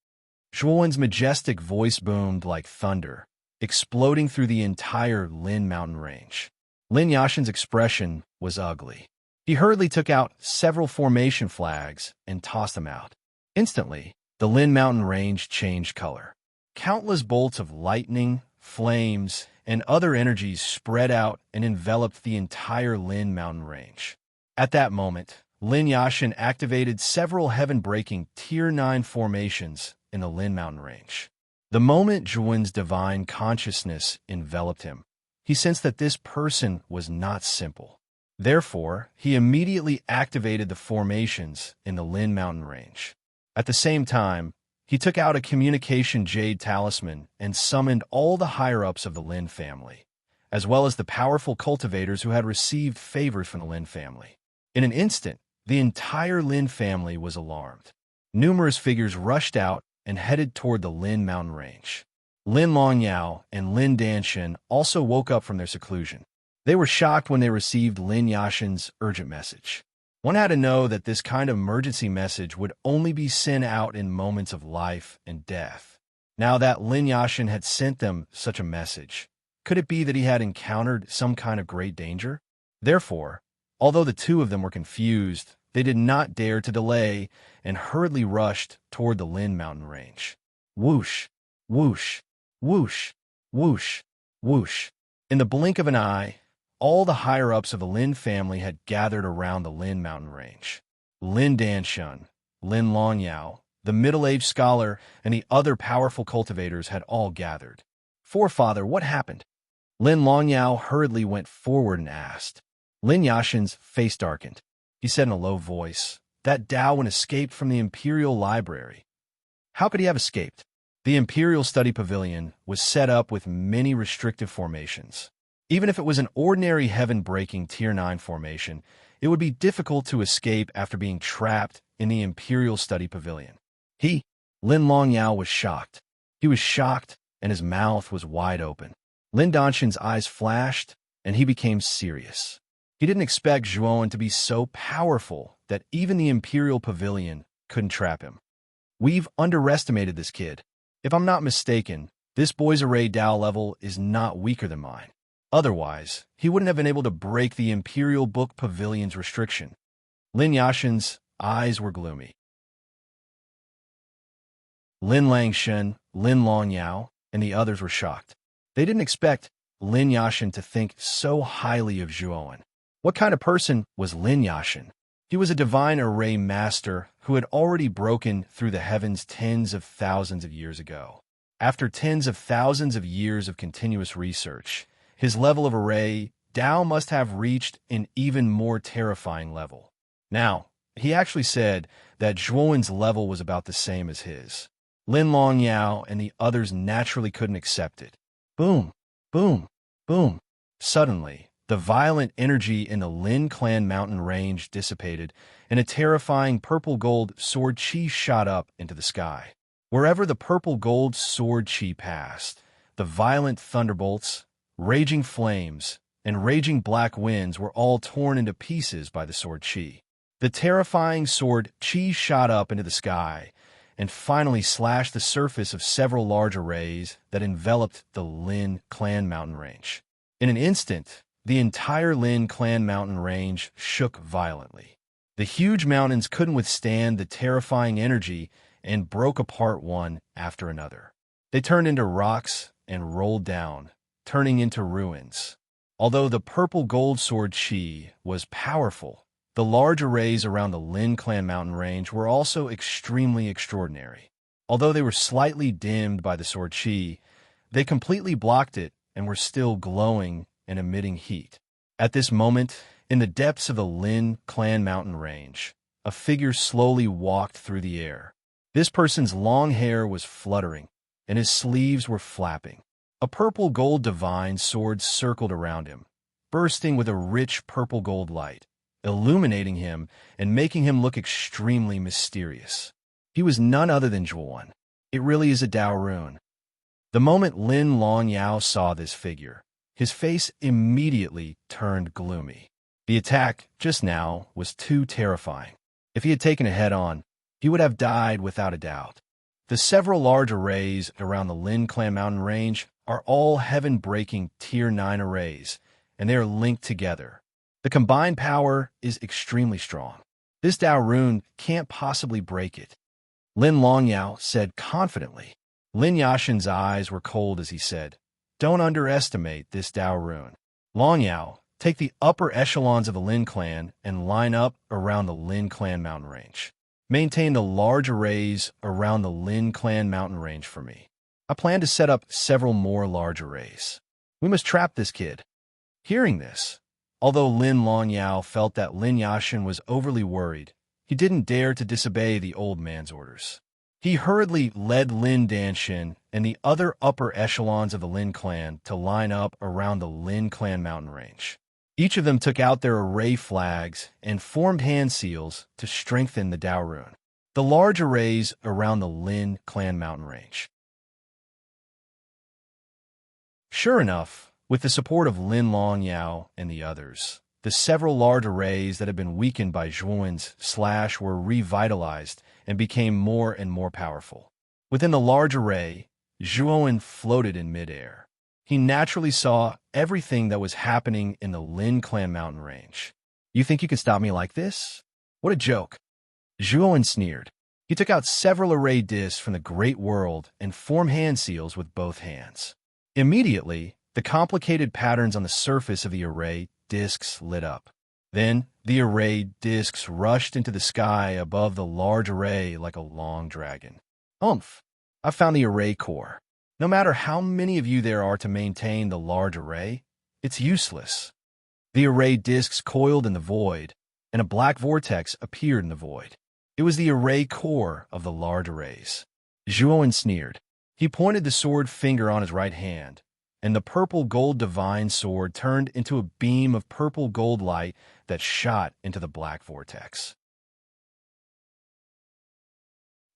Zhuowen's majestic voice boomed like thunder, exploding through the entire Lin mountain range. Lin Yashin's expression was ugly. He hurriedly took out several formation flags and tossed them out. Instantly, the Lin mountain range changed color. Countless bolts of lightning, flames, and other energies spread out and enveloped the entire Lin mountain range. At that moment, Lin Yashin activated several heaven-breaking Tier 9 formations in the Lin mountain range. The moment Zhuowen's divine consciousness enveloped him, he sensed that this person was not simple. Therefore, he immediately activated the formations in the Lin mountain range. At the same time, he took out a communication jade talisman and summoned all the higher-ups of the Lin family, as well as the powerful cultivators who had received favors from the Lin family. In an instant, the entire Lin family was alarmed. Numerous figures rushed out and headed toward the Lin mountain range. Lin Longyao and Lin Danshan also woke up from their seclusion. They were shocked when they received Lin Yashin's urgent message. One had to know that this kind of emergency message would only be sent out in moments of life and death. Now that Lin Yashin had sent them such a message, could it be that he had encountered some kind of great danger? Therefore, although the two of them were confused, they did not dare to delay and hurriedly rushed toward the Lin mountain range. Whoosh, whoosh, whoosh, whoosh, whoosh. In the blink of an eye, all the higher-ups of the Lin family had gathered around the Lin mountain range. Lin Danshan, Lin Longyao, the middle-aged scholar, and the other powerful cultivators had all gathered. Forefather, what happened? Lin Longyao hurriedly went forward and asked. Lin Yashin's face darkened. He said in a low voice, that Daowen escaped from the Imperial Library. How could he have escaped? The Imperial Study Pavilion was set up with many restrictive formations. Even if it was an ordinary heaven-breaking Tier 9 formation, it would be difficult to escape after being trapped in the Imperial Study Pavilion. Lin Longyao was shocked. He was shocked, and his mouth was wide open. Lin Danshan's eyes flashed, and he became serious. He didn't expect Zhuowen to be so powerful that even the Imperial Pavilion couldn't trap him. We've underestimated this kid. If I'm not mistaken, this boy's array Dao level is not weaker than mine. Otherwise, he wouldn't have been able to break the Imperial Book Pavilion's restriction. Lin Yashin's eyes were gloomy. Lin Langshen, Lin Longyao, and the others were shocked. They didn't expect Lin Yashin to think so highly of Zhuowen. What kind of person was Lin Yashin? He was a divine array master who had already broken through the heavens tens of thousands of years ago. After tens of thousands of years of continuous research, his level of array Dao must have reached an even more terrifying level. Now, he actually said that Zhuowen's level was about the same as his. Lin Longyao and the others naturally couldn't accept it. Boom, boom, boom. Suddenly, the violent energy in the Lin Clan mountain range dissipated, and a terrifying purple-gold sword chi shot up into the sky. Wherever the purple-gold sword chi passed, the violent thunderbolts, raging flames, and raging black winds were all torn into pieces by the sword chi. The terrifying sword chi shot up into the sky and finally slashed the surface of several large arrays that enveloped the Lin Clan mountain range. In an instant, the entire Lin Clan mountain range shook violently. The huge mountains couldn't withstand the terrifying energy and broke apart one after another. They turned into rocks and rolled down, turning into ruins. Although the purple gold sword chi was powerful, the large arrays around the Lin Clan mountain range were also extremely extraordinary. Although they were slightly dimmed by the sword chi, they completely blocked it and were still glowing and emitting heat. At this moment, in the depths of the Lin Clan mountain range, a figure slowly walked through the air. This person's long hair was fluttering, and his sleeves were flapping. A purple-gold divine sword circled around him, bursting with a rich purple-gold light, illuminating him and making him look extremely mysterious. He was none other than Zhuowen. It really is a Dao rune. The moment Lin Longyao saw this figure, his face immediately turned gloomy. The attack, just now, was too terrifying. If he had taken it head-on, he would have died without a doubt. The several large arrays around the Lin Clan mountain range are all heaven-breaking Tier 9 arrays, and they are linked together. The combined power is extremely strong. This Dao rune can't possibly break it. Lin Longyao said confidently. Lin Yashin's eyes were cold as he said, "Don't underestimate this Dao rune. Longyao, take the upper echelons of the Lin Clan and line up around the Lin Clan mountain range. Maintain the large arrays around the Lin Clan mountain range for me. I plan to set up several more large arrays. We must trap this kid." Hearing this, although Lin Longyao felt that Lin Yashin was overly worried, he didn't dare to disobey the old man's orders. He hurriedly led Lin Danshin and the other upper echelons of the Lin Clan to line up around the Lin Clan mountain range. Each of them took out their array flags and formed hand seals to strengthen the Dao rune. The large arrays around the Lin Clan mountain range. Sure enough, with the support of Lin Longyao and the others, the several large arrays that had been weakened by Zhuowen's slash were revitalized and became more and more powerful. Within the large array, Zhuowen floated in midair. He naturally saw everything that was happening in the Lin Clan mountain range. "You think you can stop me like this? What a joke." Zhuowen sneered. He took out several array discs from the Great World and formed hand seals with both hands. Immediately, the complicated patterns on the surface of the array discs lit up. Then, the array discs rushed into the sky above the large array like a long dragon. "Umph! I found the array core. No matter how many of you there are to maintain the large array, it's useless." The array discs coiled in the void, and a black vortex appeared in the void. It was the array core of the large arrays. Zhuowen sneered. He pointed the sword finger on his right hand, and the purple gold divine sword turned into a beam of purple gold light that shot into the black vortex.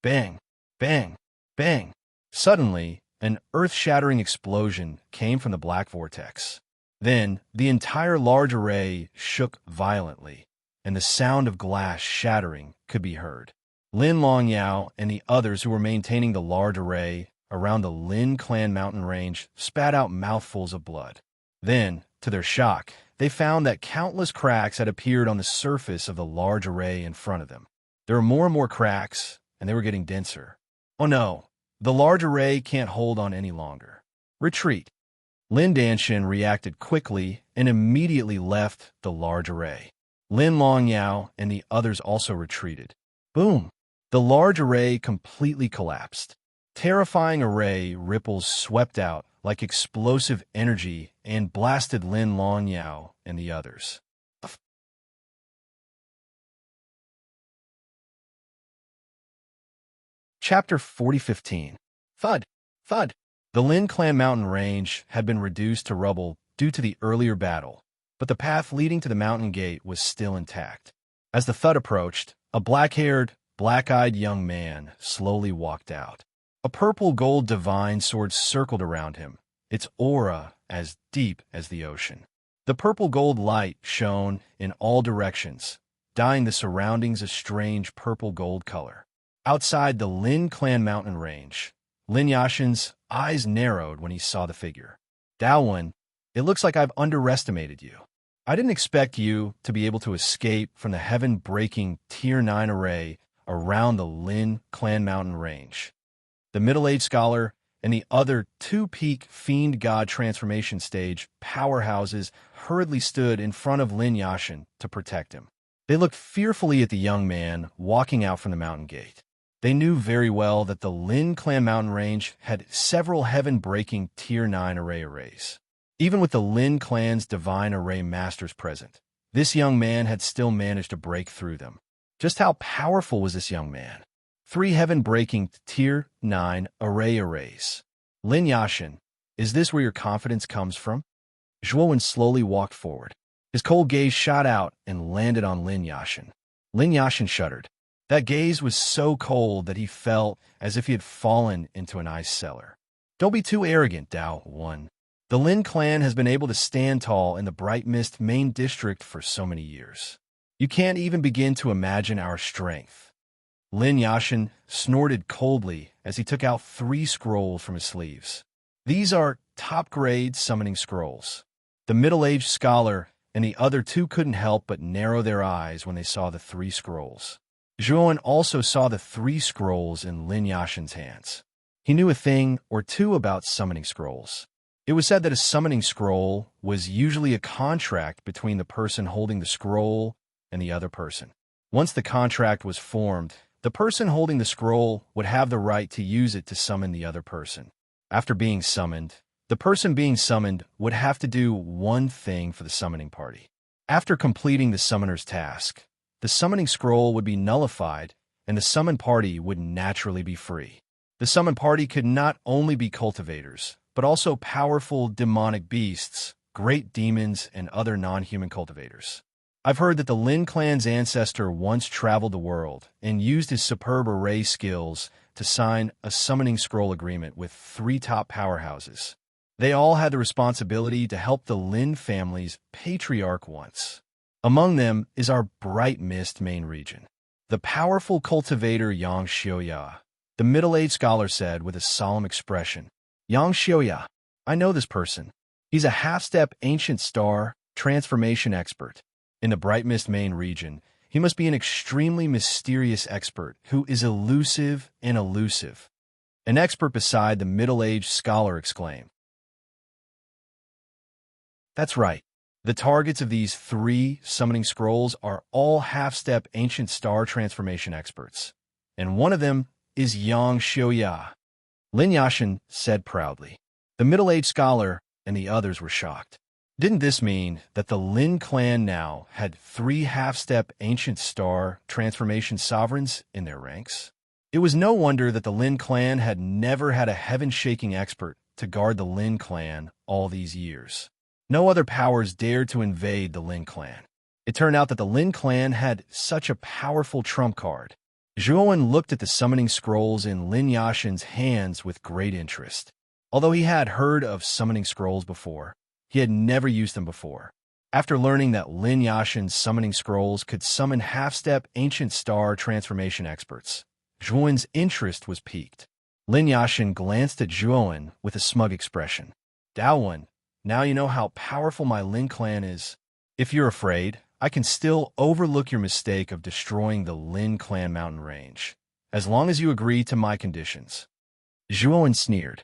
Bang! Bang! Bang! Suddenly, an earth-shattering explosion came from the black vortex. Then, the entire large array shook violently, and the sound of glass shattering could be heard. Lin Longyao and the others who were maintaining the large array around the Lin Clan mountain range spat out mouthfuls of blood. Then, to their shock, they found that countless cracks had appeared on the surface of the large array in front of them. There were more and more cracks, and they were getting denser. "Oh no! The large array can't hold on any longer. Retreat." Lin Danshin reacted quickly and immediately left the large array. Lin Longyao and the others also retreated. Boom! The large array completely collapsed. Terrifying array ripples swept out like explosive energy and blasted Lin Longyao and the others. Chapter 4015. Thud! Thud! The Lin Clan mountain range had been reduced to rubble due to the earlier battle, but the path leading to the mountain gate was still intact. As the thud approached, a black-haired, black-eyed young man slowly walked out. A purple-gold divine sword circled around him, its aura as deep as the ocean. The purple-gold light shone in all directions, dyeing the surroundings a strange purple-gold color. Outside the Lin clan mountain range, Lin Yashin's eyes narrowed when he saw the figure. Daowen, it looks like I've underestimated you. I didn't expect you to be able to escape from the heaven-breaking Tier 9 array around the Lin clan mountain range. The middle-aged scholar and the other two-peak fiend god transformation stage powerhouses hurriedly stood in front of Lin Yashin to protect him. They looked fearfully at the young man walking out from the mountain gate. They knew very well that the Lin clan mountain range had several heaven-breaking Tier 9 arrays. Even with the Lin clan's divine array masters present, this young man had still managed to break through them. Just how powerful was this young man? 3 heaven-breaking Tier 9 arrays. Lin Yashin, is this where your confidence comes from? Zhuowen slowly walked forward. His cold gaze shot out and landed on Lin Yashin. Lin Yashin shuddered. That gaze was so cold that he felt as if he had fallen into an ice cellar. Don't be too arrogant, Daowen. The Lin clan has been able to stand tall in the Bright Mist main district for so many years. You can't even begin to imagine our strength. Lin Yashin snorted coldly as he took out 3 scrolls from his sleeves. These are top-grade summoning scrolls. The middle-aged scholar and the other 2 couldn't help but narrow their eyes when they saw the 3 scrolls. Zhuowen also saw the 3 scrolls in Lin Yashin's hands. He knew a thing or two about summoning scrolls. It was said that a summoning scroll was usually a contract between the person holding the scroll and the other person. Once the contract was formed, the person holding the scroll would have the right to use it to summon the other person. After being summoned, the person being summoned would have to do one thing for the summoning party. After completing the summoner's task, the summoning scroll would be nullified and the summoned party would naturally be free. The summoned party could not only be cultivators, but also powerful demonic beasts, great demons, and other non-human cultivators. I've heard that the Lin clan's ancestor once traveled the world and used his superb array skills to sign a summoning scroll agreement with 3 top powerhouses. They all had the responsibility to help the Lin family's patriarch once. Among them is our Bright Mist main region. The powerful cultivator Yang Xiuya, the middle-aged scholar said with a solemn expression. Yang Xiuya, I know this person. He's a half-step ancient star transformation expert. In the Bright Mist main region, he must be an extremely mysterious expert who is elusive and elusive. An expert beside the middle-aged scholar exclaimed. That's right. The targets of these 3 summoning scrolls are all half-step ancient star transformation experts. And one of them is Yang Xiuya. Lin Yashin said proudly. The middle-aged scholar and the others were shocked. Didn't this mean that the Lin clan now had 3 half-step ancient star transformation sovereigns in their ranks? It was no wonder that the Lin clan had never had a heaven-shaking expert to guard the Lin clan all these years. No other powers dared to invade the Lin clan. It turned out that the Lin clan had such a powerful trump card. Zhuowen looked at the summoning scrolls in Lin Yashin's hands with great interest. Although he had heard of summoning scrolls before, he had never used them before. After learning that Lin Yashin's summoning scrolls could summon half-step ancient star transformation experts, Zhuowen's interest was piqued. Lin Yashin glanced at Zhuowen with a smug expression. Daowen, now you know how powerful my Lin clan is. If you're afraid, I can still overlook your mistake of destroying the Lin clan mountain range, as long as you agree to my conditions. Zhuowen sneered.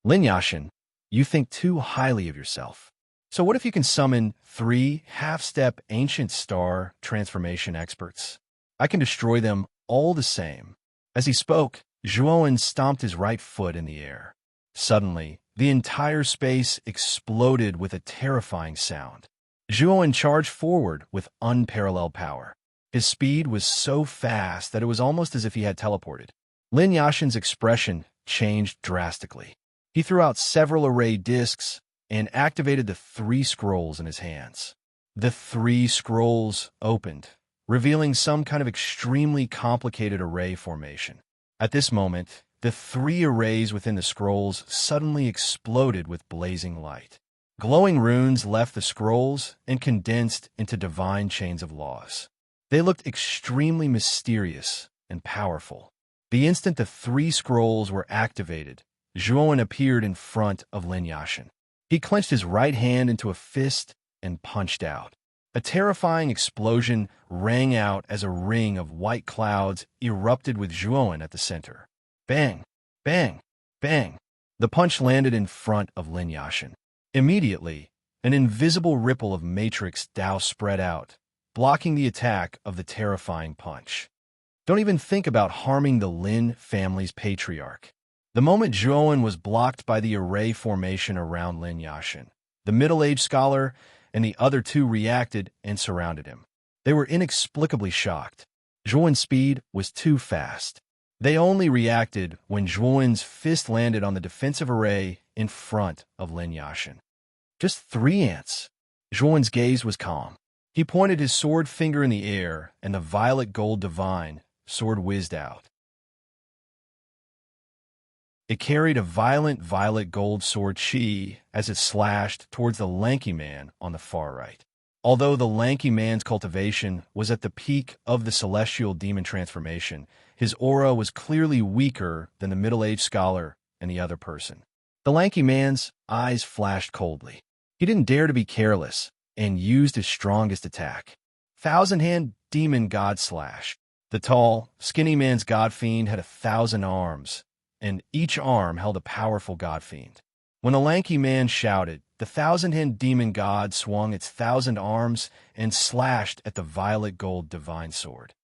Lin Yashin, you think too highly of yourself. So what if you can summon 3 half-step ancient star transformation experts? I can destroy them all the same. As he spoke, Zhuowen stomped his right foot in the air. Suddenly, the entire space exploded with a terrifying sound. Zhuowen charged forward with unparalleled power. His speed was so fast that it was almost as if he had teleported. Lin Yashin's expression changed drastically. He threw out several array discs and activated the 3 scrolls in his hands. The three scrolls opened, revealing some kind of extremely complicated array formation. At this moment, the three arrays within the scrolls suddenly exploded with blazing light. Glowing runes left the scrolls and condensed into divine chains of laws. They looked extremely mysterious and powerful. The instant the three scrolls were activated, Zhuowen appeared in front of Lin Yashin. He clenched his right hand into a fist and punched out. A terrifying explosion rang out as a ring of white clouds erupted with Zhuowen at the center. Bang! Bang! Bang! The punch landed in front of Lin Yashin. Immediately, an invisible ripple of matrix Tao spread out, blocking the attack of the terrifying punch. Don't even think about harming the Lin family's patriarch. The moment Zhuowen was blocked by the array formation around Lin Yashin, the middle-aged scholar and the other two reacted and surrounded him. They were inexplicably shocked. Zhuowen's speed was too fast. They only reacted when Zhuowen's fist landed on the defensive array in front of Lin Yashin. Just 3 ants. Zhuowen's gaze was calm. He pointed his sword finger in the air, and the violet gold divine sword whizzed out. It carried a violent violet gold sword chi as it slashed towards the lanky man on the far right. Although the lanky man's cultivation was at the peak of the celestial demon transformation, his aura was clearly weaker than the middle-aged scholar and the other person. The lanky man's eyes flashed coldly. He didn't dare to be careless and used his strongest attack. Thousand-hand demon god slash. The tall, skinny man's god fiend had 1,000 arms, and each arm held a powerful god fiend. When the lanky man shouted, the 1,000-hand demon god swung its 1,000 arms and slashed at the violet gold divine sword.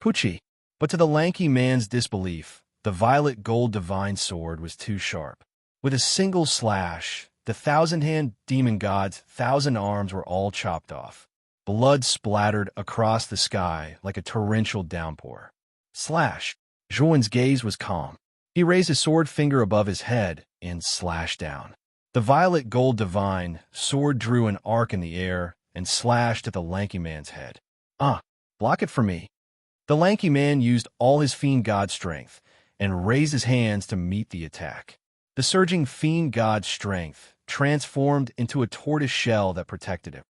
Pucci. But to the lanky man's disbelief, the violet gold divine sword was too sharp. With a single slash, the 1,000-hand demon god's 1,000 arms were all chopped off. Blood splattered across the sky like a torrential downpour. Slash. Zhuowen's gaze was calm. He raised his sword finger above his head and slashed down. The violet gold divine sword drew an arc in the air and slashed at the lanky man's head. Block it for me. The lanky man used all his fiend god strength and raised his hands to meet the attack. The surging fiend god strength transformed into a tortoise shell that protected him.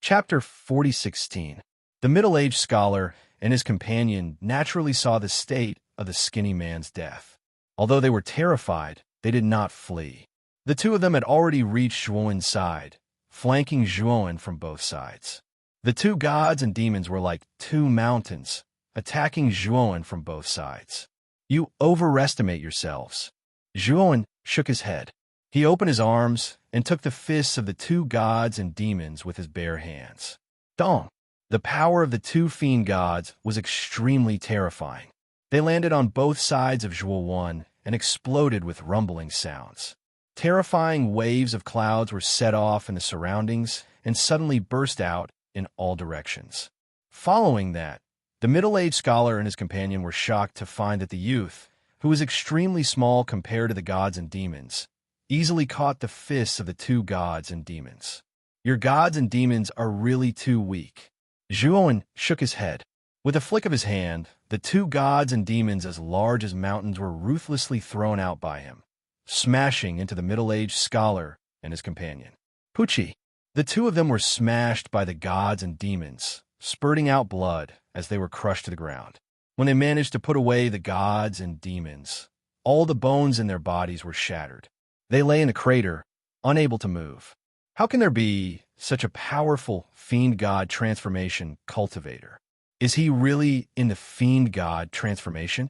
Chapter 40:16. The middle-aged scholar and his companion naturally saw the state of the skinny man's death. Although they were terrified, they did not flee. The two of them had already reached Zhuowen's side, flanking Zhuowen from both sides. The two gods and demons were like two mountains, attacking Zhuowen from both sides. You overestimate yourselves. Zhuowen shook his head. He opened his arms and took the fists of the two gods and demons with his bare hands. Dong! The power of the two fiend gods was extremely terrifying. They landed on both sides of Zhuowen and exploded with rumbling sounds. Terrifying waves of clouds were set off in the surroundings and suddenly burst out in all directions. Following that, the middle-aged scholar and his companion were shocked to find that the youth, who was extremely small compared to the gods and demons, easily caught the fists of the two gods and demons. Your gods and demons are really too weak. Zhuowen shook his head. With a flick of his hand, the two gods and demons as large as mountains were ruthlessly thrown out by him, smashing into the middle-aged scholar and his companion. Pucci. The two of them were smashed by the gods and demons, spurting out blood as they were crushed to the ground. When they managed to put away the gods and demons, all the bones in their bodies were shattered. They lay in a crater, unable to move. How can there be such a powerful fiend god transformation cultivator? Is he really in the fiend god transformation?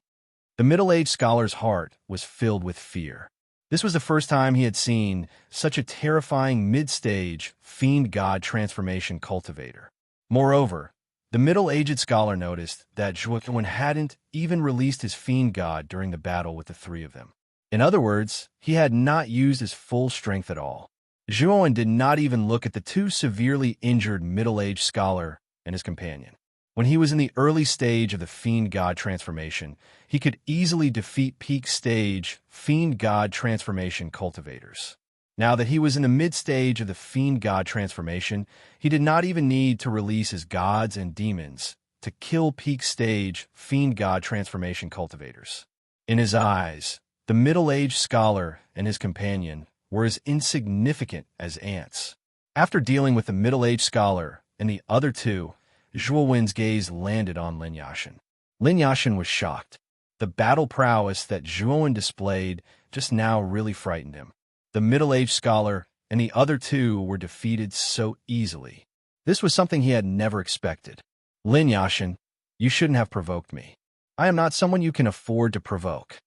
The middle-aged scholar's heart was filled with fear. This was the first time he had seen such a terrifying mid-stage fiend god transformation cultivator. Moreover, the middle-aged scholar noticed that Zhuowen hadn't even released his fiend god during the battle with the three of them. In other words, he had not used his full strength at all. Zhuowen did not even look at the two severely injured middle-aged scholar and his companion. When he was in the early stage of the Fiend God transformation, he could easily defeat peak stage Fiend God transformation cultivators. Now that he was in the mid-stage of the Fiend God transformation, he did not even need to release his gods and demons to kill peak stage Fiend God transformation cultivators. In his eyes, the middle-aged scholar and his companion were as insignificant as ants. After dealing with the middle-aged scholar and the other two, Zhuowin's gaze landed on Lin Yashin. Lin Yashin was shocked. The battle prowess that Zhuowin displayed just now really frightened him. The middle-aged scholar and the other two were defeated so easily. This was something he had never expected. Lin Yashin, you shouldn't have provoked me. I am not someone you can afford to provoke.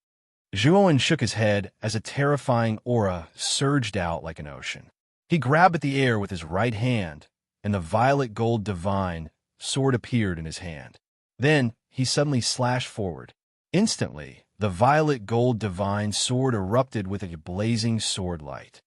Zhuowin shook his head as a terrifying aura surged out like an ocean. He grabbed at the air with his right hand, and the violet gold divine sword appeared in his hand. Then he suddenly slashed forward. Instantly, the violet gold divine sword erupted with a blazing sword light.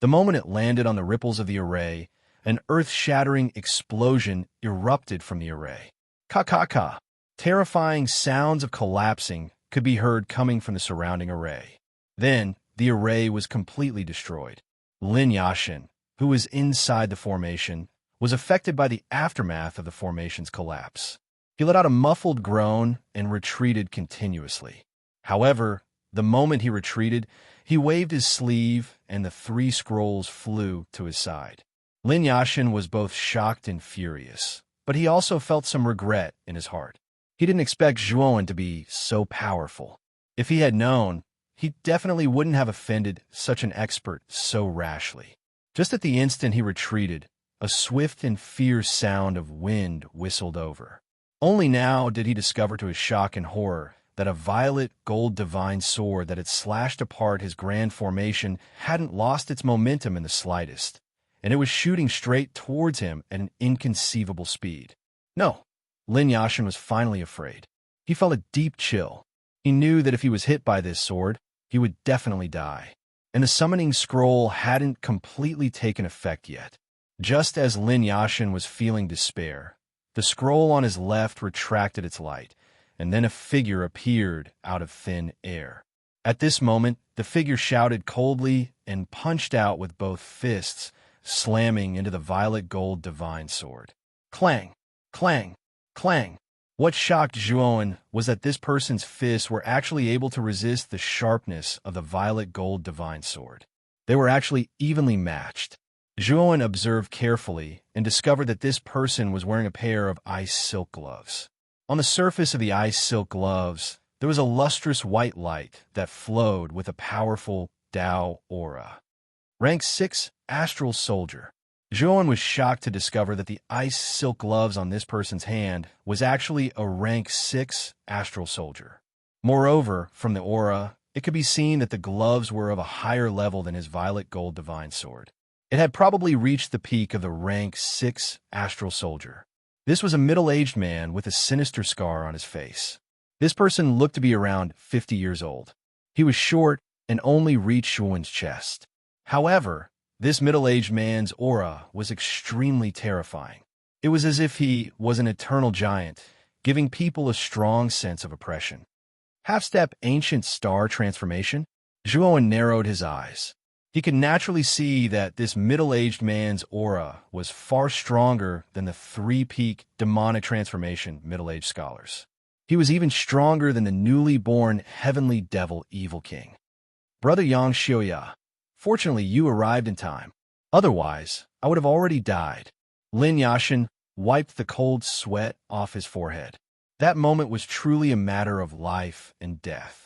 The moment it landed on the ripples of the array, an earth-shattering explosion erupted from the array. Ka-ka-ka! Terrifying sounds of collapsing could be heard coming from the surrounding array. Then, the array was completely destroyed. Lin Yashin, who was inside the formation, was affected by the aftermath of the formation's collapse. He let out a muffled groan and retreated continuously. However, the moment he retreated, he waved his sleeve and the 3 scrolls flew to his side. Lin Yashin was both shocked and furious, but he also felt some regret in his heart. He didn't expect Zhuowin to be so powerful. If he had known, he definitely wouldn't have offended such an expert so rashly. Just at the instant he retreated, a swift and fierce sound of wind whistled over. Only now did he discover to his shock and horror that a violet gold divine sword that had slashed apart his grand formation hadn't lost its momentum in the slightest, and it was shooting straight towards him at an inconceivable speed. No, Lin Yashin was finally afraid. He felt a deep chill. He knew that if he was hit by this sword, he would definitely die. And the summoning scroll hadn't completely taken effect yet. Just as Lin Yashin was feeling despair, the scroll on his left retracted its light, and then a figure appeared out of thin air. At this moment, the figure shouted coldly and punched out with both fists, slamming into the violet gold divine sword. Clang! Clang! Clang! What shocked Zhuowin was that this person's fists were actually able to resist the sharpness of the violet gold divine sword. They were actually evenly matched. Zhuowin observed carefully and discovered that this person was wearing a pair of ice silk gloves. On the surface of the ice silk gloves, there was a lustrous white light that flowed with a powerful Tao aura. Rank 6 Astral Soldier. Zhuowin was shocked to discover that the ice silk gloves on this person's hand was actually a rank 6 Astral Soldier. Moreover, from the aura, it could be seen that the gloves were of a higher level than his violet gold divine sword. It had probably reached the peak of the rank 6 Astral Soldier. This was a middle-aged man with a sinister scar on his face. This person looked to be around 50 years old. He was short and only reached Zhuowin's chest. However, this middle-aged man's aura was extremely terrifying. It was as if he was an eternal giant, giving people a strong sense of oppression. Half-step ancient star transformation? Zhuowin narrowed his eyes. He could naturally see that this middle-aged man's aura was far stronger than the 3-peak demonic transformation middle-aged scholars. He was even stronger than the newly born heavenly devil Evil King. Brother Yang Xiuya, fortunately you arrived in time. Otherwise, I would have already died. Lin Yashin wiped the cold sweat off his forehead. That moment was truly a matter of life and death.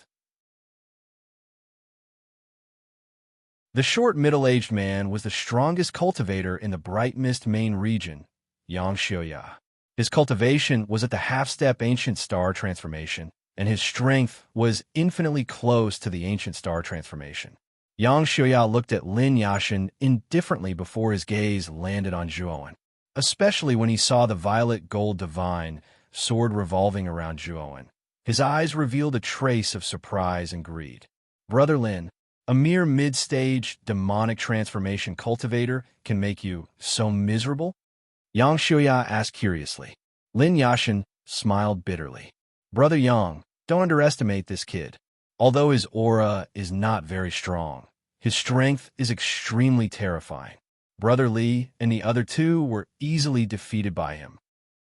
The short middle-aged man was the strongest cultivator in the Bright Mist main region, Yang Xiuya. His cultivation was at the half-step ancient star transformation, and his strength was infinitely close to the ancient star transformation. Yang Xiuya looked at Lin Yashin indifferently before his gaze landed on Zhuowin, especially when he saw the violet gold divine sword revolving around Zhuowin. His eyes revealed a trace of surprise and greed. Brother Lin, a mere mid-stage demonic transformation cultivator can make you so miserable? Yang Shuya asked curiously. Lin Yashin smiled bitterly. Brother Yang, don't underestimate this kid. Although his aura is not very strong, his strength is extremely terrifying. Brother Li and the other two were easily defeated by him.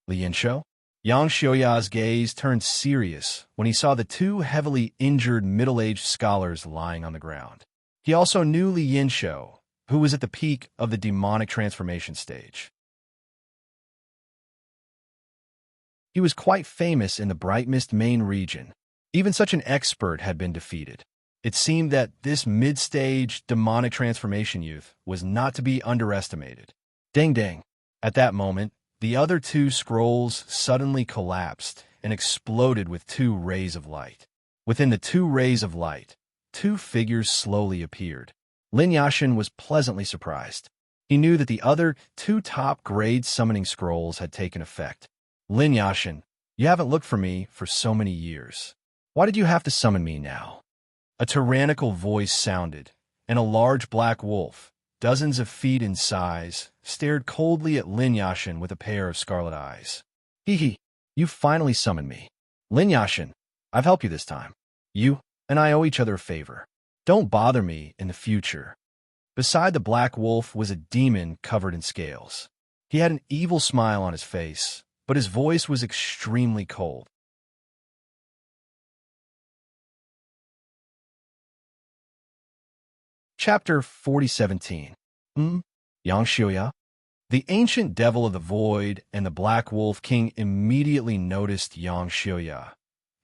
Li Yinsho? Yang Xiuya's gaze turned serious when he saw the two heavily injured middle-aged scholars lying on the ground. He also knew Li Yinsho, who was at the peak of the demonic transformation stage. He was quite famous in the Bright Mist main region. Even such an expert had been defeated. It seemed that this mid-stage demonic transformation youth was not to be underestimated. Ding ding. At that moment, the other two scrolls suddenly collapsed and exploded with two rays of light. Within the two rays of light, two figures slowly appeared. Lin Yashin was pleasantly surprised. He knew that the other two top-grade summoning scrolls had taken effect. Lin Yashin, you haven't looked for me for so many years. Why did you have to summon me now? A tyrannical voice sounded, and a large black wolf, dozens of feet in size, stared coldly at Lin Yashin with a pair of scarlet eyes. Hee hee, you finally summoned me. Lin Yashin, I've helped you this time. You and I owe each other a favor. Don't bother me in the future. Beside the black wolf was a demon covered in scales. He had an evil smile on his face, but his voice was extremely cold. Chapter 4017. Yang Xiuya? The ancient devil of the void and the black wolf king immediately noticed Yang Xiuya,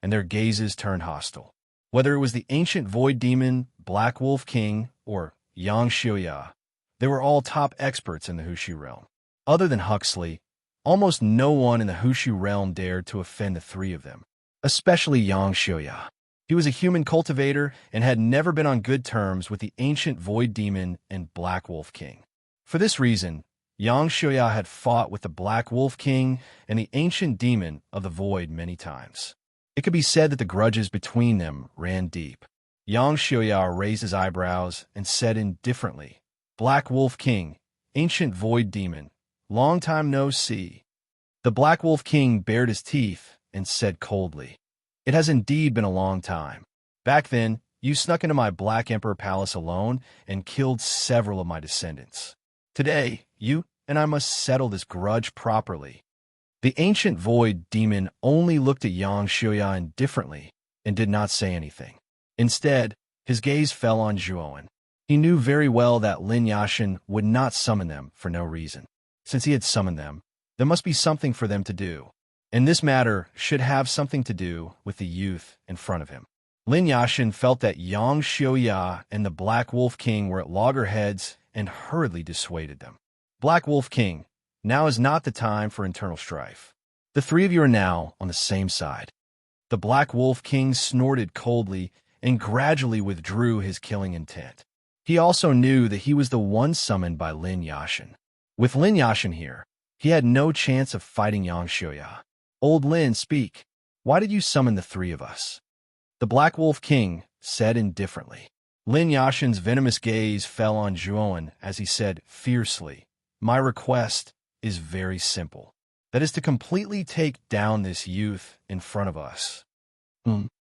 and their gazes turned hostile. Whether it was the ancient void demon, black wolf king, or Yang Xiuya, they were all top experts in the Hushu realm. Other than Huxley, almost no one in the Hushu realm dared to offend the three of them, especially Yang Xiuya. He was a human cultivator and had never been on good terms with the ancient void demon and black wolf king. For this reason, Yang Xiuya had fought with the black wolf king and the ancient demon of the void many times. It could be said that the grudges between them ran deep. Yang Xiuya raised his eyebrows and said indifferently, Black Wolf King, ancient void demon, long time no see. The Black Wolf King bared his teeth and said coldly, It has indeed been a long time. Back then, you snuck into my Black Emperor palace alone and killed several of my descendants. Today, you and I must settle this grudge properly. The ancient void demon only looked at Yang Xiuya indifferently and did not say anything. Instead, his gaze fell on Zhuowen. He knew very well that Lin Yashin would not summon them for no reason. Since he had summoned them, there must be something for them to do, and this matter should have something to do with the youth in front of him. Lin Yashin felt that Yang Xiuya and the Black Wolf King were at loggerheads and hurriedly dissuaded them. Black Wolf King, now is not the time for internal strife. The three of you are now on the same side. The Black Wolf King snorted coldly and gradually withdrew his killing intent. He also knew that he was the one summoned by Lin Yashin. With Lin Yashin here, he had no chance of fighting Yang Xiuya. Old Lin, speak. Why did you summon the three of us? The Black Wolf King said indifferently. Lin Yashin's venomous gaze fell on Zhuowen as he said fiercely, My request is very simple. That is to completely take down this youth in front of us.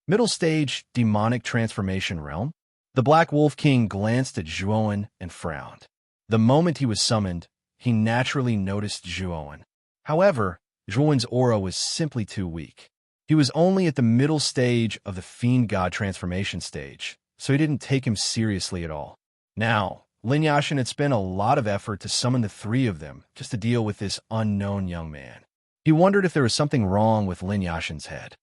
Middle stage demonic transformation realm? The Black Wolf King glanced at Zhuowen and frowned. The moment he was summoned, he naturally noticed Zhuowen. However, Zhuowen's aura was simply too weak. He was only at the middle stage of the Fiend God transformation stage, so he didn't take him seriously at all. Now, Lin Yashin had spent a lot of effort to summon the three of them just to deal with this unknown young man. He wondered if there was something wrong with Lin Yashin's head.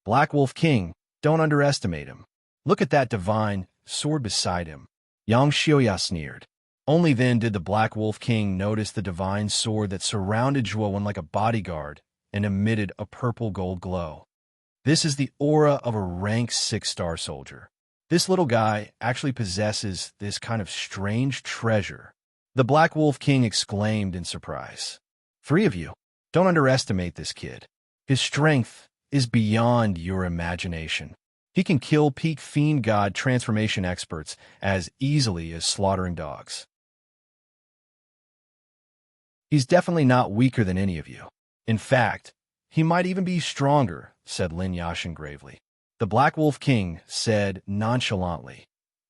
Black Wolf King, don't underestimate him. Look at that divine sword beside him. Yang Xiuya sneered. Only then did the Black Wolf King notice the divine sword that surrounded Zhuowen like a bodyguard and emitted a purple gold glow. This is the aura of a rank 6-star soldier. This little guy actually possesses this kind of strange treasure. The Black Wolf King exclaimed in surprise. Three of you, don't underestimate this kid. His strength is beyond your imagination. He can kill peak Fiend God transformation experts as easily as slaughtering dogs. He's definitely not weaker than any of you. In fact, he might even be stronger, said Lin Yashin gravely. The Black Wolf King said nonchalantly,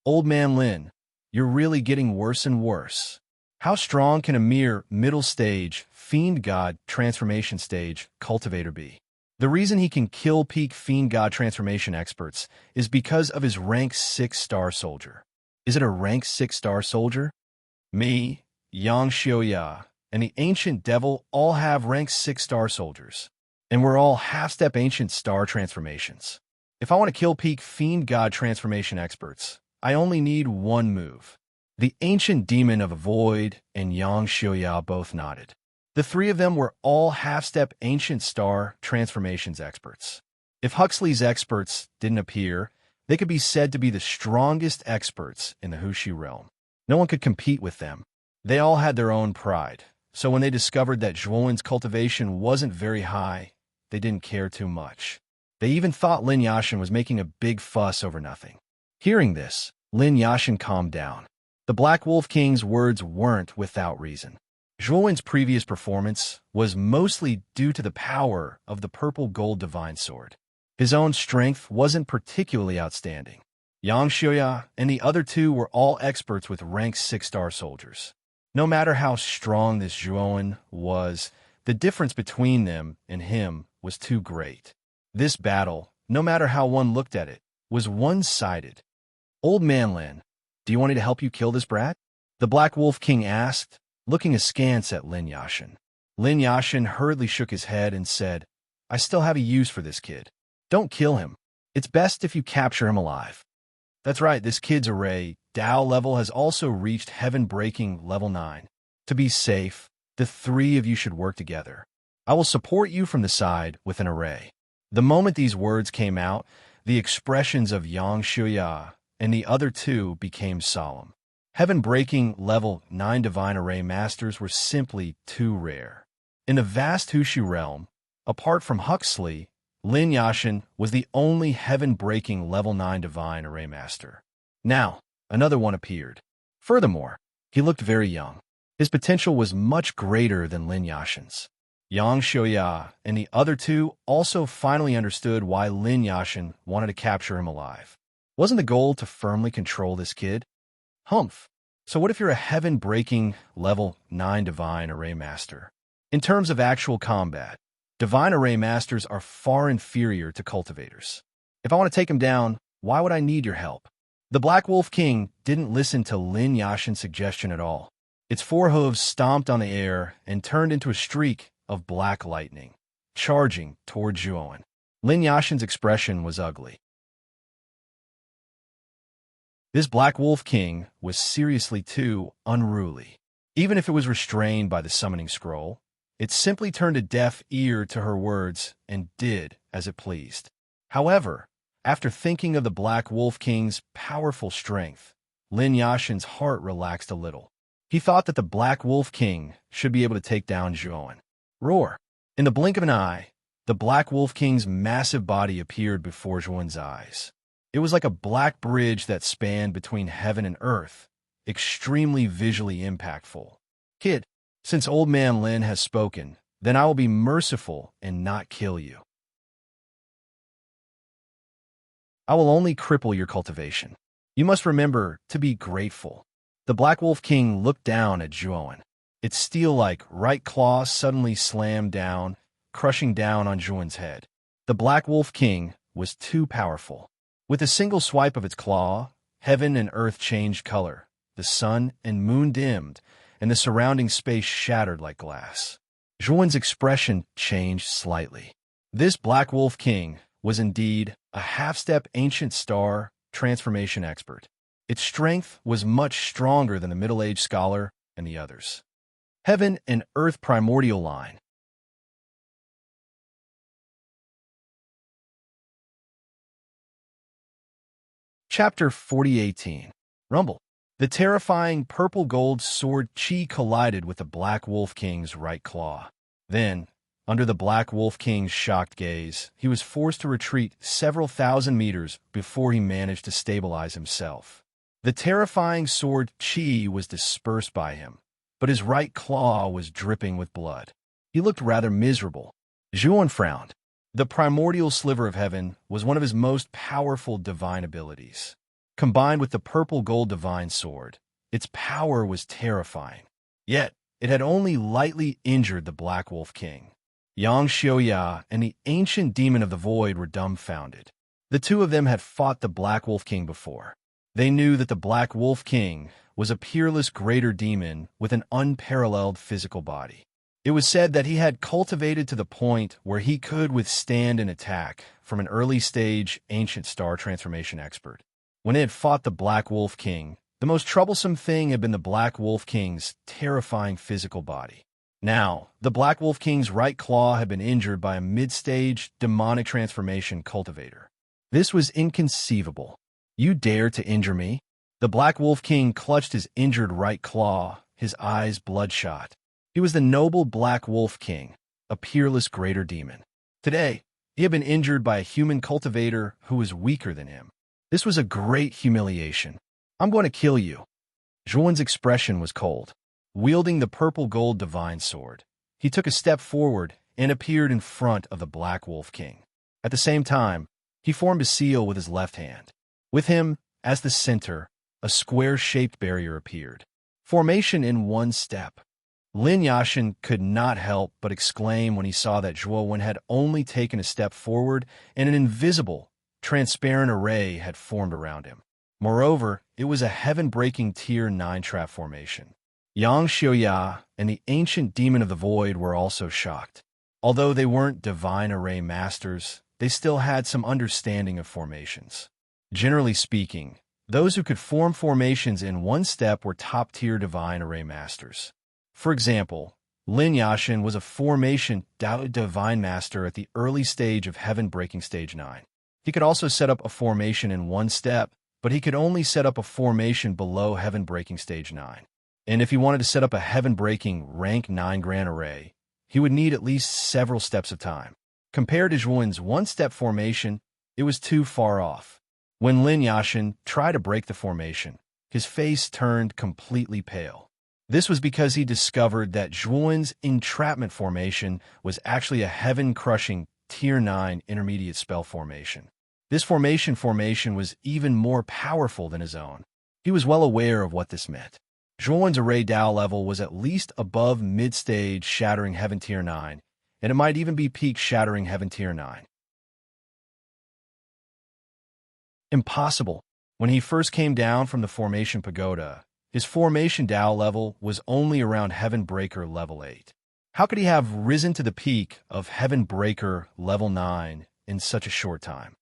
Old man Lin, you're really getting worse and worse. How strong can a mere middle stage, fiend god transformation stage cultivator be? The reason he can kill peak fiend god transformation experts is because of his rank 6-star soldier. Is it a rank 6-star soldier? Me, Yang Xiuya, and the Ancient Devil all have rank 6-star soldiers, and we're all half-step Ancient Star transformations. If I want to kill peak Fiend God transformation experts, I only need one move. The Ancient Demon of Void and Yang Xiuya both nodded. The three of them were all half-step Ancient Star transformations experts. If Huxley's experts didn't appear, they could be said to be the strongest experts in the Hushi realm. No one could compete with them. They all had their own pride, so when they discovered that Zhuowen's cultivation wasn't very high, they didn't care too much. They even thought Lin Yashin was making a big fuss over nothing. Hearing this, Lin Yashin calmed down. The Black Wolf King's words weren't without reason. Zhuowen's previous performance was mostly due to the power of the purple gold divine sword. His own strength wasn't particularly outstanding. Yang Xiuya and the other two were all experts with rank 6-star soldiers. No matter how strong this Zhuowen was, the difference between them and him was too great. This battle, no matter how one looked at it, was one-sided. Old man Lin, do you want me to help you kill this brat? The Black Wolf King asked, looking askance at Lin Yashin. Lin Yashin hurriedly shook his head and said, I still have a use for this kid. Don't kill him. It's best if you capture him alive. That's right, this kid's array, Dao level, has also reached heaven-breaking level 9. To be safe, the three of you should work together. I will support you from the side with an array. The moment these words came out, the expressions of Yang Xiuya and the other two became solemn. Heaven-breaking level 9 divine array masters were simply too rare. In the vast Hushi realm, apart from Huxley, Lin Yashin was the only heaven-breaking level 9 divine array master. Now, another one appeared. Furthermore, he looked very young. His potential was much greater than Lin Yashin's. Yang Xiuya and the other two also finally understood why Lin Yashin wanted to capture him alive. Wasn't the goal to firmly control this kid? Humph. So what if you're a heaven-breaking level 9 divine array master? In terms of actual combat, divine array masters are far inferior to cultivators. If I want to take him down, why would I need your help? The Black Wolf King didn't listen to Lin Yashin's suggestion at all. Its four hooves stomped on the air and turned into a streak of black lightning, charging toward Zhuowen. Lin Yashin's expression was ugly. This Black Wolf King was seriously too unruly. Even if it was restrained by the summoning scroll, it simply turned a deaf ear to her words and did as it pleased. However, after thinking of the Black Wolf King's powerful strength, Lin Yashin's heart relaxed a little. He thought that the Black Wolf King should be able to take down Zhuowen. Roar! In the blink of an eye, the Black Wolf King's massive body appeared before Zhuowen's eyes. It was like a black bridge that spanned between heaven and earth, extremely visually impactful. Kid, since Old Man Lin has spoken, then I will be merciful and not kill you. I will only cripple your cultivation. You must remember to be grateful. The Black Wolf King looked down at Zhuowen. Its steel-like right claw suddenly slammed down, crushing down on Zhuowen's head. The Black Wolf King was too powerful. With a single swipe of its claw, heaven and earth changed color, the sun and moon dimmed, and the surrounding space shattered like glass. Zhuowen's expression changed slightly. This Black Wolf King was indeed a half-step ancient star transformation expert. Its strength was much stronger than the middle-aged scholar and the others. Heaven and Earth Primordial Line. Chapter 4018. Rumble. The terrifying purple-gold sword Qi collided with the Black Wolf King's right claw. Then, under the Black Wolf King's shocked gaze, he was forced to retreat several thousand meters before he managed to stabilize himself. The terrifying sword Qi was dispersed by him, but his right claw was dripping with blood. He looked rather miserable. Zhuan frowned. The primordial sliver of heaven was one of his most powerful divine abilities. Combined with the purple gold divine sword, its power was terrifying. Yet, it had only lightly injured the Black Wolf King. Yang Xiuya and the ancient demon of the void were dumbfounded. The two of them had fought the Black Wolf King before. They knew that the Black Wolf King was a peerless greater demon with an unparalleled physical body. It was said that he had cultivated to the point where he could withstand an attack from an early-stage ancient star transformation expert. When it had fought the Black Wolf King, the most troublesome thing had been the Black Wolf King's terrifying physical body. Now, the Black Wolf King's right claw had been injured by a mid-stage demonic transformation cultivator. This was inconceivable. You dare to injure me? The Black Wolf King clutched his injured right claw, his eyes bloodshot. He was the noble Black Wolf King, a peerless greater demon. Today, he had been injured by a human cultivator who was weaker than him. This was a great humiliation. I'm going to kill you. Zhuan's expression was cold. Wielding the purple gold divine sword, he took a step forward and appeared in front of the Black Wolf King. At the same time, he formed a seal with his left hand. With him, as the center, a square-shaped barrier appeared. Formation in one step. Lin Yashin could not help but exclaim when he saw that Zhuo had only taken a step forward and an invisible, transparent array had formed around him. Moreover, it was a heaven-breaking Tier 9 trap formation. Yang Xiuya and the ancient demon of the void were also shocked. Although they weren't divine array masters, they still had some understanding of formations. Generally speaking, those who could form formations in one step were top-tier divine array masters. For example, Lin Yashin was a formation divine master at the early stage of heaven-breaking stage 9. He could also set up a formation in one step, but he could only set up a formation below heaven-breaking stage 9. And if he wanted to set up a heaven-breaking rank 9 grand array, he would need at least several steps of time. Compared to Zhuan's one-step formation, it was too far off. When Lin Yashin tried to break the formation, his face turned completely pale. This was because he discovered that Zhuan's entrapment formation was actually a heaven-crushing Tier 9 intermediate spell formation. This formation was even more powerful than his own. He was well aware of what this meant. Zhuan's array Dao level was at least above mid-stage Shattering Heaven Tier 9, and it might even be peak Shattering Heaven Tier 9. Impossible. When he first came down from the Formation Pagoda, his Formation Dao level was only around Heaven Breaker level 8. How could he have risen to the peak of Heaven Breaker level 9 in such a short time?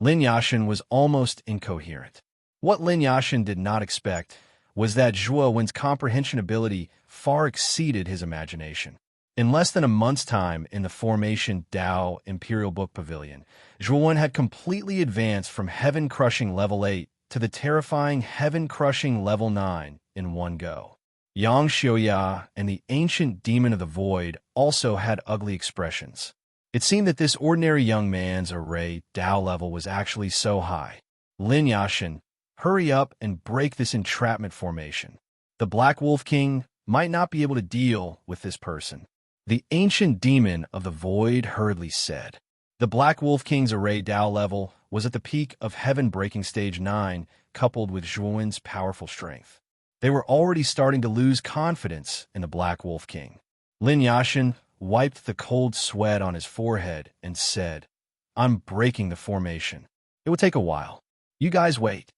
Lin Yashin was almost incoherent. What Lin Yashin did not expect was that Zhuowen's comprehension ability far exceeded his imagination. In less than a month's time in the Formation Dao Imperial Book Pavilion, Zhuowen had completely advanced from heaven-crushing level 8 to the terrifying heaven-crushing level 9 in one go. Yang Xiuya and the ancient demon of the void also had ugly expressions. It seemed that this ordinary young man's array Dao level was actually so high. Lin Yashin, hurry up and break this entrapment formation. The Black Wolf King might not be able to deal with this person. The ancient demon of the void hurriedly said. The Black Wolf King's array Dao level was at the peak of heaven-breaking stage 9, coupled with Zhuowen's powerful strength. They were already starting to lose confidence in the Black Wolf King. Lin Yashin wiped the cold sweat on his forehead and said, I'm breaking the formation. It will take a while. You guys wait.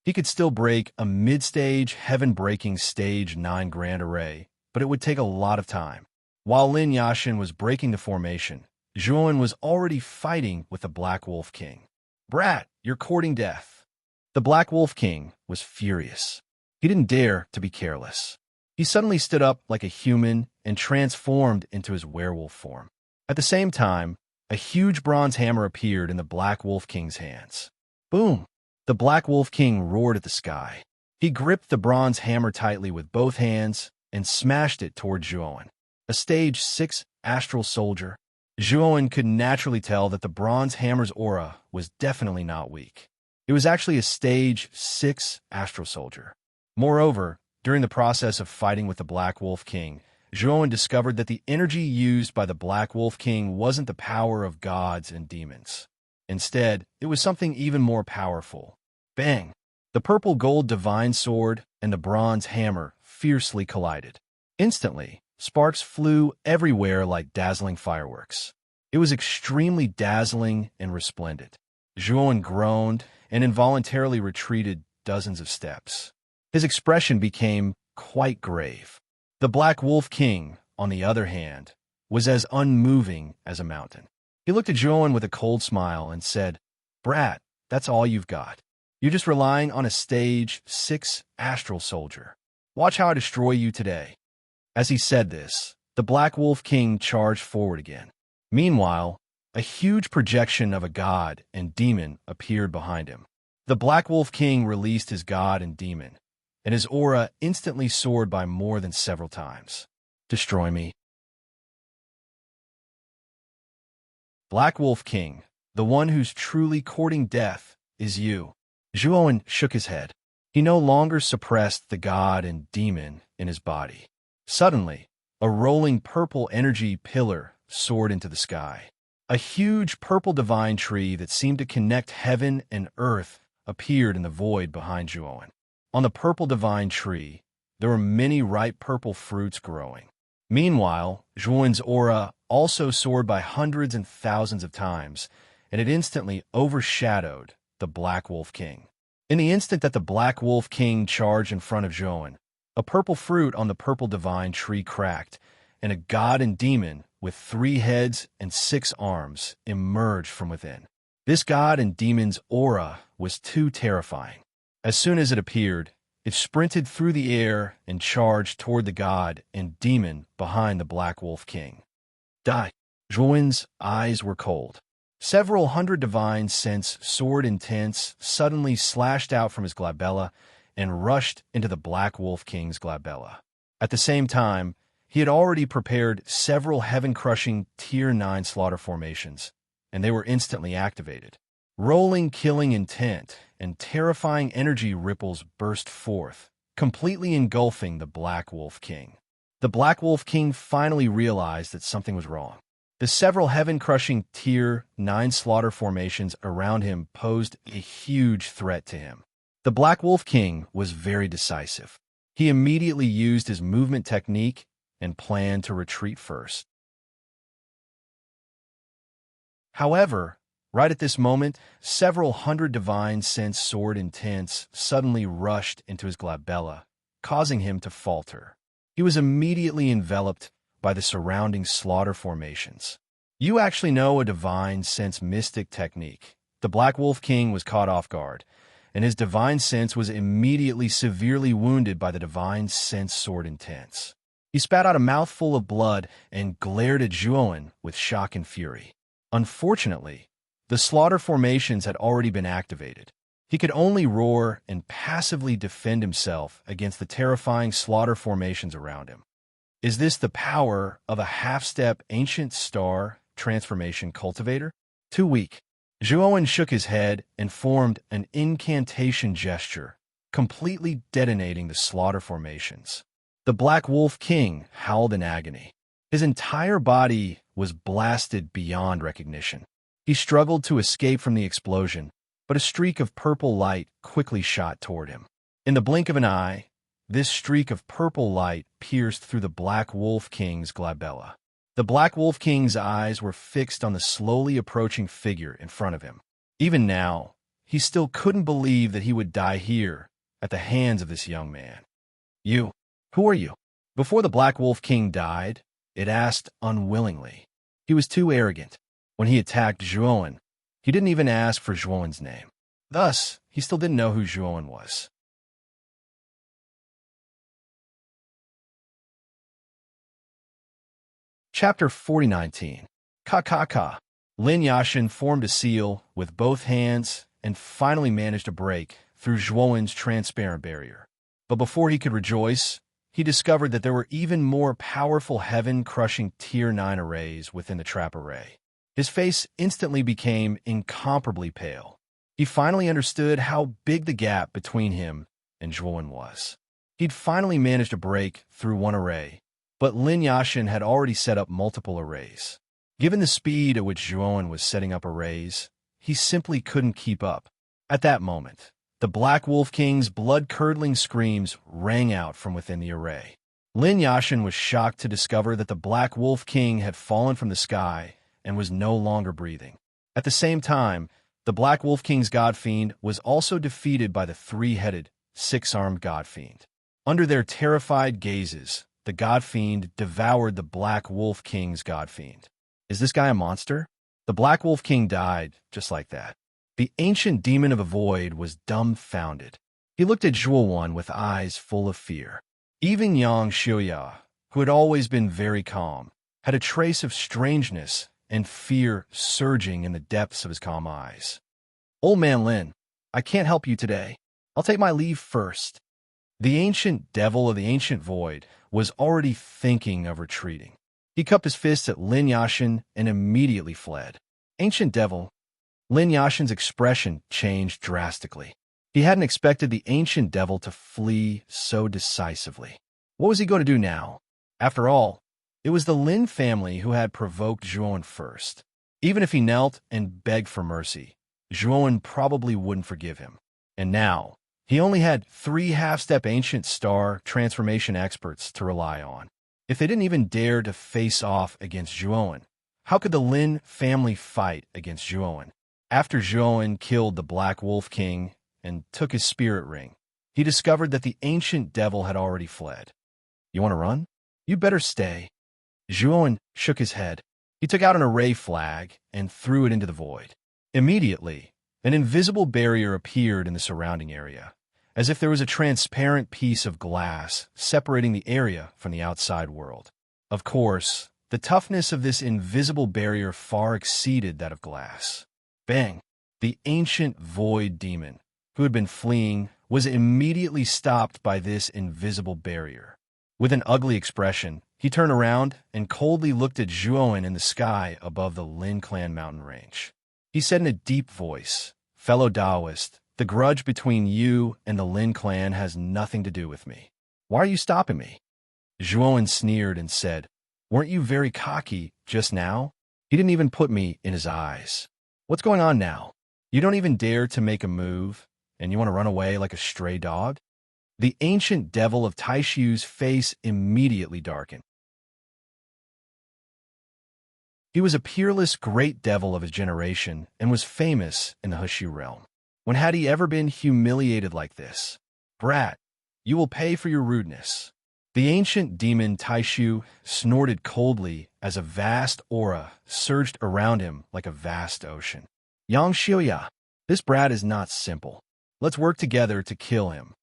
He could still break a mid-stage, heaven-breaking stage 9 grand array, but it would take a lot of time. While Lin Yashin was breaking the formation, Zhuowen was already fighting with the Black Wolf King. Brat, you're courting death. The Black Wolf King was furious. He didn't dare to be careless. He suddenly stood up like a human and transformed into his werewolf form. At the same time, a huge bronze hammer appeared in the Black Wolf King's hands. Boom! The Black Wolf King roared at the sky. He gripped the bronze hammer tightly with both hands and smashed it toward Zhuowen, a stage 6 astral soldier. Zhuowen could naturally tell that the bronze hammer's aura was definitely not weak. It was actually a stage 6 astral soldier. Moreover, During the process of fighting with the Black Wolf King, Zhuowen discovered that the energy used by the Black Wolf King wasn't the power of gods and demons. Instead, it was something even more powerful. Bang! The purple gold divine sword and the bronze hammer fiercely collided. Instantly, sparks flew everywhere like dazzling fireworks. It was extremely dazzling and resplendent. Zhuowen groaned and involuntarily retreated dozens of steps. His expression became quite grave. The Black Wolf King, on the other hand, was as unmoving as a mountain. He looked at Zhuowen with a cold smile and said, "Brat, that's all you've got. You're just relying on a stage 6 astral soldier. Watch how I destroy you today." As he said this, the Black Wolf King charged forward again. Meanwhile, a huge projection of a god and demon appeared behind him. The Black Wolf King released his god and demon, and his aura instantly soared by more than several times. "Destroy me." Black Wolf King, the one who's truly courting death, is you. Zhuowen shook his head. He no longer suppressed the god and demon in his body. Suddenly, a rolling purple energy pillar soared into the sky. A huge purple divine tree that seemed to connect heaven and earth appeared in the void behind Zhuowen. On the purple divine tree, there were many ripe purple fruits growing. Meanwhile, Zhuowen's aura also soared by hundreds and thousands of times, and it instantly overshadowed the Black Wolf King. In the instant that the Black Wolf King charged in front of Zhuowen, a purple fruit on the purple divine tree cracked, and a god and demon with 3 heads and 6 arms emerged from within. This god and demon's aura was too terrifying. As soon as it appeared, it sprinted through the air and charged toward the god and demon behind the Black Wolf King. Die! Zhuowen's eyes were cold. Several hundred divine scents, sword intense, suddenly slashed out from his glabella and rushed into the Black Wolf King's glabella. At the same time, he had already prepared several heaven-crushing Tier 9 slaughter formations, and they were instantly activated. Rolling killing intent and terrifying energy ripples burst forth, completely engulfing the Black Wolf King. The Black Wolf King finally realized that something was wrong. The several heaven-crushing Tier 9 slaughter formations around him posed a huge threat to him. The Black Wolf King was very decisive. He immediately used his movement technique and planned to retreat first. However, right at this moment, several hundred divine sense sword intense suddenly rushed into his glabella, causing him to falter. He was immediately enveloped by the surrounding slaughter formations. You actually know a divine sense mystic technique. The Black Wolf King was caught off guard, and his divine sense was immediately severely wounded by the divine sense sword intense. He spat out a mouthful of blood and glared at Zhuowen with shock and fury. Unfortunately, the slaughter formations had already been activated. He could only roar and passively defend himself against the terrifying slaughter formations around him. Is this the power of a half-step ancient star transformation cultivator? Too weak. Zhuowen shook his head and formed an incantation gesture, completely detonating the slaughter formations. The Black Wolf King howled in agony. His entire body was blasted beyond recognition. He struggled to escape from the explosion, but a streak of purple light quickly shot toward him. In the blink of an eye, this streak of purple light pierced through the Black Wolf King's glabella. The Black Wolf King's eyes were fixed on the slowly approaching figure in front of him. Even now, he still couldn't believe that he would die here at the hands of this young man. "You, who are you?" Before the Black Wolf King died, it asked unwillingly. He was too arrogant. When he attacked Zhuowen, he didn't even ask for Zhuowen's name. Thus, he still didn't know who Zhuowen was. Chapter 4019. Ka. Lin Yashin formed a seal with both hands and finally managed to break through Zhuowen's transparent barrier. But before he could rejoice, he discovered that there were even more powerful heaven-crushing Tier 9 arrays within the trap array. His face instantly became incomparably pale. He finally understood how big the gap between him and Zhuowen was. He'd finally managed to break through one array, but Lin Yashin had already set up multiple arrays. Given the speed at which Zhuowen was setting up arrays, he simply couldn't keep up. At that moment, the Black Wolf King's blood-curdling screams rang out from within the array. Lin Yashin was shocked to discover that the Black Wolf King had fallen from the sky and was no longer breathing. At the same time, the Black Wolf King's God Fiend was also defeated by the three-headed, six-armed God Fiend. Under their terrified gazes, the God Fiend devoured the Black Wolf King's God Fiend. Is this guy a monster? The Black Wolf King died just like that. The ancient demon of a void was dumbfounded. He looked at Zhuowen with eyes full of fear. Even Yang Xiuya, who had always been very calm, had a trace of strangeness and fear surging in the depths of his calm eyes. Old man Lin, I can't help you today. I'll take my leave first. The ancient devil of the ancient void was already thinking of retreating. He cupped his fists at Lin Yashin and immediately fled. Ancient devil. Lin Yashin's expression changed drastically. He hadn't expected the ancient devil to flee so decisively. What was he going to do now? After all, it was the Lin family who had provoked Zhuowen first. Even if he knelt and begged for mercy, Zhuowen probably wouldn't forgive him. And now, he only had 3 half-step ancient star transformation experts to rely on. If they didn't even dare to face off against Zhuowen, how could the Lin family fight against Zhuowen? After Zhuowen killed the Black Wolf King and took his spirit ring, he discovered that the ancient devil had already fled. You want to run? You better stay. Zhuowen shook his head. He took out an array flag and threw it into the void. Immediately, an invisible barrier appeared in the surrounding area, as if there was a transparent piece of glass separating the area from the outside world. Of course, the toughness of this invisible barrier far exceeded that of glass. Bang! The ancient void demon, who had been fleeing, was immediately stopped by this invisible barrier. With an ugly expression, he turned around and coldly looked at Zhuowen in the sky above the Lin clan mountain range. He said in a deep voice, "Fellow Taoist, the grudge between you and the Lin clan has nothing to do with me. Why are you stopping me?" Zhuowen sneered and said, "Weren't you very cocky just now?" He didn't even put me in his eyes. What's going on now? You don't even dare to make a move, and you want to run away like a stray dog? The ancient devil of Taishu's face immediately darkened. He was a peerless great devil of his generation and was famous in the Hushu realm. When had he ever been humiliated like this? Brat, you will pay for your rudeness. The ancient demon Taishu snorted coldly as a vast aura surged around him like a vast ocean. Yang Xiuya, this brat is not simple. Let's work together to kill him.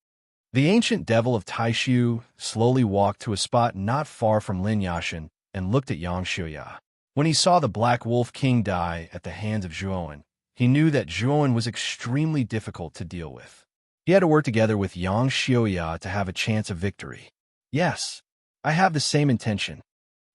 The ancient devil of Taishu slowly walked to a spot not far from Lin Yashin and looked at Yang Xiuya. When he saw the Black Wolf King die at the hands of Zhuowen, he knew that Zhuowen was extremely difficult to deal with. He had to work together with Yang Xiuya to have a chance of victory. Yes, I have the same intention.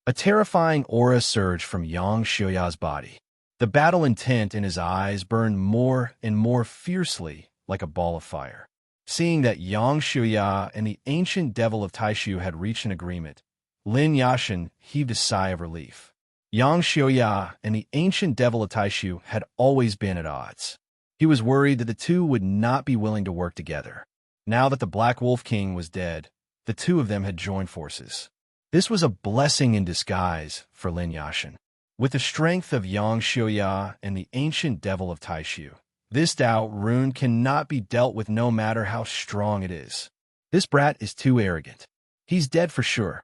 A terrifying aura surged from Yang Xiuya's body. The battle intent in his eyes burned more and more fiercely like a ball of fire. Seeing that Yang Xiuya and the ancient devil of Taishu had reached an agreement, Lin Yashin heaved a sigh of relief. Yang Xiuya and the ancient devil of Taishu had always been at odds. He was worried that the two would not be willing to work together. Now that the Black Wolf King was dead, the two of them had joined forces. This was a blessing in disguise for Lin Yashin. With the strength of Yang Xiuya and the ancient devil of Taishu, this Tao rune cannot be dealt with no matter how strong it is. This brat is too arrogant. He's dead for sure.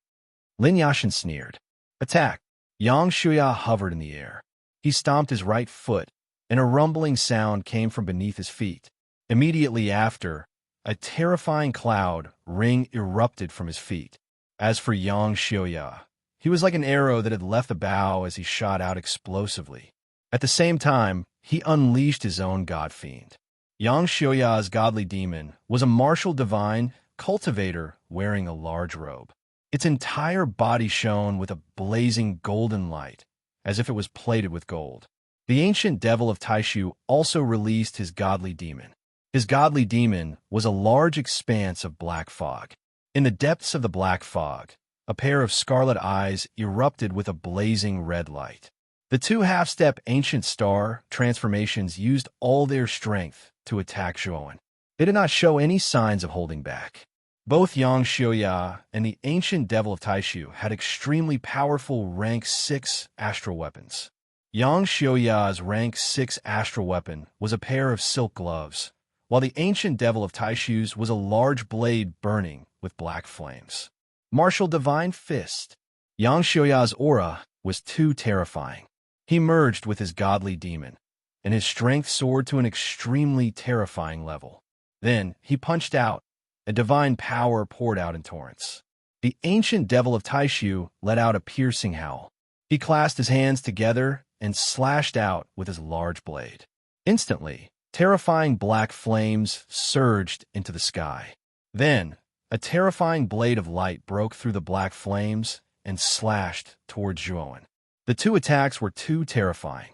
Lin Yashin sneered. Attack! Yang Xiuya hovered in the air. He stomped his right foot, and a rumbling sound came from beneath his feet. Immediately after, a terrifying cloud ring erupted from his feet. As for Yang Xiuya, he was like an arrow that had left the bow as he shot out explosively. At the same time, he unleashed his own god fiend. Yang Xiuya's godly demon was a martial divine cultivator wearing a large robe. Its entire body shone with a blazing golden light, as if it was plated with gold. The ancient devil of Taishu also released his godly demon. His godly demon was a large expanse of black fog. In the depths of the black fog, a pair of scarlet eyes erupted with a blazing red light. The two half-step ancient star transformations used all their strength to attack Zhuowen. They did not show any signs of holding back. Both Yang Xiuya and the ancient devil of Taishu had extremely powerful rank 6 astral weapons. Yang Xiuya's rank 6 astral weapon was a pair of silk gloves, while the ancient devil of Taishu's was a large blade burning with black flames. Martial Divine Fist. Yang Xiuya's aura was too terrifying. He merged with his godly demon, and his strength soared to an extremely terrifying level. Then he punched out, and divine power poured out in torrents. The ancient devil of Taishu let out a piercing howl. He clasped his hands together and slashed out with his large blade. Instantly, terrifying black flames surged into the sky. Then, a terrifying blade of light broke through the black flames and slashed towards Zhuowen. The two attacks were too terrifying.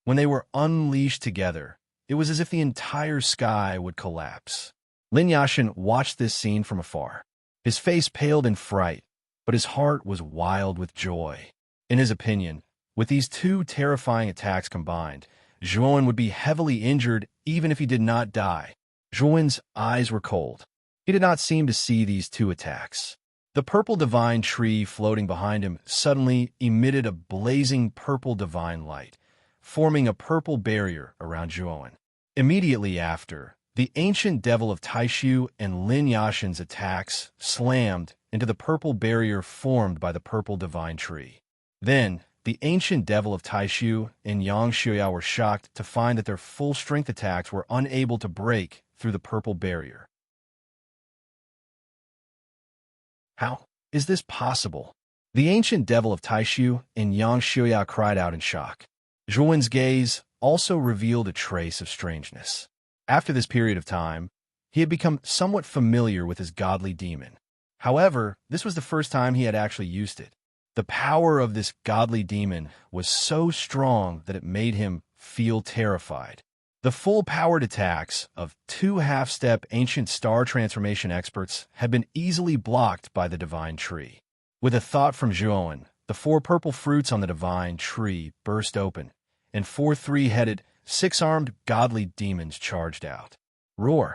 When they were unleashed together, it was as if the entire sky would collapse. Lin Yashin watched this scene from afar. His face paled in fright, but his heart was wild with joy. In his opinion, with these two terrifying attacks combined, Zhuowen would be heavily injured even if he did not die. Zhuowen's eyes were cold. He did not seem to see these two attacks. The purple divine tree floating behind him suddenly emitted a blazing purple divine light, forming a purple barrier around Zhuowen. Immediately after, the ancient devil of Taishu and Lin Yashin's attacks slammed into the purple barrier formed by the purple divine tree. Then, the ancient devil of Taishu and Yang Xiuya were shocked to find that their full-strength attacks were unable to break through the purple barrier. How is this possible? The ancient devil of Taishu and Yang Xiuya cried out in shock. Zhuowen's gaze also revealed a trace of strangeness. After this period of time, he had become somewhat familiar with his godly demon. However, this was the first time he had actually used it. The power of this godly demon was so strong that it made him feel terrified. The full-powered attacks of two half-step ancient star transformation experts had been easily blocked by the divine tree. With a thought from Zhuowen, the 4 purple fruits on the divine tree burst open, and 4 three-headed, 6-armed godly demons charged out. Roar!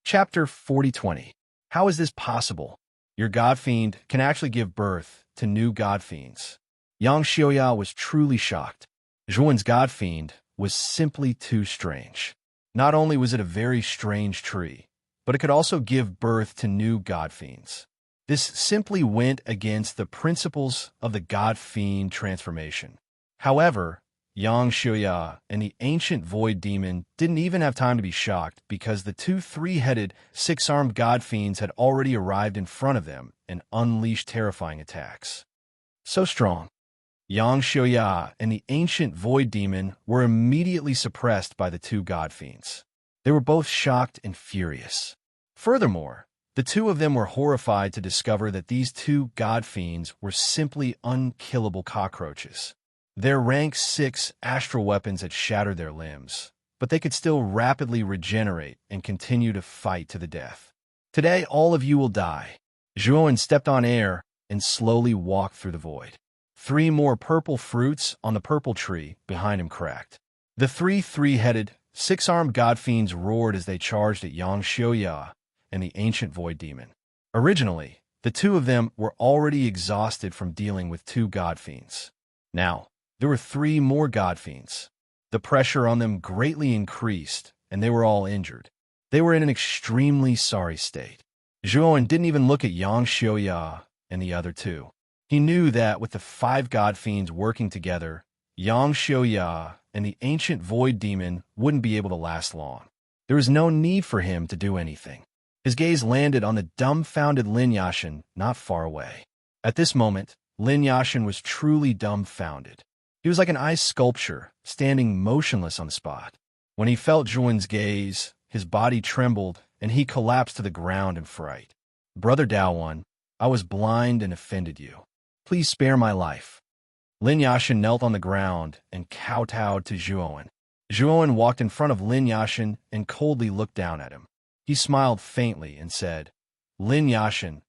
Chapter 40:20. How is this possible? Your god fiend can actually give birth to new god fiends. Yang Xiuya was truly shocked. Zhuowen's god fiend was simply too strange. Not only was it a very strange tree, but it could also give birth to new god fiends. This simply went against the principles of the god fiend transformation. However, Yang Xiuya and the ancient void demon didn't even have time to be shocked because the 2 three-headed, 6-armed god fiends had already arrived in front of them and unleashed terrifying attacks. So strong. Yang Xiuya and the ancient void demon were immediately suppressed by the 2 god fiends. They were both shocked and furious. Furthermore, the 2 of them were horrified to discover that these 2 god fiends were simply unkillable cockroaches. Their rank 6 astral weapons had shattered their limbs, but they could still rapidly regenerate and continue to fight to the death. Today, all of you will die. Zhuowen stepped on air and slowly walked through the void. 3 more purple fruits on the purple tree behind him cracked. The 3 three-headed, 6-armed god fiends roared as they charged at Yang Xiuya and the ancient void demon. Originally, the 2 of them were already exhausted from dealing with 2 god fiends. Now, there were 3 more god fiends. The pressure on them greatly increased, and they were all injured. They were in an extremely sorry state. Zhuowen didn't even look at Yang Xiuya and the other 2. He knew that with the 5 god fiends working together, Yang Xiuya and the ancient void demon wouldn't be able to last long. There was no need for him to do anything. His gaze landed on the dumbfounded Lin Yashin not far away. At this moment, Lin Yashin was truly dumbfounded. He was like an ice sculpture, standing motionless on the spot. When he felt Zhuowen's gaze, his body trembled, and he collapsed to the ground in fright. Brother Daowan, I was blind and offended you. Please spare my life. Lin Yashin knelt on the ground and kowtowed to Zhuowen. Zhuowen walked in front of Lin Yashin and coldly looked down at him. He smiled faintly and said, Lin Yashin,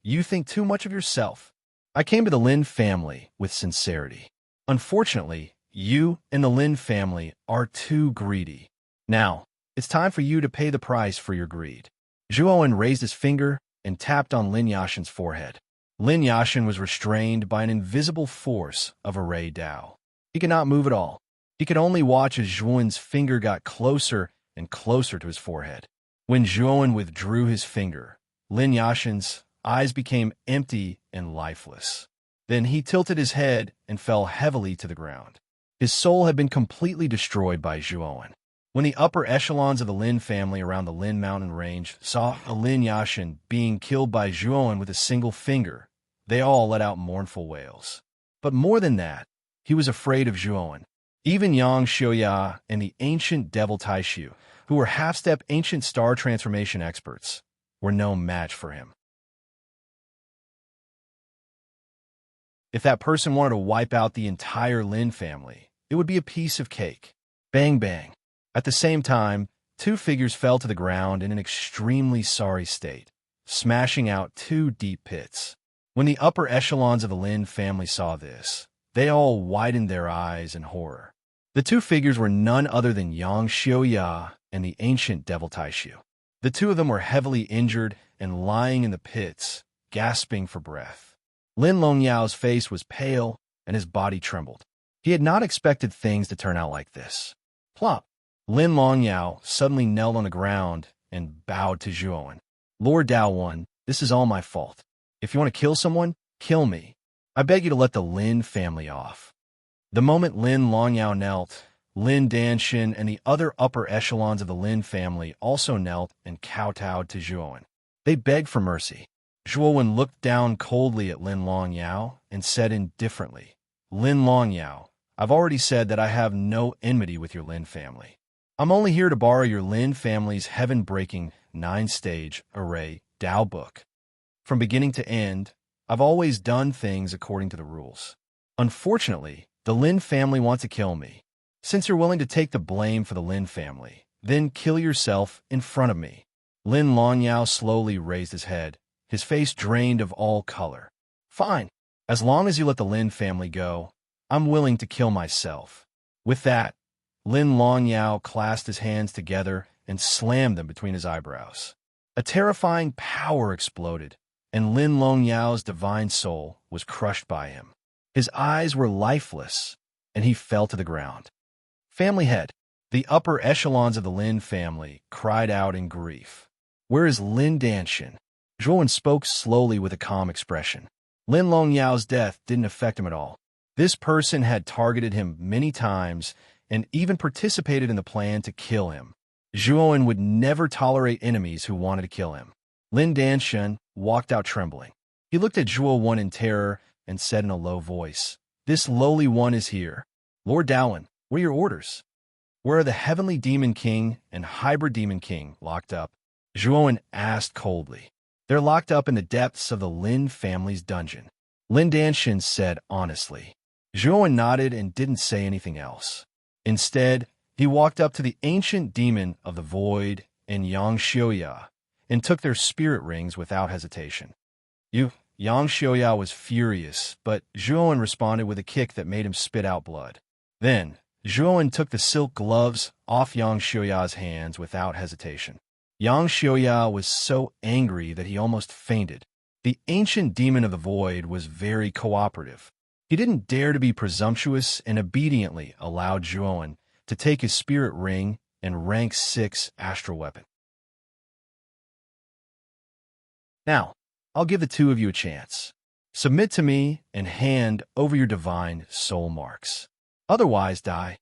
you think too much of yourself. I came to the Lin family with sincerity. Unfortunately, you and the Lin family are too greedy. Now, it's time for you to pay the price for your greed. Zhuowen raised his finger and tapped on Lin Yashin's forehead. Lin Yashin was restrained by an invisible force of array Dao. He could not move at all. He could only watch as Zhuowen's finger got closer and closer to his forehead. When Zhuowen withdrew his finger, Lin Yashin's eyes became empty and lifeless. Then he tilted his head and fell heavily to the ground. His soul had been completely destroyed by Zhuowen. When the upper echelons of the Lin family around the Lin mountain range saw a Lin Yashin being killed by Zhuowen with a single finger, they all let out mournful wails. But more than that, he was afraid of Zhuowen. Even Yang Xiuya and the ancient devil Taishu, who were half-step ancient star transformation experts, were no match for him. If that person wanted to wipe out the entire Lin family, it would be a piece of cake. Bang, bang. At the same time, two figures fell to the ground in an extremely sorry state, smashing out two deep pits. When the upper echelons of the Lin family saw this, they all widened their eyes in horror. The two figures were none other than Yang Xiuya and the ancient devil Taishu. The two of them were heavily injured and lying in the pits, gasping for breath. Lin Longyao's face was pale and his body trembled. He had not expected things to turn out like this. Plop! Lin Longyao suddenly knelt on the ground and bowed to Zhuowen. Lord Dao One, this is all my fault. If you want to kill someone, kill me. I beg you to let the Lin family off. The moment Lin Longyao knelt, Lin Danshin and the other upper echelons of the Lin family also knelt and kowtowed to Zhuowen. They begged for mercy. Zhuowen looked down coldly at Lin Longyao and said indifferently, Lin Longyao, I've already said that I have no enmity with your Lin family. I'm only here to borrow your Lin family's heaven-breaking 9-stage array Dao book. From beginning to end, I've always done things according to the rules. Unfortunately, the Lin family want to kill me. Since you're willing to take the blame for the Lin family, then kill yourself in front of me. Lin Longyao slowly raised his head, his face drained of all color. Fine. As long as you let the Lin family go, I'm willing to kill myself. With that, Lin Longyao clasped his hands together and slammed them between his eyebrows. A terrifying power exploded, and Lin Longyao's divine soul was crushed by him. His eyes were lifeless, and he fell to the ground. Family head. The upper echelons of the Lin family cried out in grief. Where is Lin Danshin? Zhuowen spoke slowly with a calm expression. Lin Longyao's death didn't affect him at all. This person had targeted him many times and even participated in the plan to kill him. Zhuowen would never tolerate enemies who wanted to kill him. Lin Danshin walked out trembling. He looked at Zhuowen in terror and said in a low voice, This lowly one is here. Lord Daowen, what are your orders? Where are the Heavenly Demon King and Hybrid Demon King locked up? Zhuowen asked coldly. They're locked up in the depths of the Lin family's dungeon. Lin Danshin said honestly. Zhuowen nodded and didn't say anything else. Instead, he walked up to the ancient demon of the void and Yang Xiuya and took their spirit rings without hesitation. Yang Xiuya was furious, but Zhuowen responded with a kick that made him spit out blood. Then, Zhuowen took the silk gloves off Yang Xiuya's hands without hesitation. Yang Xiuya was so angry that he almost fainted. The ancient demon of the void was very cooperative. He didn't dare to be presumptuous and obediently allowed Zhuowen to take his spirit ring and rank 6 astral weapon. Now, I'll give the two of you a chance. Submit to me and hand over your divine soul marks. Otherwise, die.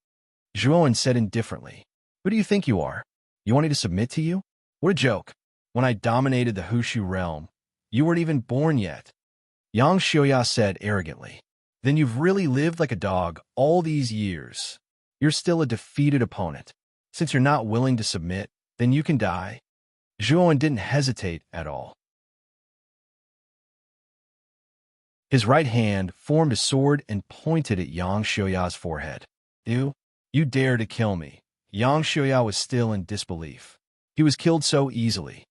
Zhuowen said indifferently. Who do you think you are? You want me to submit to you? What a joke. When I dominated the Hushu realm, you weren't even born yet. Yang Xiuya said arrogantly. Then you've really lived like a dog all these years. You're still a defeated opponent. Since you're not willing to submit, then you can die. Zhuowen didn't hesitate at all. His right hand formed a sword and pointed at Yang Xiuya's forehead. You dare to kill me. Yang Xiuya was still in disbelief. He was killed so easily.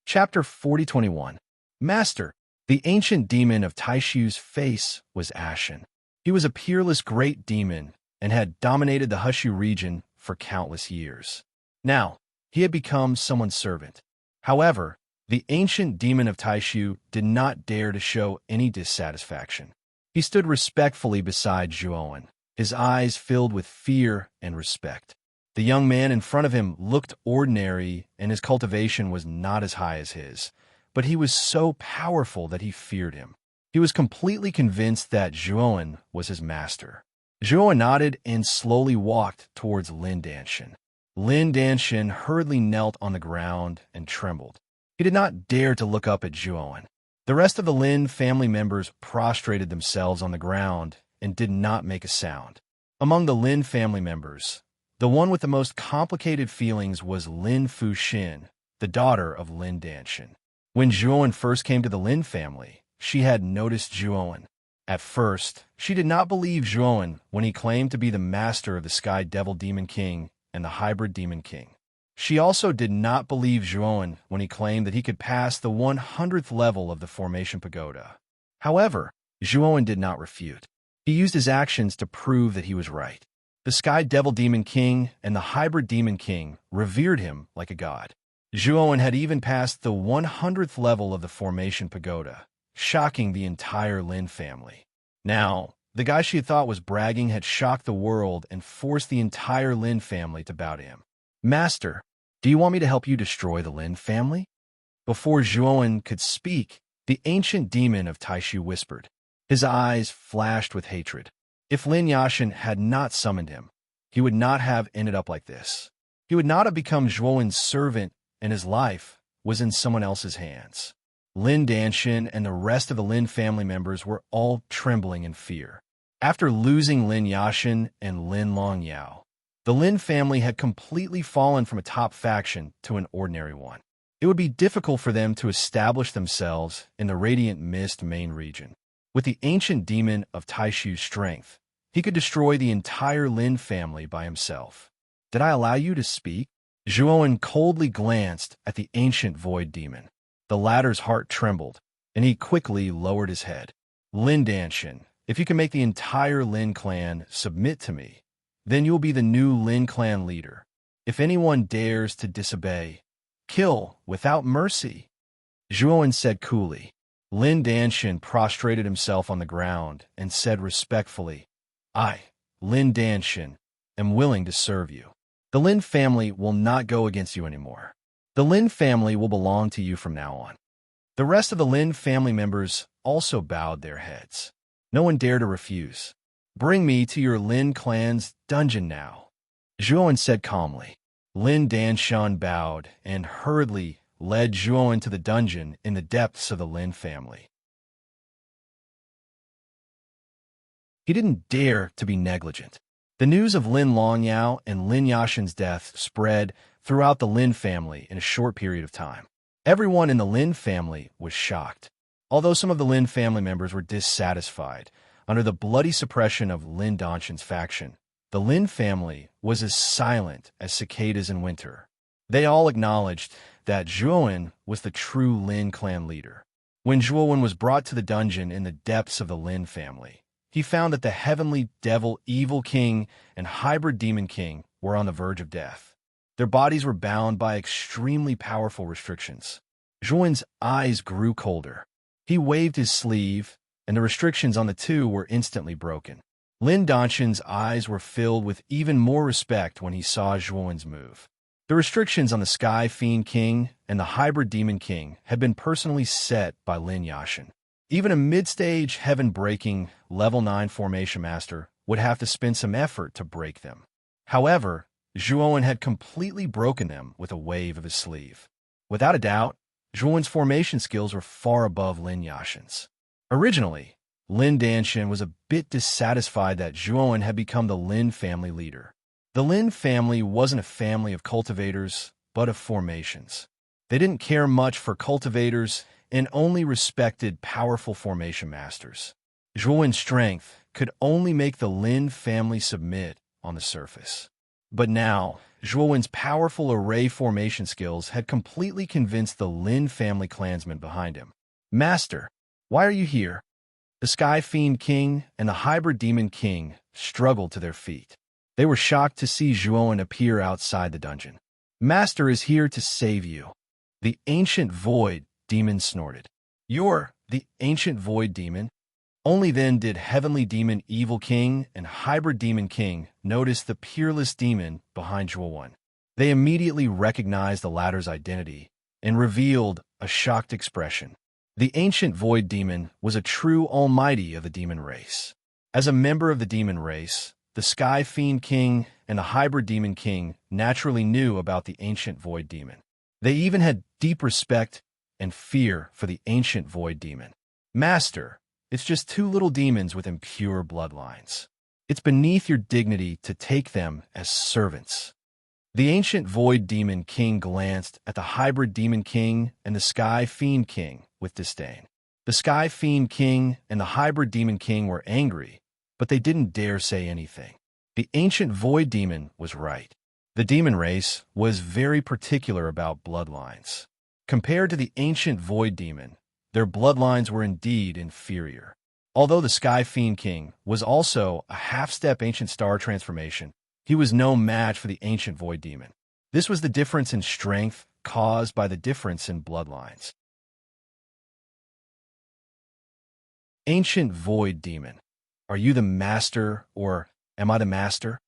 Chapter 40:21. Master, the ancient demon of Taishu's face was ashen. He was a peerless great demon and had dominated the Hushu region for countless years. Now, he had become someone's servant. However, the ancient demon of Taishu did not dare to show any dissatisfaction. He stood respectfully beside Zhuowen, his eyes filled with fear and respect. The young man in front of him looked ordinary, and his cultivation was not as high as his, but he was so powerful that he feared him. He was completely convinced that Zhuowen was his master. Zhuowen nodded and slowly walked towards Lin Danshan. Lin Danshan hurriedly knelt on the ground and trembled. He did not dare to look up at Zhuowen. The rest of the Lin family members prostrated themselves on the ground and did not make a sound. Among the Lin family members, the one with the most complicated feelings was Lin Fuxin, the daughter of Lin Danshan. When Zhuowen first came to the Lin family, she had noticed Zhuowen. At first, she did not believe Zhuowen when he claimed to be the master of the Sky Devil Demon King and the Hybrid Demon King. She also did not believe Zhuowen when he claimed that he could pass the 100th level of the Formation Pagoda. However, Zhuowen did not refute. He used his actions to prove that he was right. The Sky Devil Demon King and the Hybrid Demon King revered him like a god. Zhuowen had even passed the 100th level of the Formation Pagoda, shocking the entire Lin family. Now, the guy she thought was bragging had shocked the world and forced the entire Lin family to bow to him. Master, do you want me to help you destroy the Lin family? Before Zhuowen could speak, the ancient demon of Taishu whispered. His eyes flashed with hatred. If Lin Yashin had not summoned him, he would not have ended up like this. He would not have become Zhuowen's servant, and his life was in someone else's hands. Lin Danshan and the rest of the Lin family members were all trembling in fear. After losing Lin Yashin and Lin Longyao, the Lin family had completely fallen from a top faction to an ordinary one. It would be difficult for them to establish themselves in the Radiant Mist main region. With the ancient demon of Taishu's strength, he could destroy the entire Lin family by himself. Did I allow you to speak? Zhuowen coldly glanced at the ancient void demon. The latter's heart trembled, and he quickly lowered his head. Lin Danshan, if you can make the entire Lin clan submit to me, then you will be the new Lin clan leader. If anyone dares to disobey, kill without mercy. Zhuowen said coolly. Lin Danshan prostrated himself on the ground and said respectfully, I, Lin Danshan, am willing to serve you. The Lin family will not go against you anymore. The Lin family will belong to you from now on. The rest of the Lin family members also bowed their heads. No one dared to refuse. Bring me to your Lin clan's dungeon now, Zhuowen said calmly. Lin Danshan bowed and hurriedly led Zhuowen to the dungeon in the depths of the Lin family. He didn't dare to be negligent. The news of Lin Longyao and Lin Yashin's death spread throughout the Lin family in a short period of time. Everyone in the Lin family was shocked. Although some of the Lin family members were dissatisfied under the bloody suppression of Lin Danshan's faction, the Lin family was as silent as cicadas in winter. They all acknowledged that Zhuowen was the true Lin clan leader. When Zhuowen was brought to the dungeon in the depths of the Lin family, he found that the heavenly devil evil king and hybrid demon king were on the verge of death. Their bodies were bound by extremely powerful restrictions. Zhuowen's eyes grew colder. He waved his sleeve, and the restrictions on the two were instantly broken. Lin Danshan's eyes were filled with even more respect when he saw Zhuowen's move. The restrictions on the Sky Fiend King and the Hybrid Demon King had been personally set by Lin Yashin. Even a mid-stage, heaven-breaking, level 9 Formation Master would have to spend some effort to break them. However, Zhuowen had completely broken them with a wave of his sleeve. Without a doubt, Zhuowen's formation skills were far above Lin Yashin's. Originally, Lin Danshan was a bit dissatisfied that Zhuowen had become the Lin family leader. The Lin family wasn't a family of cultivators, but of formations. They didn't care much for cultivators and only respected powerful formation masters. Zhuowen's strength could only make the Lin family submit on the surface. But now, Zhuowen's powerful array formation skills had completely convinced the Lin family clansmen behind him. Master, why are you here? The Sky Fiend King and the Hybrid Demon King struggled to their feet. They were shocked to see Zhuowen appear outside the dungeon. Master is here to save you. The Ancient Void Demon snorted. You're the Ancient Void Demon? Only then did Heavenly Demon Evil King and Hybrid Demon King notice the peerless demon behind Zhuowen. They immediately recognized the latter's identity and revealed a shocked expression. The Ancient Void Demon was a true almighty of the demon race. As a member of the demon race, the Sky Fiend King and the Hybrid Demon King naturally knew about the Ancient Void Demon. They even had deep respect and fear for the Ancient Void Demon. Master, it's just two little demons with impure bloodlines. It's beneath your dignity to take them as servants. The Ancient Void Demon King glanced at the Hybrid Demon King and the Sky Fiend King with disdain. The Sky Fiend King and the Hybrid Demon King were angry, but they didn't dare say anything. The Ancient Void Demon was right. The demon race was very particular about bloodlines. Compared to the Ancient Void Demon, their bloodlines were indeed inferior. Although the Sky Fiend King was also a half-step Ancient Star transformation, he was no match for the Ancient Void Demon. This was the difference in strength caused by the difference in bloodlines. Ancient Void Demon, are you the master, or am I the master?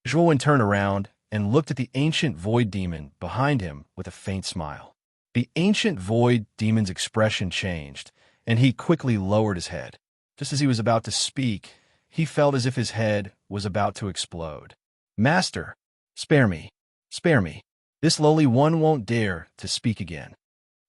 Zhuowen turned around and looked at the Ancient Void Demon behind him with a faint smile. The Ancient Void Demon's expression changed, and he quickly lowered his head. Just as he was about to speak, he felt as if his head was about to explode. Master, spare me, spare me. This lowly one won't dare to speak again.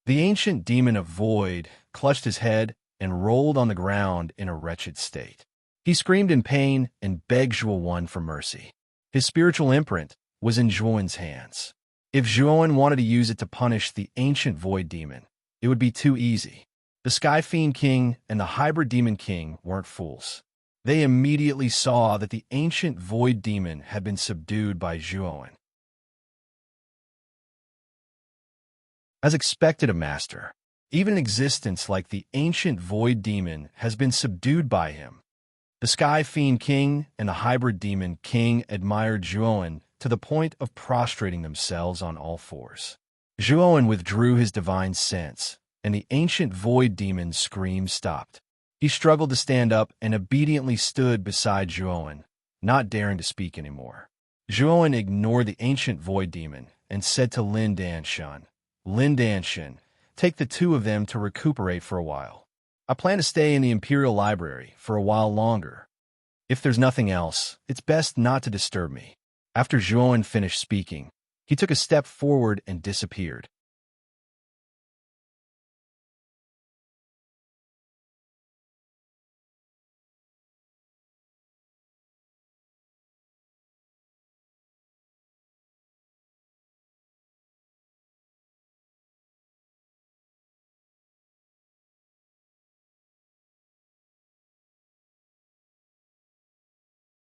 The Ancient Demon of Void clutched his head and rolled on the ground in a wretched state. He screamed in pain and begged Zhuowen for mercy. His spiritual imprint was in Zhuowen's hands. If Zhuowen wanted to use it to punish the Ancient Void Demon, it would be too easy. The Sky Fiend King and the Hybrid Demon King weren't fools. They immediately saw that the Ancient Void Demon had been subdued by Zhuowen. As expected, a master, even an existence like the Ancient Void Demon has been subdued by him. The Sky Fiend King and the Hybrid Demon King admired Zhuowen to the point of prostrating themselves on all fours. Zhuowen withdrew his divine sense, and the Ancient Void Demon's scream stopped. He struggled to stand up and obediently stood beside Zhuowen, not daring to speak anymore. Zhuowen ignored the Ancient Void Demon and said to Lin Danshan, Lin Danshan, take the two of them to recuperate for a while. I plan to stay in the Imperial Library for a while longer. If there's nothing else, it's best not to disturb me. After Zhuowen finished speaking, he took a step forward and disappeared.